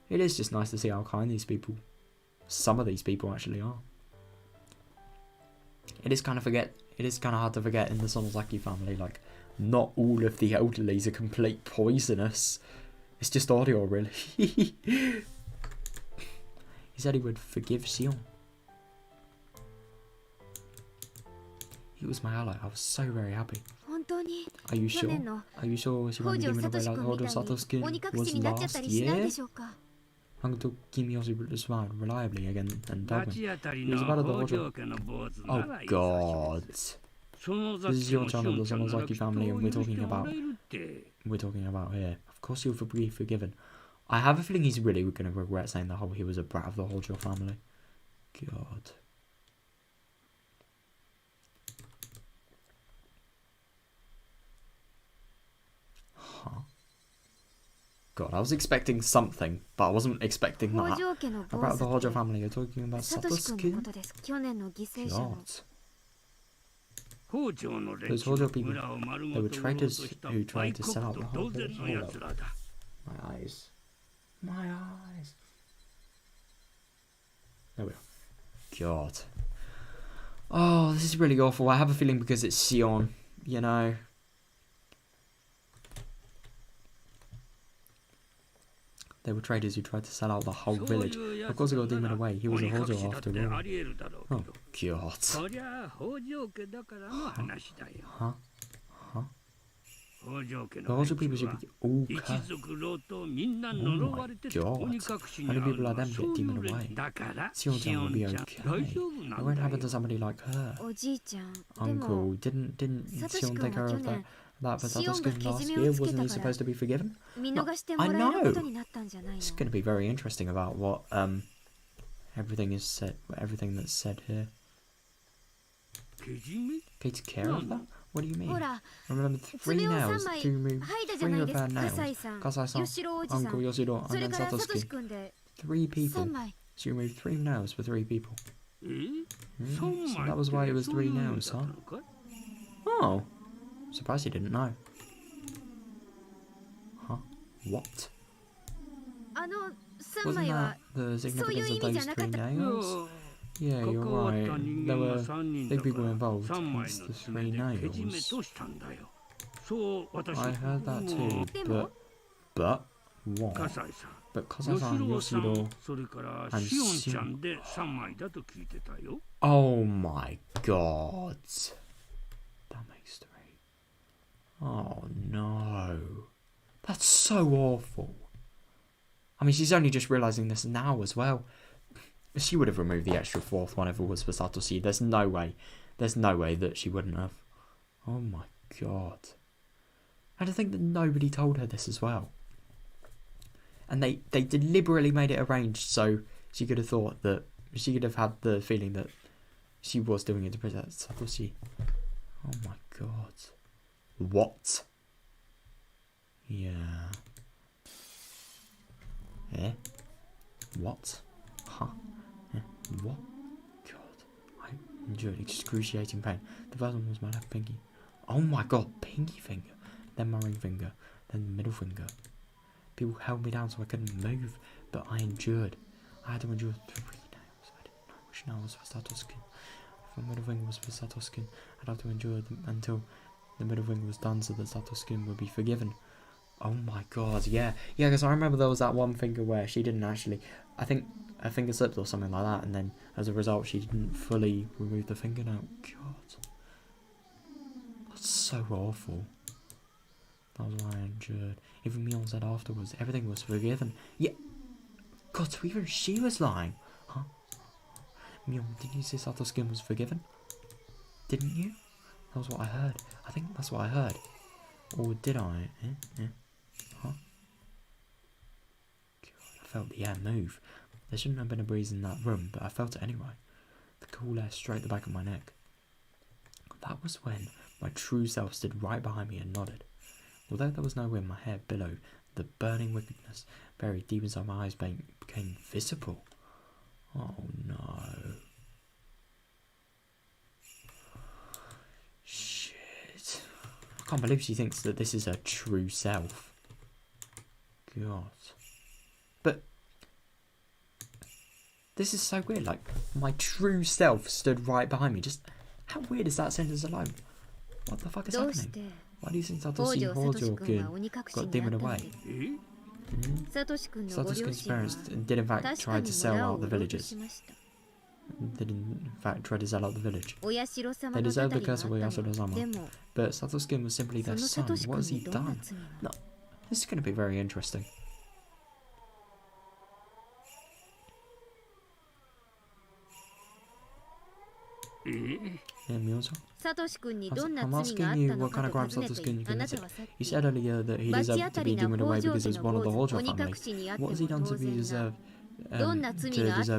[SPEAKER 1] it is just nice to see how kind these people, some of these people actually are. It is kind of hard to forget in the Sonozaki family, like, not all of the elderlies are complete poisonous. It's just Oriol, really. He said he would forgive Sion. He was my ally. I was so very happy. Are you sure? Are you sure she won't be given away like Hojo Satoshi was last year? Uncle Kimiyoshi responded reliably again and told me he was about the Hojo. Oh God. This is your channel, the Sonozaki family, and we're talking about here. Of course you'll be forgiven. I have a feeling he's really going to regret saying that he was a brat of the Hojo family. God. Huh. God, I was expecting something, but I wasn't expecting that. About the Hojo family, you're talking about Satoshi? God. Those Hojo people, they were traitors who tried to sell out the whole village. My eyes. My eyes. There we are. God. Oh, this is really awful. I have a feeling because it's Sion, you know. They were traders who tried to sell out the whole village. Of course, I got demon away. He was a Hojo after all. Oh, God. Huh? The Hojo people should be all cursed. Oh my god. Only people like them get demon away. Sion-chan will be okay. It won't happen to somebody like her. Uncle, didn't Sion take care of that Sato-skin last year? Wasn't he supposed to be forgiven? No, I know! It's going to be very interesting about what everything that's said here. Okay, to care of that? What do you mean? Remember 3 nails to remove 3 of her nails. Kasai-san, Uncle Yoshiro, and then Sato-skin. 3 people. So you removed 3 nails for 3 people. So that was why it was 3 nails, huh? Oh. Surprised you didn't know. Huh? What? Wasn't that the significance of those 3 nails? Yeah, you're right. There were big people involved, hence the 3 nails. I heard that too, but what? But Kasai-san, Yoshiro, and Sion... Oh my god. That makes 3. Oh no. That's so awful. I mean, she's only just realising this now as well. She would have removed the extra 4th one if it was for Satoshi. There's no way that she wouldn't have. Oh my god. And to think that nobody told her this as well. And they deliberately made it arranged so she could have thought that, she could have had the feeling that she was doing it to protect Satoshi. Oh my god. What? Yeah. Eh? What? Huh? Eh? What? God. I endured excruciating pain. The first one was my left pinky. Oh my god, pinky finger. Then my ring finger. Then the middle finger. People held me down so I couldn't move, but I endured. I had to endure 3 nails. I didn't know which nail was for Sato-skin. If my middle finger was for Sato-skin, I'd have to endure them until the middle finger was done so that Sato-skin would be forgiven. Oh my god, yeah. Yeah, because I remember there was that one finger where she didn't actually... I think her finger slipped or something like that, and then as a result she didn't fully remove the fingernail. God. That's so awful. That was why I endured. Even Mion said afterwards, everything was forgiven. Yeah. God, so even she was lying. Huh? Mion, didn't you say Sato-skin was forgiven? Didn't you? That was what I heard. I think that's what I heard. Or did I? Huh? God, I felt the air move. There shouldn't have been a breeze in that room, but I felt it anyway. The cool air straight the back of my neck. That was when my true self stood right behind me and nodded. Although there was no wind, my hair billowed. The burning wickedness buried deep inside my eyes became visible. Oh no. Shit. I can't believe she thinks that this is her true self. God. But this is so weird. Like, my true self stood right behind me. Just how weird is that sentence alone? What the fuck is happening? Why do you think Satoshi Hojo-kun got demon away? Satoshi's parents did in fact try to sell out the villagers. They deserved the curse of Oyashiro-sama. But Satoshi was simply their son. What has he done? No, this is going to be very interesting. Yeah, Mion-san? I'm asking you what kind of crime Satoshi committed. You said earlier that he deserved to be demon away because he was one of the Hojo family. What has he done to deserve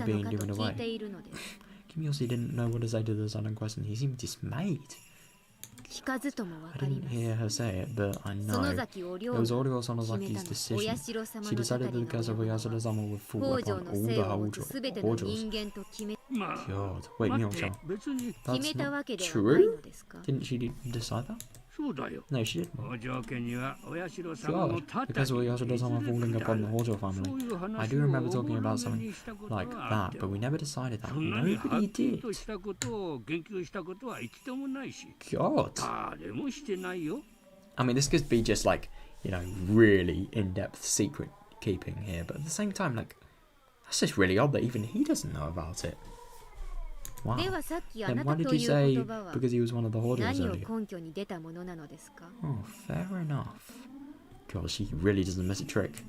[SPEAKER 1] being demon away? Kimiyoshi didn't know what to say to the silent question. He seemed dismayed. I didn't hear her say it, but I know. It was Oryo Sonozaki's decision. She decided that the curse of Oyashiro-sama would fall upon all the Hojos. God. Wait, Mion-chan. That's not true? Didn't she decide that? No, she didn't. God, because of Oyashiro-sama falling upon the Hojo family. I do remember talking about something like that, but we never decided that. Nobody did. God. I mean, this could be just like, you know, really in-depth secret keeping here, but at the same time, like, that's just really odd that even he doesn't know about it. Wow.
[SPEAKER 2] ではさっきあ
[SPEAKER 1] Then
[SPEAKER 2] な
[SPEAKER 1] why
[SPEAKER 2] た
[SPEAKER 1] did
[SPEAKER 2] と
[SPEAKER 1] you
[SPEAKER 2] いう
[SPEAKER 1] say
[SPEAKER 2] 言葉は
[SPEAKER 1] because he was one of the Horders
[SPEAKER 2] 何を
[SPEAKER 1] earlier?
[SPEAKER 2] 根拠に出たものなのですか？
[SPEAKER 1] Oh, fair enough. God, she really doesn't miss a trick.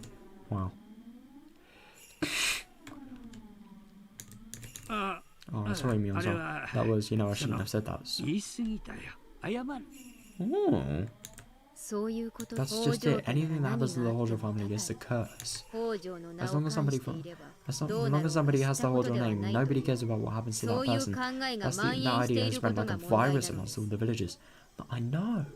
[SPEAKER 1] Wow. Oh, sorry, Mionzo. That was, I shouldn't have said that. Oh.
[SPEAKER 2] そういうこと。
[SPEAKER 1] That's just it. Anything that happens to the Hojo family is a curse.
[SPEAKER 2] 北条の
[SPEAKER 1] As
[SPEAKER 2] 名を
[SPEAKER 1] long as
[SPEAKER 2] 冠
[SPEAKER 1] somebody
[SPEAKER 2] していれば
[SPEAKER 1] as
[SPEAKER 2] どう
[SPEAKER 1] long
[SPEAKER 2] なろ
[SPEAKER 1] as
[SPEAKER 2] うか
[SPEAKER 1] somebody
[SPEAKER 2] 知
[SPEAKER 1] has
[SPEAKER 2] っ
[SPEAKER 1] the
[SPEAKER 2] たこと
[SPEAKER 1] Hojo
[SPEAKER 2] では
[SPEAKER 1] name,
[SPEAKER 2] ないとい
[SPEAKER 1] nobody
[SPEAKER 2] う
[SPEAKER 1] cares about what happens to
[SPEAKER 2] そ
[SPEAKER 1] that
[SPEAKER 2] ういう
[SPEAKER 1] person.
[SPEAKER 2] 考えが
[SPEAKER 1] That's
[SPEAKER 2] 蔓
[SPEAKER 1] that
[SPEAKER 2] 延して
[SPEAKER 1] idea
[SPEAKER 2] い
[SPEAKER 1] has
[SPEAKER 2] るこ
[SPEAKER 1] spread
[SPEAKER 2] と
[SPEAKER 1] like
[SPEAKER 2] が
[SPEAKER 1] a
[SPEAKER 2] 問題な
[SPEAKER 1] virus
[SPEAKER 2] ので
[SPEAKER 1] amongst all
[SPEAKER 2] す。
[SPEAKER 1] the villages. But I know.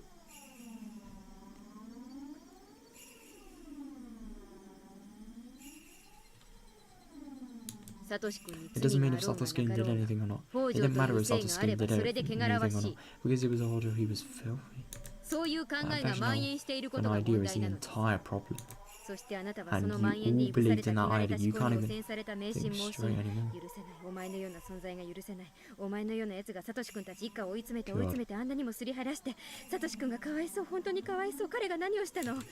[SPEAKER 2] サトシ君に
[SPEAKER 1] It
[SPEAKER 2] 罪
[SPEAKER 1] doesn't
[SPEAKER 2] が
[SPEAKER 1] mean
[SPEAKER 2] あ
[SPEAKER 1] if
[SPEAKER 2] ろうが
[SPEAKER 1] Satosuke
[SPEAKER 2] なか
[SPEAKER 1] did
[SPEAKER 2] ろうが
[SPEAKER 1] anything or not.
[SPEAKER 2] 北
[SPEAKER 1] It
[SPEAKER 2] 条
[SPEAKER 1] didn't
[SPEAKER 2] とい
[SPEAKER 1] matter
[SPEAKER 2] う
[SPEAKER 1] if
[SPEAKER 2] 正義があれ
[SPEAKER 1] Satosuke
[SPEAKER 2] ば
[SPEAKER 1] did
[SPEAKER 2] それで汚ら
[SPEAKER 1] anything
[SPEAKER 2] わ
[SPEAKER 1] or
[SPEAKER 2] し
[SPEAKER 1] not.
[SPEAKER 2] い。
[SPEAKER 1] Because he was a Hojo, he was filthy.
[SPEAKER 2] そういう考
[SPEAKER 1] That
[SPEAKER 2] えが蔓延していること
[SPEAKER 1] vegetal
[SPEAKER 2] が
[SPEAKER 1] an idea
[SPEAKER 2] 問
[SPEAKER 1] is
[SPEAKER 2] 題
[SPEAKER 1] the
[SPEAKER 2] なのです。
[SPEAKER 1] entire problem.
[SPEAKER 2] そしてあなたはそ
[SPEAKER 1] And
[SPEAKER 2] の
[SPEAKER 1] you
[SPEAKER 2] 蔓延に
[SPEAKER 1] all
[SPEAKER 2] いぶされ
[SPEAKER 1] believed
[SPEAKER 2] た
[SPEAKER 1] in
[SPEAKER 2] 汚
[SPEAKER 1] that
[SPEAKER 2] れた
[SPEAKER 1] idea.
[SPEAKER 2] 思
[SPEAKER 1] You
[SPEAKER 2] 考
[SPEAKER 1] can't
[SPEAKER 2] に汚
[SPEAKER 1] even
[SPEAKER 2] 染された迷信
[SPEAKER 1] think
[SPEAKER 2] 妄
[SPEAKER 1] straight
[SPEAKER 2] 信
[SPEAKER 1] anymore.
[SPEAKER 2] 許せない。お前のような存在が許せない。お前のような奴がサトシ君たち一家を追い詰めて追い詰めてあんなにもすり減らしてサトシ君がかわいそう。本当にかわいそう。彼が何をしたの？何も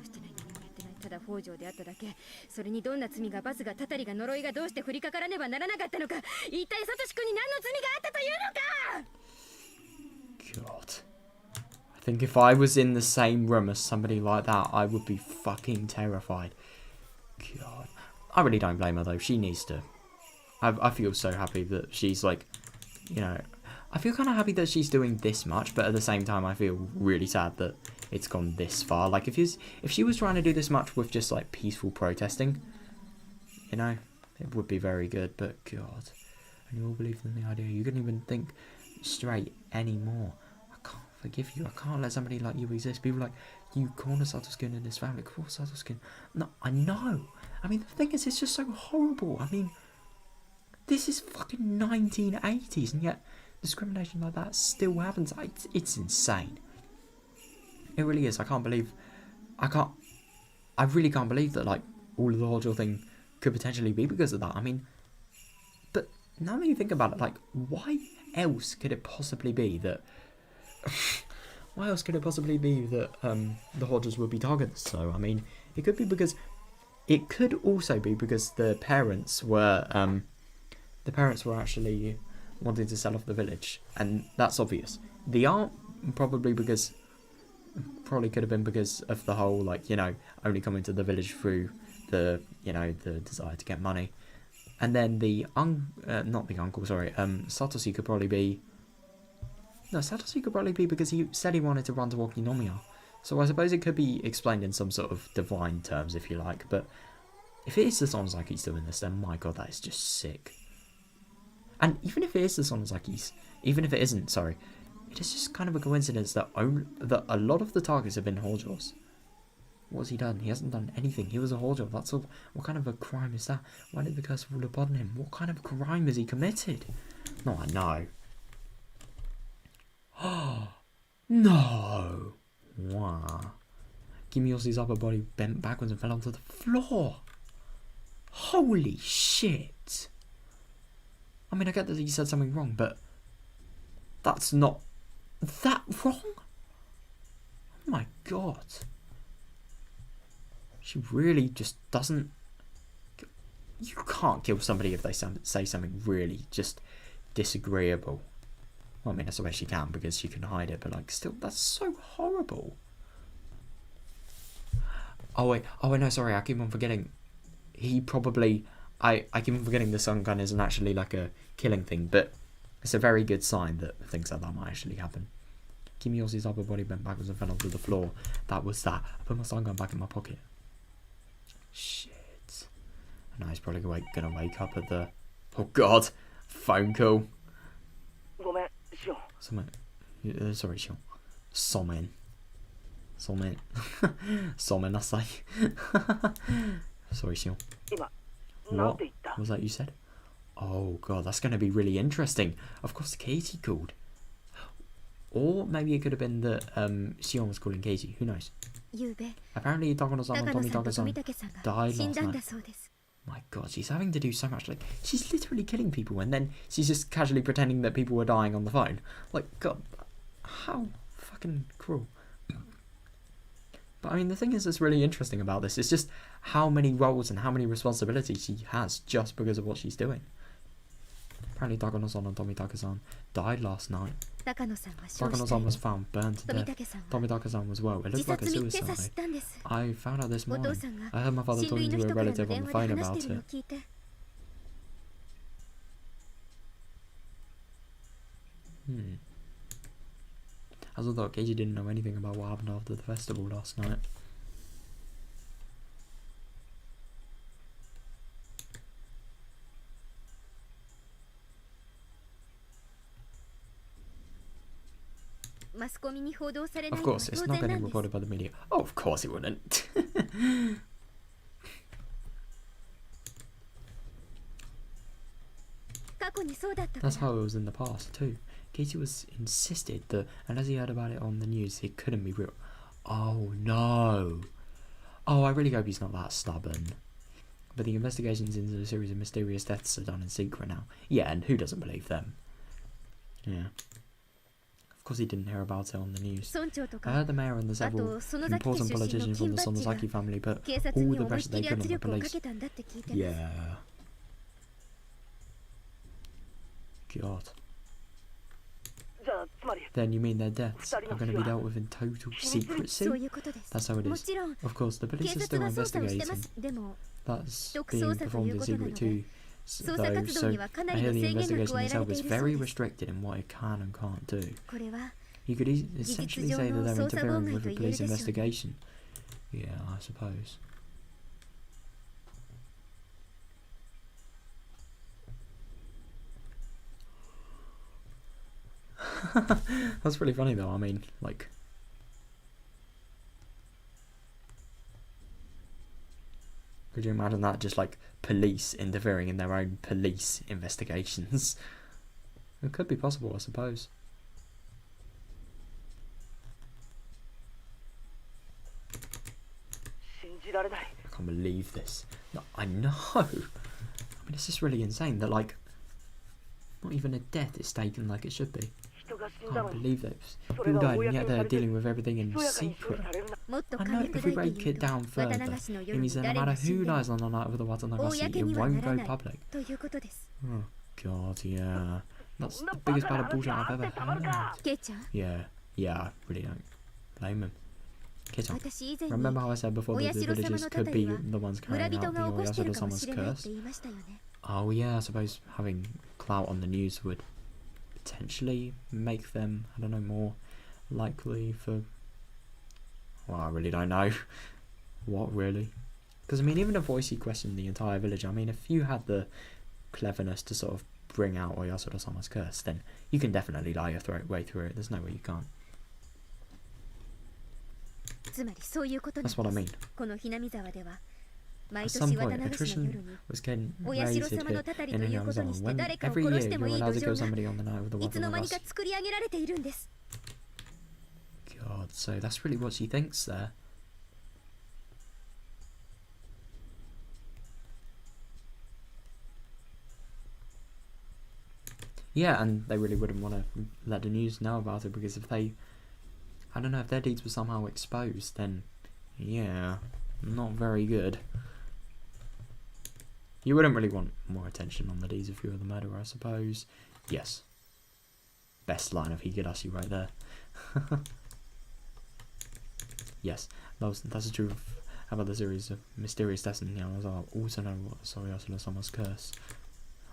[SPEAKER 2] してない。何もやってない。ただ北条であっただけ。それにどんな罪が罰がたたりが呪いがどうして降りかからねばならなかったのか。一体サトシ君に何の罪があったというのか。
[SPEAKER 1] God. I think if I was in the same room as somebody like that, I would be fucking terrified. God. I really don't blame her though. She needs to. I feel so happy that she's like, I feel kind of happy that she's doing this much, but at the same time I feel really sad that it's gone this far. Like if she was trying to do this much with just like peaceful protesting, it would be very good, but God. And you all believe in the idea. You couldn't even think straight anymore. I can't forgive you. I can't let somebody like you exist. People like you corner Satosuke in his family. Corner Satosuke. No, I know. I mean, the thing is, it's just so horrible. I mean, this is fucking 1980s, and yet discrimination like that still happens. It's insane. It really is. I really can't believe that, like, all of the Hojo thing could potentially be because of that. I mean, but now that you think about it, like, why else could it possibly be that... why else could it possibly be that the Hojos would be targeted? So, I mean, it could be because... It could also be because the parents were actually wanting to sell off the village, and that's obvious. The aunt probably could have been because of the whole, like, only coming to the village through the desire to get money. And then not the uncle, sorry, Satoshi could probably be... No, Satoshi could probably be because he said he wanted to run to Okinomiya. So I suppose it could be explained in some sort of divine terms, if you like, but if it is the Sonozaki's doing this, then my god, that is just sick. And even if it is the Sonozaki's, even if it isn't, sorry, it is just kind of a coincidence that a lot of the targets have been Hojos. What has he done? He hasn't done anything. He was a Hojo, that's all. What kind of a crime is that? Why did the curse fall upon him? What kind of crime has he committed? No, I know. Oh, no! Wow. Kimiyoshi's upper body bent backwards and fell onto the floor. Holy shit. I mean, I get that he said something wrong, but that's not that wrong? Oh my god. She really just doesn't... You can't kill somebody if they say something really just disagreeable. Well, I mean, I suppose she can because she can hide it, but like, still, that's so horrible. Oh wait, no, sorry, I keep on forgetting. He probably... I keep on forgetting the sun gun isn't actually like a killing thing, but it's a very good sign that things like that might actually happen. Kimiyoshi's upper body bent backwards and fell onto the floor. That was that. I put my sun gun back in my pocket. Shit. And now he's probably gonna wake up at the... Oh god! Phone call. Someone... sorry, Shion. Somen. Somenasai. Sorry, Shion. What was that you said? Oh god, that's going to be really interesting. Of course, Katie called. Or maybe it could have been that Shion was calling Katie. Who knows? Apparently, Takano-san and Tomitake-san died last night. My god, she's having to do so much. Like, she's literally killing people, and then she's just casually pretending that people were dying on the phone. Like, god, how fucking cruel. But I mean, the thing is that's really interesting about this is just how many roles and how many responsibilities she has just because of what she's doing. Apparently Takano-san and Tomitake-san died last night.
[SPEAKER 2] 高野さんは焼死
[SPEAKER 1] Takano-san
[SPEAKER 2] 体
[SPEAKER 1] was found burned to
[SPEAKER 2] 富
[SPEAKER 1] death.
[SPEAKER 2] 武さんは
[SPEAKER 1] Tomitake-san was well. It
[SPEAKER 2] 自
[SPEAKER 1] looked like a
[SPEAKER 2] 殺未定さ知っ
[SPEAKER 1] suicide.
[SPEAKER 2] たんです。
[SPEAKER 1] I found out this
[SPEAKER 2] お父
[SPEAKER 1] morning.
[SPEAKER 2] さんが
[SPEAKER 1] I heard my father
[SPEAKER 2] 親類
[SPEAKER 1] talking
[SPEAKER 2] の
[SPEAKER 1] to a
[SPEAKER 2] 人からの
[SPEAKER 1] relative
[SPEAKER 2] 電
[SPEAKER 1] on the
[SPEAKER 2] 話で
[SPEAKER 1] phone
[SPEAKER 2] 話
[SPEAKER 1] about
[SPEAKER 2] してるの
[SPEAKER 1] it.
[SPEAKER 2] を聞いて
[SPEAKER 1] As I thought, Keiji didn't know anything about what happened after the festival last night. Of course, it's not getting reported by the media. Oh, of course it wouldn't. That's how it was in the past too. Keiji was insisted that unless he heard about it on the news, it couldn't be real. Oh no. Oh, I really hope he's not that stubborn. But the investigations into the series of mysterious deaths are done in secret now. Yeah, and who doesn't believe them? Yeah. Of course he didn't hear about it on the news. I heard the mayor and the several important politicians from the Sonozaki family put all the pressure they could on the police. Yeah. God. Then you mean their deaths are going to be dealt with in total secrecy? That's how it is. Of course, the police are still investigating. That's being performed in secret too, though, so I hear the investigation itself is very restricted in what it can and can't do. You could essentially say that they're interfering with a police investigation. Yeah, I suppose. That's pretty funny though, I mean, like... Could you imagine that? Just like police interfering in their own police investigations. It could be possible, I suppose. I can't believe this. No, I know. I mean, it's just really insane that, like, not even a death is taken like it should be. I can't believe that. People died and yet they're dealing with everything in secret. I know if we break it down further, it means that no matter who dies on the night of the Watanagashi, it won't go public. Oh god, yeah. That's the biggest bit of bullshit I've ever heard. Yeah, I really don't blame him. Kei-chan, remember how I said before that the villagers could be the ones carrying out the Oyasura-sama's curse? Oh yeah, I suppose having clout on the news would potentially make them, I don't know, more likely for... Well, I really don't know. What, really? Because, I mean, even if Voicey questioned the entire village, I mean, if you had the cleverness to sort of bring out Oyasura-sama's curse, then you can definitely lie your way through it. There's no way you can't. That's what I mean. At some point, attrition was getting raised here in Hinamizawa when every year you're allowed to kill somebody on the night of the Watanagashi. God, so that's really what she thinks there. Yeah, and they really wouldn't want to let the news know about it, because if they... I don't know, if their deeds were somehow exposed, then... Yeah, not very good. You wouldn't really want more attention on the deeds if you were the murderer, I suppose. Yes. Best line of Higurashi right there. Yes, that's true about the series of mysterious deaths in Hinamizawa. Also known as Oyasura-sama's curse.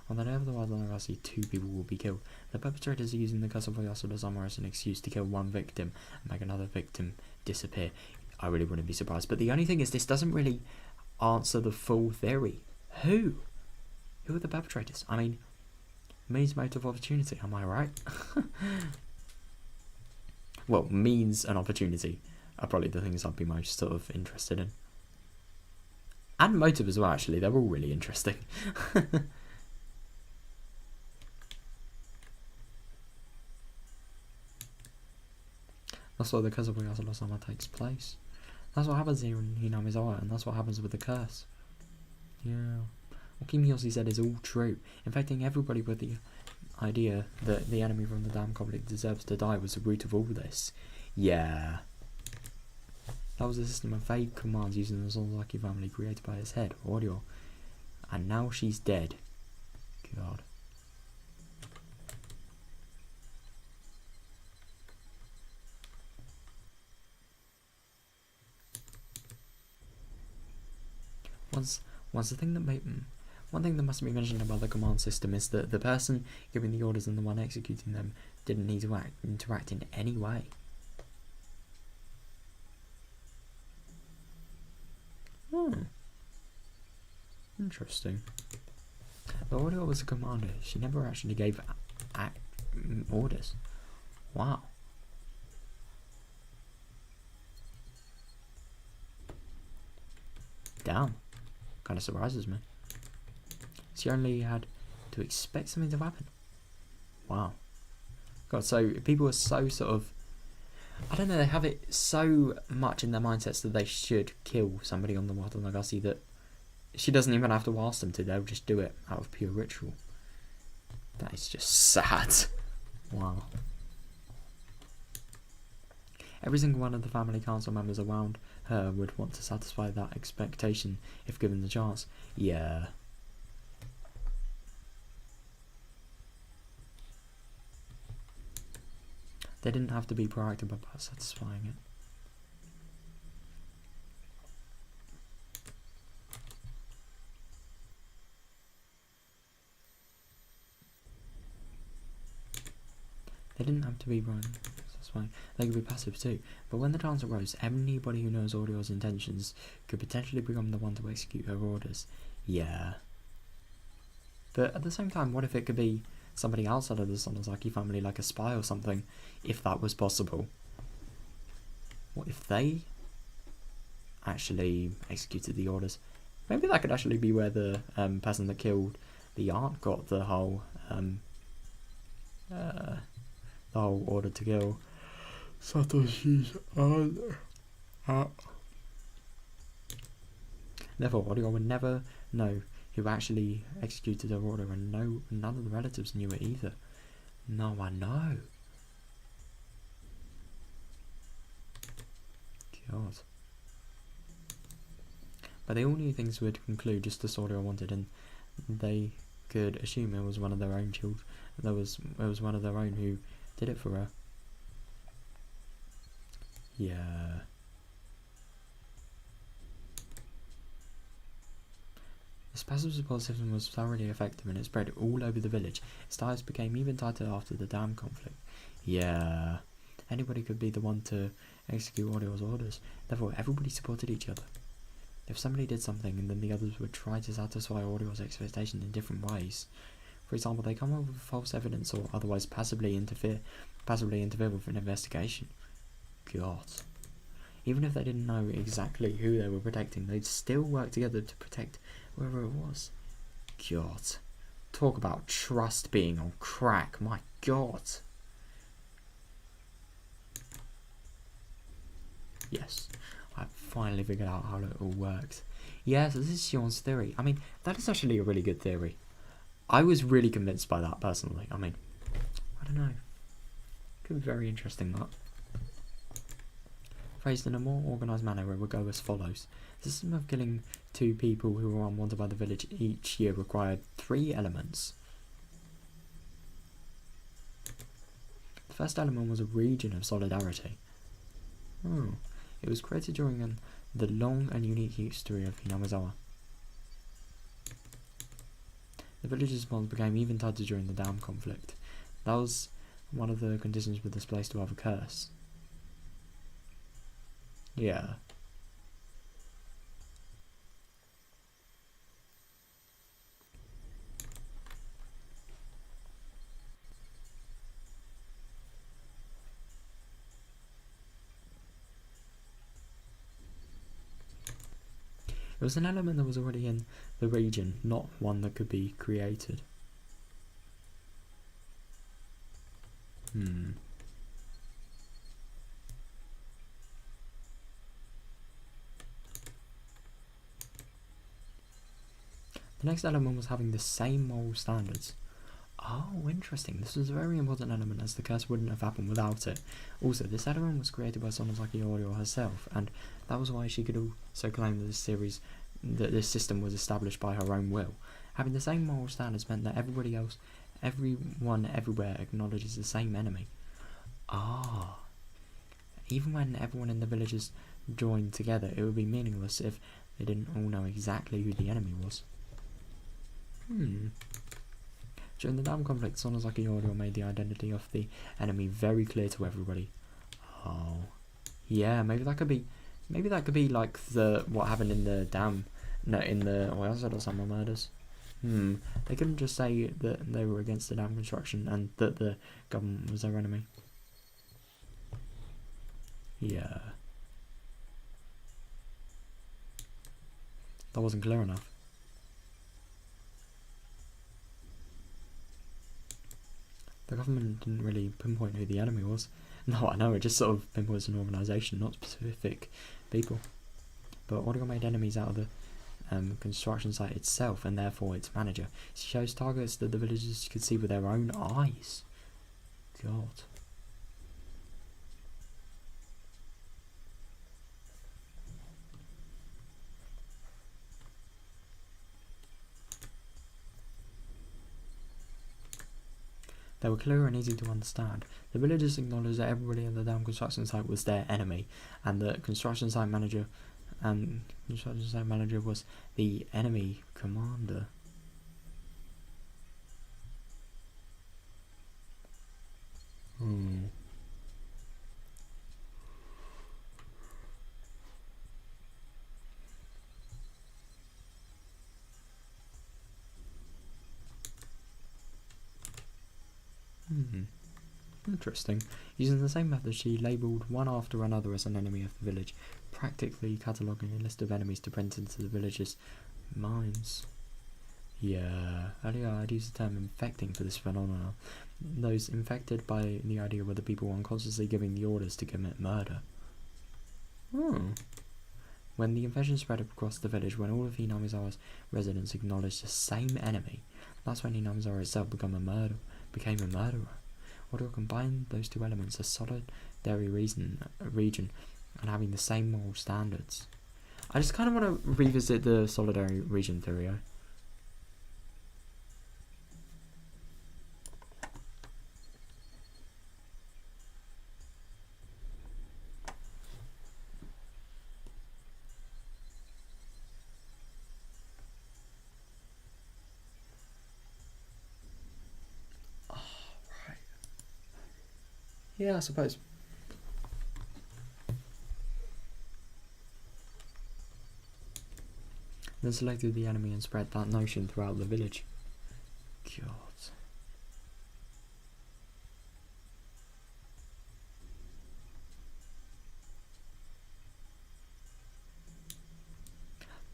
[SPEAKER 1] On the day of the Watanagashi, 2 people will be killed. The perpetrators are using the curse of Oyasura-sama as an excuse to kill one victim and make another victim disappear. I really wouldn't be surprised. But the only thing is, this doesn't really answer the full theory. Who? Who are the perpetrators? I mean, means motive opportunity, am I right? Well, means and opportunity are probably the things I'd be most sort of interested in. And motive as well, actually. They're all really interesting. That's why the curse of Oyasura-sama takes place. That's what happens here in Hinamizawa, and that's what happens with the curse. Yeah. What Kimiyoshi said is all true, infecting everybody with the idea that the enemy from the damn conflict deserves to die was the root of all this. Yeah. That was a system of vague commands using the Sonozaki family created by its head, Oryo. And now she's dead. God. Once the thing that one thing that must be mentioned about the command system is that the person giving the orders and the one executing them didn't need to interact in any way. Interesting. The audio was a commander. She never actually gave orders. Wow. Damn. Kind of surprises me. She only had to expect something to happen. Wow. God, so people are so sort of... I don't know, they have it so much in their mindsets that they should kill somebody on the Water Nagasi that she doesn't even have to ask them to, they'll just do it out of pure ritual. That is just sad. Wow. Every single one of the family council members around her would want to satisfy that expectation if given the chance. Yeah. They didn't have to be proactive about satisfying it. They didn't have to be proactive. They could be passive too, but when the chance arose, anybody who knows Aurio's intentions could potentially become the one to execute her orders. Yeah. But at the same time, what if it could be somebody outside of the Sonozaki family, like a spy or something, if that was possible? What if they actually executed the orders? Maybe that could actually be where the person that killed the aunt got the whole order to kill Satoshi's aunt. Therefore, Audio would never know who actually executed her order, and none of the relatives knew it either. No one know. God. But they all knew things would conclude just as Audio wanted, and they could assume it was one of their own children. It was one of their own who did it for her. Yeah. This passive support system was thoroughly effective and it spread all over the village. Its ties became even tighter after the dam conflict. Yeah. Anybody could be the one to execute Audio's orders. Therefore, everybody supported each other. If somebody did something, and then the others would try to satisfy Audio's expectations in different ways. For example, they come up with false evidence or otherwise passively interfere with an investigation. God. Even if they didn't know exactly who they were protecting, they'd still work together to protect whoever it was. God. Talk about trust being on crack. My God. Yes. I finally figured out how it all works. Yes, this is Sion's theory. I mean, that is actually a really good theory. I was really convinced by that personally. I mean, I don't know. Could be very interesting, that. Phrased in a more organised manner, it would go as follows. The system of killing 2 people who were unwanted by the village each year required 3 elements. The first element was a region of solidarity. It was created during the long and unique history of Hinamizawa. The village's bonds became even tighter during the dam conflict. That was one of the conditions for this place to have a curse. Yeah. It was an element that was already in the region, not one that could be created. The next element was having the same moral standards. Oh, interesting. This was a very important element as the curse wouldn't have happened without it. Also, this element was created by Sonozaki Orio herself, and that was why she could also claim that this system was established by her own will. Having the same moral standards meant that everyone everywhere acknowledges the same enemy. Even when everyone in the villages joined together, it would be meaningless if they didn't all know exactly who the enemy was. During the dam conflict, Sonozaki Audio made the identity of the enemy very clear to everybody. Oh, yeah, maybe that could be like what happened in the dam, no, in the Oyasada-sama murders. They couldn't just say that they were against the dam construction and that the government was their enemy. Yeah. That wasn't clear enough. The government didn't really pinpoint who the enemy was. No, I know, it just sort of pinpoints an organisation, not specific people. But Audio made enemies out of the construction site itself, and therefore its manager. She chose targets that the villagers could see with their own eyes. God. They were clear and easy to understand. The villagers acknowledged that everybody in the dam construction site was their enemy, and the construction site manager was the enemy commander. Interesting. Using the same method, she labelled one after another as an enemy of the village, practically cataloguing a list of enemies to print into the villagers' minds. Yeah, earlier I'd used the term infecting for this phenomenon. Those infected by the idea were the people unconsciously giving the orders to commit murder. When the infection spread across the village, when all of Hinamizawa's residents acknowledged the same enemy, that's when Hinamizawa itself became a murderer. Audio combined those two elements, a solitary region and having the same moral standards. I just kind of want to revisit the solitary region theory. Yeah, I suppose. Then selected the enemy and spread that notion throughout the village. God.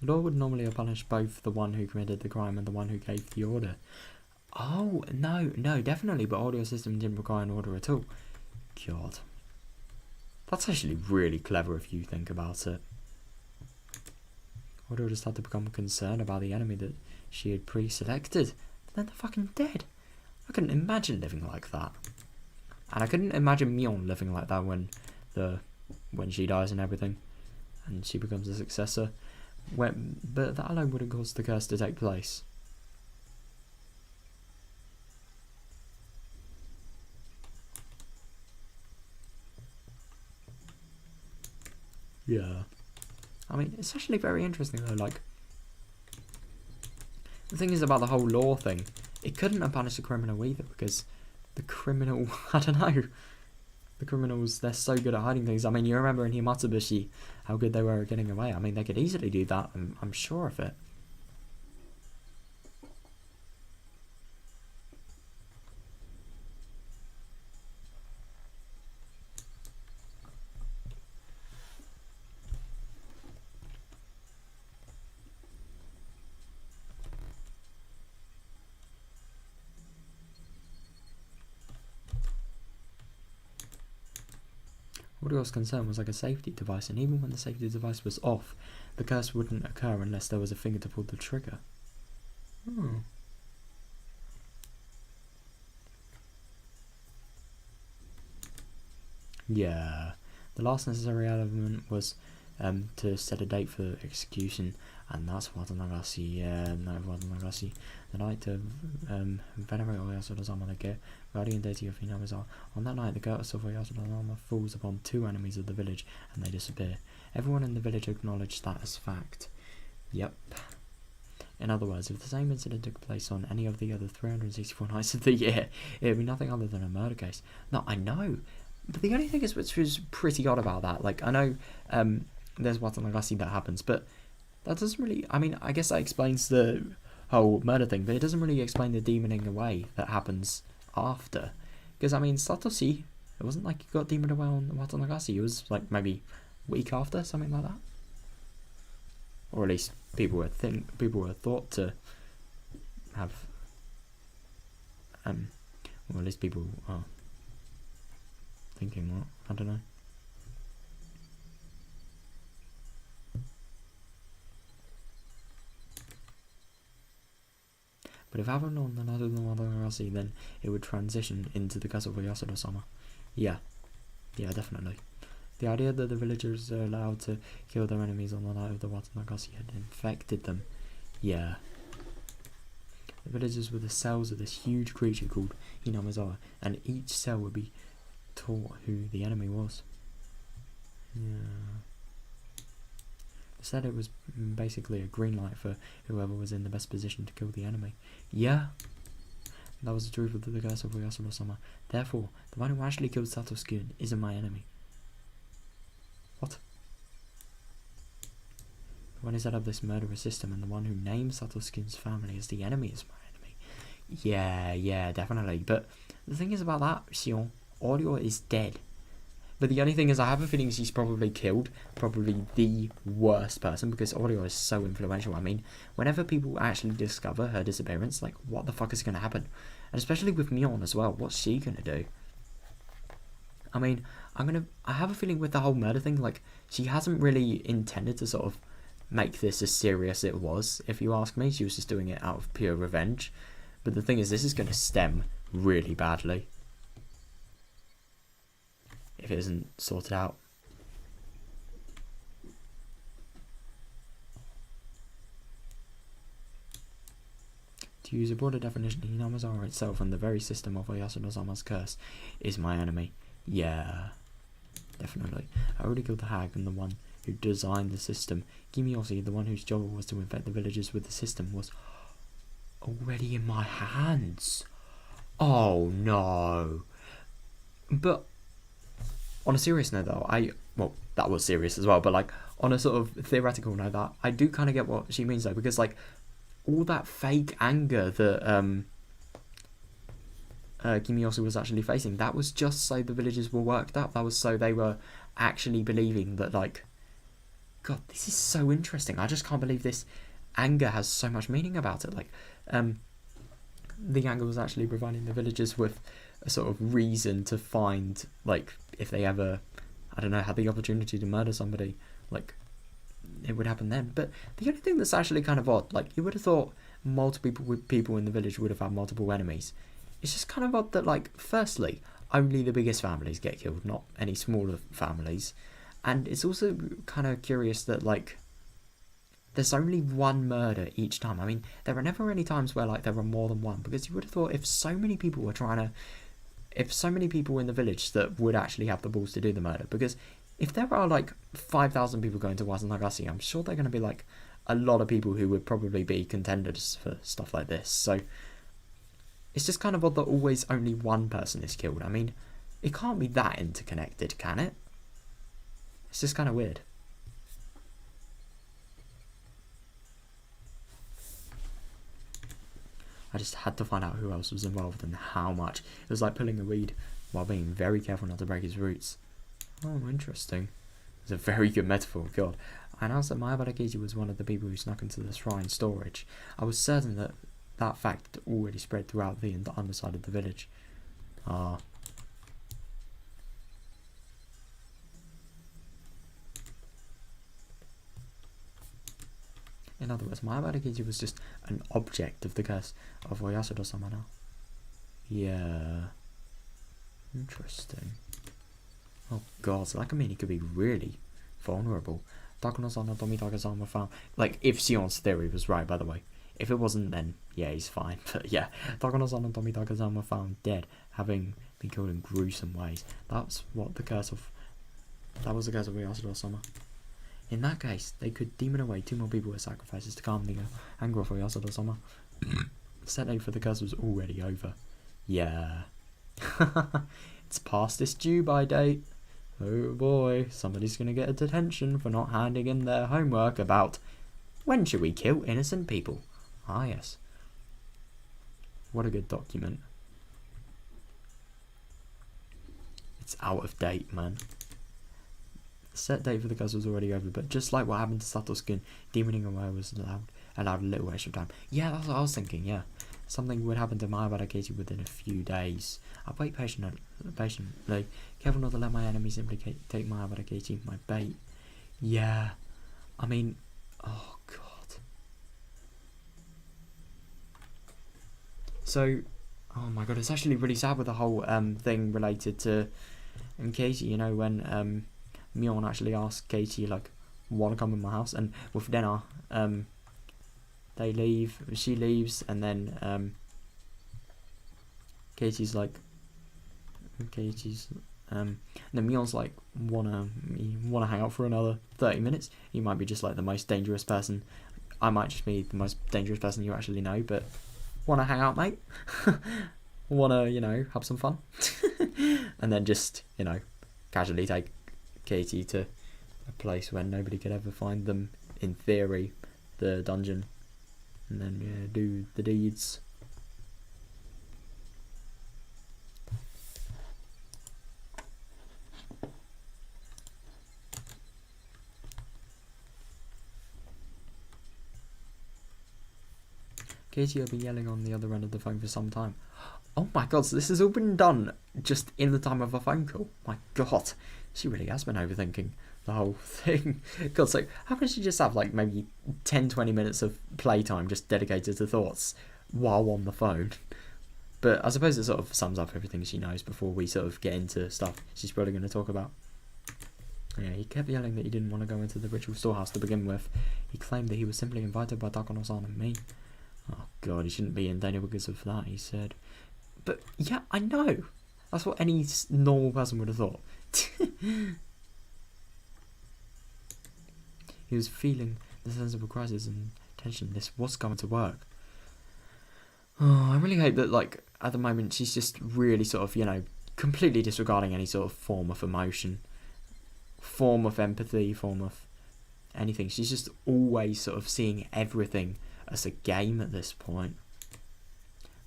[SPEAKER 1] The law would normally punish both the one who committed the crime and the one who gave the order. Oh, no, definitely, but audio system didn't require an order at all. God. That's actually really clever if you think about it. Audio just had to become concerned about the enemy that she had pre-selected. Then they're fucking dead. I couldn't imagine living like that. And I couldn't imagine Mion living like that when she dies and everything. And she becomes a successor. But that alone would have caused the curse to take place. Yeah. I mean, it's actually very interesting though, like, the thing is about the whole law thing, it couldn't have punished the criminal either, because the criminal, I don't know, the criminals, they're so good at hiding things. I mean, you remember in Himatsubushi how good they were at getting away. I mean, they could easily do that, I'm sure of it. Audio's concern was like a safety device, and even when the safety device was off, the curse wouldn't occur unless there was a finger to pull the trigger. Yeah. The last necessary element was to set a date for execution, and that's Watanagashi. Watanagashi. The night to venerate Oyasura-sama, the guardian deity of Hinamizawa. On that night, the curse of Oyasura-sama falls upon two enemies of the village, and they disappear. Everyone in the village acknowledged that as fact. Yep. In other words, if the same incident took place on any of the other 364 nights of the year, it would be nothing other than a murder case. No, I know. But the only thing is, which was pretty odd about that, like, I know there's Watanagasi that happens, but that doesn't really, I mean, I guess that explains the whole murder thing, but it doesn't really explain the demoning away that happens after. Because, I mean, Satoshi, it wasn't like he got demoned away on Watanagasi, it was, like, maybe a week after, something like that. Or at least people were thought to have, well, at least people are thinking that. I don't know. But if it happened on the night of the Watanagasi, then it would transition into the castle of Yasuno-sama. Yeah, definitely. The idea that the villagers are allowed to kill their enemies on the night of the Watanagasi had infected them. Yeah. The villagers were the cells of this huge creature called Hinamizawa, and each cell would be taught who the enemy was. Yeah. Said it was basically a green light for whoever was in the best position to kill the enemy. Yeah. That was the truth of the curse of Yasuno-sama. Therefore, the one who actually killed Satoshi-kun isn't my enemy. What? The one who set up this murderous system and the one who named Satoshi-kun's family as the enemy is my enemy. Yeah, definitely. But the thing is about that, Sion, Audio is dead. But the only thing is, I have a feeling she's probably killed probably the worst person, because Audio is so influential. I mean, whenever people actually discover her disappearance, like, what the fuck is going to happen? And especially with Mion as well, what's she going to do? I mean, I have a feeling with the whole murder thing, like, she hasn't really intended to sort of make this as serious as it was, if you ask me. She was just doing it out of pure revenge. But the thing is, this is going to stem really badly if it isn't sorted out. To use a broader definition, Hinamizawa itself and the very system of Yasuno-sama's curse is my enemy. Yeah, definitely. I already killed the hag and the one who designed the system. Kimiyoshi, the one whose job was to infect the villagers with the system, was already in my hands. Oh no. But on a serious note though, well, that was serious as well, but like, on a sort of theoretical note, that I do kind of get what she means though, because like, all that fake anger that Kimiyoshi was actually facing, that was just so the villagers were worked up. That was so they were actually believing that, like, God, this is so interesting. I just can't believe this anger has so much meaning about it. Like, the anger was actually providing the villagers with a sort of reason to find, like, if they ever, I don't know, had the opportunity to murder somebody, like, it would happen then. But the only thing that's actually kind of odd, like, you would have thought multiple people in the village would have had multiple enemies. It's just kind of odd that, like, firstly, only the biggest families get killed, not any smaller families. And it's also kind of curious that, like, there's only one murder each time. I mean, there are never any times where, like, there are more than one, because you would have thought if so many people were if so many people in the village that would actually have the balls to do the murder, because if there are, like, 5,000 people going to Watanagasi, I'm sure they're going to be, like, a lot of people who would probably be contenders for stuff like this. So it's just kind of odd that always only one person is killed. I mean, it can't be that interconnected, can it? It's just kind of weird. I just had to find out who else was involved and how much. It was like pulling a weed while being very careful not to break his roots. Oh, interesting. It's a very good metaphor, God. I announced that Mayabara was one of the people who snuck into the shrine storage. I was certain that that fact had already spread throughout the underside of the village. Ah. In other words, Mayabara was just an object of the curse of Oyasudo-sama now. Yeah. Interesting. Oh god, so that could mean he could be really vulnerable. Takuno-san and Tomitaka-san were found. Like, if Sion's theory was right, by the way. If it wasn't, then yeah, he's fine. But yeah, Takuno-san and Tomitaka-san were found dead, having been killed in gruesome ways. That was the curse of Oyasudo-sama. In that case, they could demon away 2 more people as sacrifices to calm the anger of Oyasada-sama. Set date for the curse was already over. Yeah. It's past its due-by date. Oh boy, somebody's gonna get a detention for not handing in their homework about when should we kill innocent people. Ah yes. What a good document. It's out of date, man. Set date for the curse was already over, but just like what happened to Satoshi-kun, demoning away was allowed a little extra time. Yeah, that's what I was thinking, yeah. Something would happen to Mahabara Katie within a few days. I'll wait patiently. Careful not to let my enemy simply take Mahabara Katie, my bait. Yeah. I mean, oh god. So, oh my god, it's actually really sad with the whole thing related to Katie, you know, when Mion actually asked Katie, like, wanna come in my house? And with dinner, they leave, she leaves, and then Katie's like, and then Mion's like, wanna hang out for another 30 minutes? You might be just like the most dangerous person. I might just be the most dangerous person you actually know, but wanna hang out, mate? Wanna, you know, have some fun? And then just, you know, casually take Katie to a place where nobody could ever find them, in theory, the dungeon. And then, yeah, do the deeds. Katie had been yelling on the other end of the phone for some time. Oh my god, so this has all been done just in the time of a phone call. My god, she really has been overthinking the whole thing. God, so how can she just have like maybe 10-20 minutes of playtime just dedicated to thoughts while on the phone? But I suppose it sort of sums up everything she knows before we sort of get into stuff she's probably going to talk about. Yeah, he kept yelling that he didn't want to go into the ritual storehouse to begin with. He claimed that he was simply invited by Takano-san and me. Oh god, he shouldn't be in danger because of that, he said. But yeah, I know. That's what any normal person would have thought. He was feeling the sense of a crisis and tension. This was going to work. Oh, I really hope that, like, at the moment she's just really sort of, you know, completely disregarding any sort of form of emotion, form of empathy, form of anything. She's just always sort of seeing everything as a game at this point.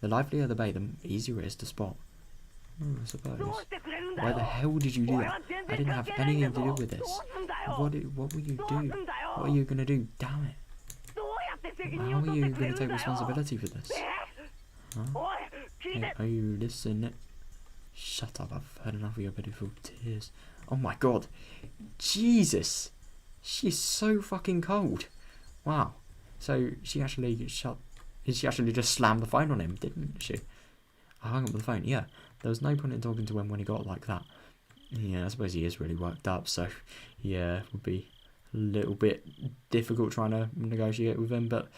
[SPEAKER 1] The livelier the bait, the easier it is to spot. I suppose. Why the hell did you do that? I didn't have anything to do with this. What will you do? What are you going to do? Damn it. How are you going to take responsibility for this? Huh? Hey, are you listening? Shut up, I've heard enough of your pitiful tears. Oh my god. Jesus. She's so fucking cold. Wow. So she actually just slammed the phone on him, didn't she? I hung up the phone, yeah. There was no point in talking to him when he got like that. Yeah, I suppose he is really worked up, so yeah, it would be a little bit difficult trying to negotiate with him, but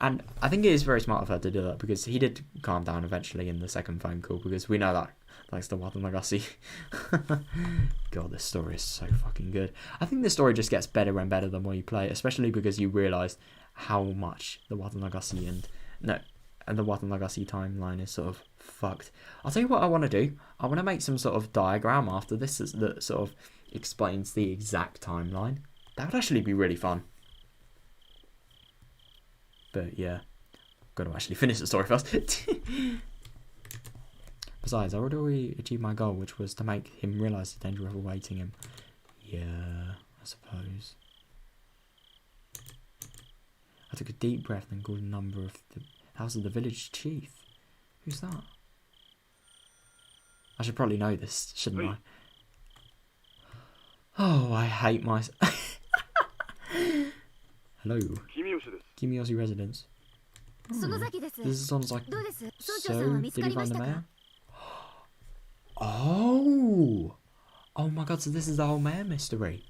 [SPEAKER 1] and I think it is very smart of her to do that, because he did calm down eventually in the second phone call, because we know that thanks to Watanabe. God, this story is so fucking good. I think this story just gets better and better the more you play it, especially because you realise how much the Watanabe and the Watanabe timeline is sort of fucked. I'll tell you what I want to do. I want to make some sort of diagram after this that sort of explains the exact timeline. That would actually be really fun. But yeah, I've got to actually finish the story first. Besides, I already achieved my goal, which was to make him realise the danger of awaiting him. Yeah, I suppose. I took a deep breath and called a number of the house of the village chief. Who's that? I should probably know this, shouldn't I? Oh, I hate my... Hello. Kimiyoshi residence. This sounds like... So, did he find the mayor? Oh! Oh my god, so this is the whole mayor mystery.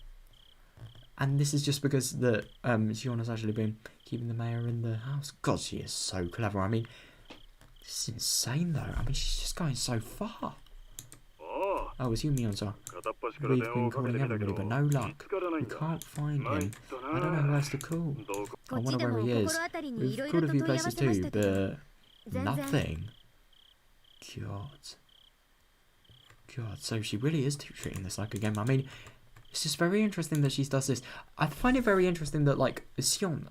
[SPEAKER 1] And this is just because the Shiona's actually been keeping the mayor in the house. God, she is so clever. I mean, it's insane though. I mean, she's just going so far. Oh, it's you, Mionza. We've been calling everybody, but no luck. We can't find him. I don't know who else to call. I wonder where he is. We've called a few places too, but nothing. God, so she really is treating this like a game. I mean, it's just very interesting that she does this. I find it very interesting that, like, Sion,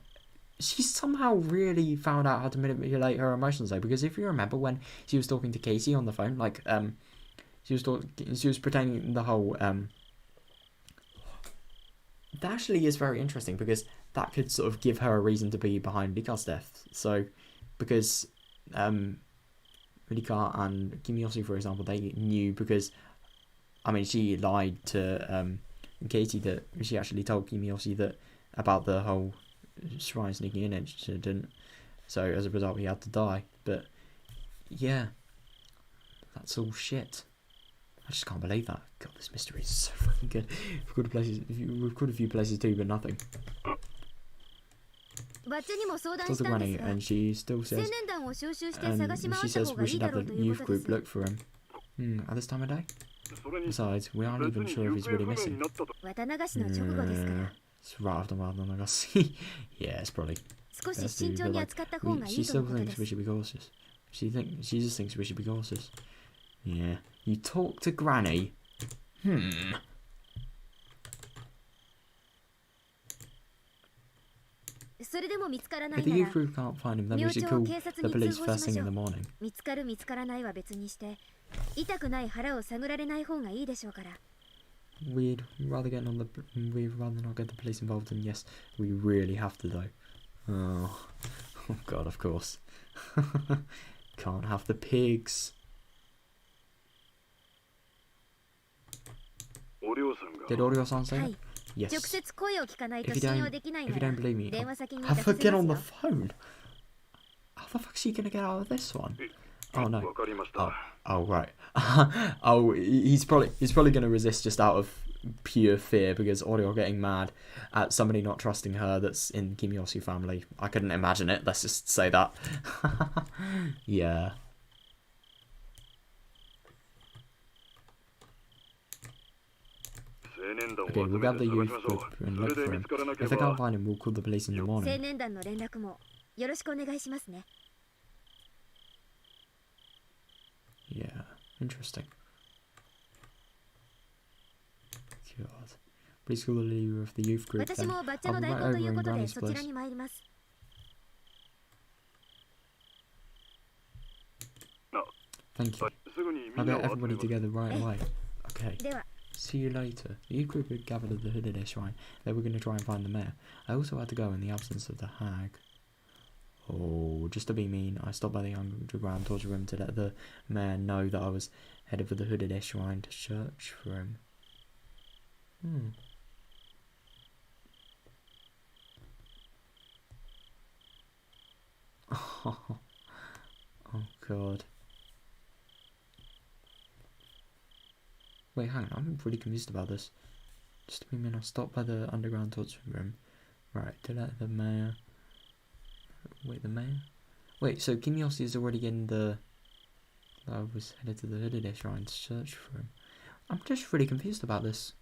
[SPEAKER 1] she somehow really found out how to manipulate her emotions, though, because if you remember when she was talking to Casey on the phone, like, she was pretending the whole, that actually is very interesting, because that could sort of give her a reason to be behind Rika's death. So, because, Rika and Kimiyoshi, for example, they knew because, I mean, she lied to, Katie that she actually told Kimiyoshi that about the whole shrine sneaking in incident, so as a result he had to die. But yeah, that's all shit. I just can't believe that. God, this mystery is so fucking good. We've got a few places too, but nothing. Talked to Granny, and she still says, she says we should have the youth group look for him. At this time of day? Besides, we aren't even sure if he's really missing. It's right after Watanagashi. Yeah, it's probably best to, but like, she still thinks we should be cautious. She just thinks we should be cautious. Yeah. You talk to Granny? If the youth group can't find him, then we should call the police first thing in the morning. We'd rather not get the police involved, and yes, we really have to though. Oh god, of course. Can't have the pigs. Did Oreo-san say it? Yes. If you don't believe me, have her get on the phone. How the fuck's she gonna get out of this one? Oh no. Oh right. Oh, he's probably gonna resist just out of pure fear because Oreo getting mad at somebody not trusting her that's in Kimiyoshi family. I couldn't imagine it. Let's just say that. Yeah. Okay, we'll grab the youth group and look for him. If they can't find him, we'll call the police in the morning. Yeah, interesting. God. Please call the leader of the youth group then. I'll be right over in Granny's place. Thank you. I'll get everybody together right away. Okay. See you later. The youth group had gathered at the Higurashi shrine. They were going to try and find the mayor. I also had to go in the absence of the hag. Oh, just to be mean, I stopped by the underground torture room to let the mayor know that I was headed for the Higurashi shrine to search for him. Oh god. Wait, hang on, I'm really confused about this. Just to be mean, I stopped by the underground torture room. Right, to let the mayor... Wait, the mayor? Wait, so Kimiyoshi is already in the... I was headed to the Higurashi shrine to search for him. I'm just really confused about this.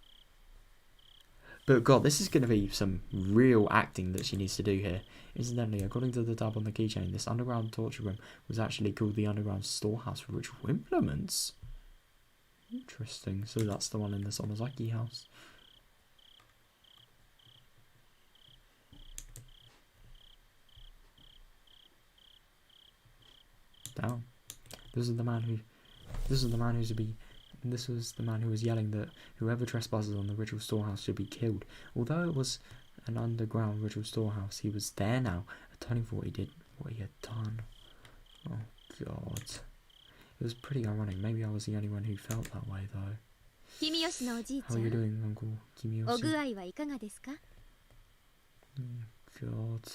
[SPEAKER 1] But god, this is going to be some real acting that she needs to do here. Incidentally, according to the tab on the keychain, this underground torture room was actually called the underground storehouse for ritual implements. Interesting, so that's the one in the Sonozaki house. Damn. This was the man who was yelling that whoever trespasses on the ritual storehouse should be killed. Although it was an underground ritual storehouse, he was there now, atoning for what he had done. Oh god. It was pretty ironic. Maybe I was the only one who felt that way though. How are you doing, Uncle Kimiyoshi? God.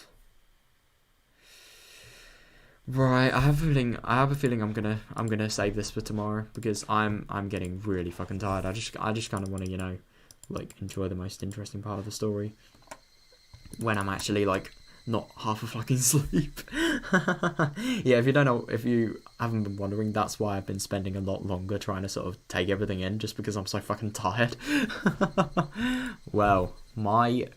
[SPEAKER 1] Right, I have a feeling I'm gonna save this for tomorrow because I'm getting really fucking tired. I just kind of want to, you know, like enjoy the most interesting part of the story when I'm actually like not half a fucking sleep. Yeah, if you haven't been wondering, that's why I've been spending a lot longer trying to sort of take everything in, just because I'm so fucking tired. Well, my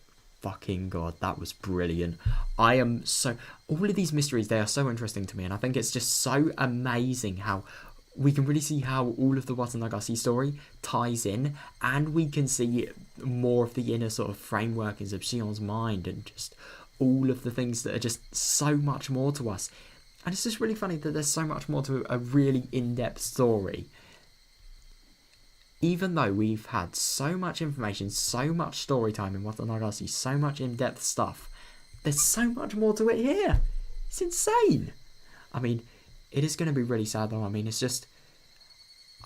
[SPEAKER 1] fucking god, that was brilliant. I am so... All of these mysteries, they are so interesting to me, and I think it's just so amazing how we can really see how all of the Watanagasi story ties in, and we can see more of the inner sort of frameworkings of Shion's mind, and just all of the things that are just so much more to us. And it's just really funny that there's so much more to a really in-depth story. Even though we've had so much information, so much story time in Watanagasi, so much in-depth stuff, there's so much more to it here. It's insane. I mean, it is going to be really sad though. I mean, it's just...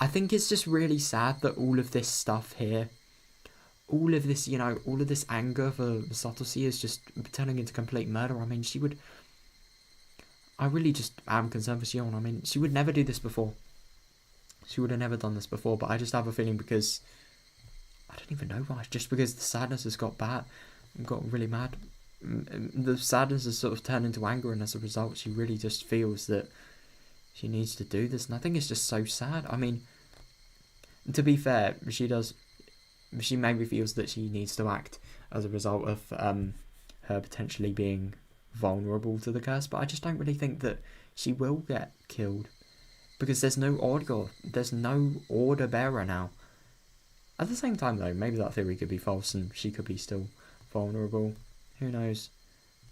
[SPEAKER 1] I think it's just really sad that all of this stuff here, all of this, you know, all of this anger for Satoshi is just turning into complete murder. I mean, she would... I really just am concerned for Shion. I mean, she would never do this before. She would have never done this before, but I just have a feeling because... I don't even know why. Just because the sadness has got bad, got really mad. The sadness has sort of turned into anger, and as a result, she really just feels that she needs to do this. And I think it's just so sad. I mean, to be fair, she maybe feels that she needs to act as a result of her potentially being vulnerable to the curse, but I just don't really think that she will get killed. Because there's no order bearer now. At the same time though, maybe that theory could be false and she could be still vulnerable. Who knows?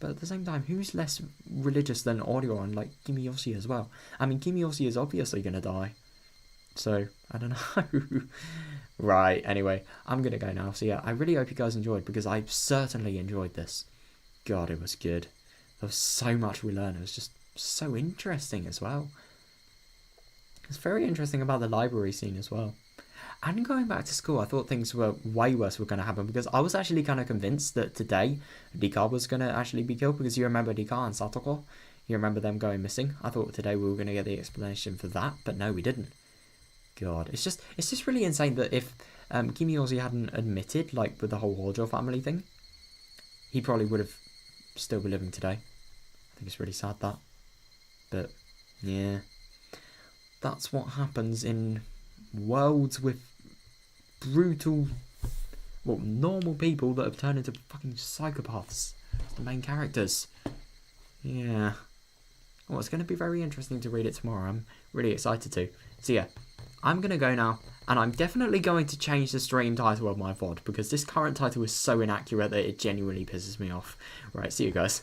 [SPEAKER 1] But at the same time, who's less religious than Order and like Kimiyoshi as well? I mean, Kimiyoshi is obviously going to die. So, I don't know. Right, anyway, I'm going to go now. So yeah, I really hope you guys enjoyed, because I certainly enjoyed this. God, it was good. There was so much we learned. It was just so interesting as well. It's very interesting about the library scene as well. And going back to school, I thought things were way worse were going to happen, because I was actually kind of convinced that today Rika was going to actually be killed, because you remember Rika and Satoko? You remember them going missing? I thought today we were going to get the explanation for that, but no, we didn't. God, it's just really insane that if Kimiyoshi hadn't admitted, like with the whole Hojo family thing, he probably would have still been living today. I think it's really sad that. But, yeah. That's what happens in worlds with brutal, well, normal people that have turned into fucking psychopaths. The main characters. Yeah. Well, it's going to be very interesting to read it tomorrow. I'm really excited to. So yeah, I'm going to go now. And I'm definitely going to change the stream title of my VOD, because this current title is so inaccurate that it genuinely pisses me off. Right, see you guys.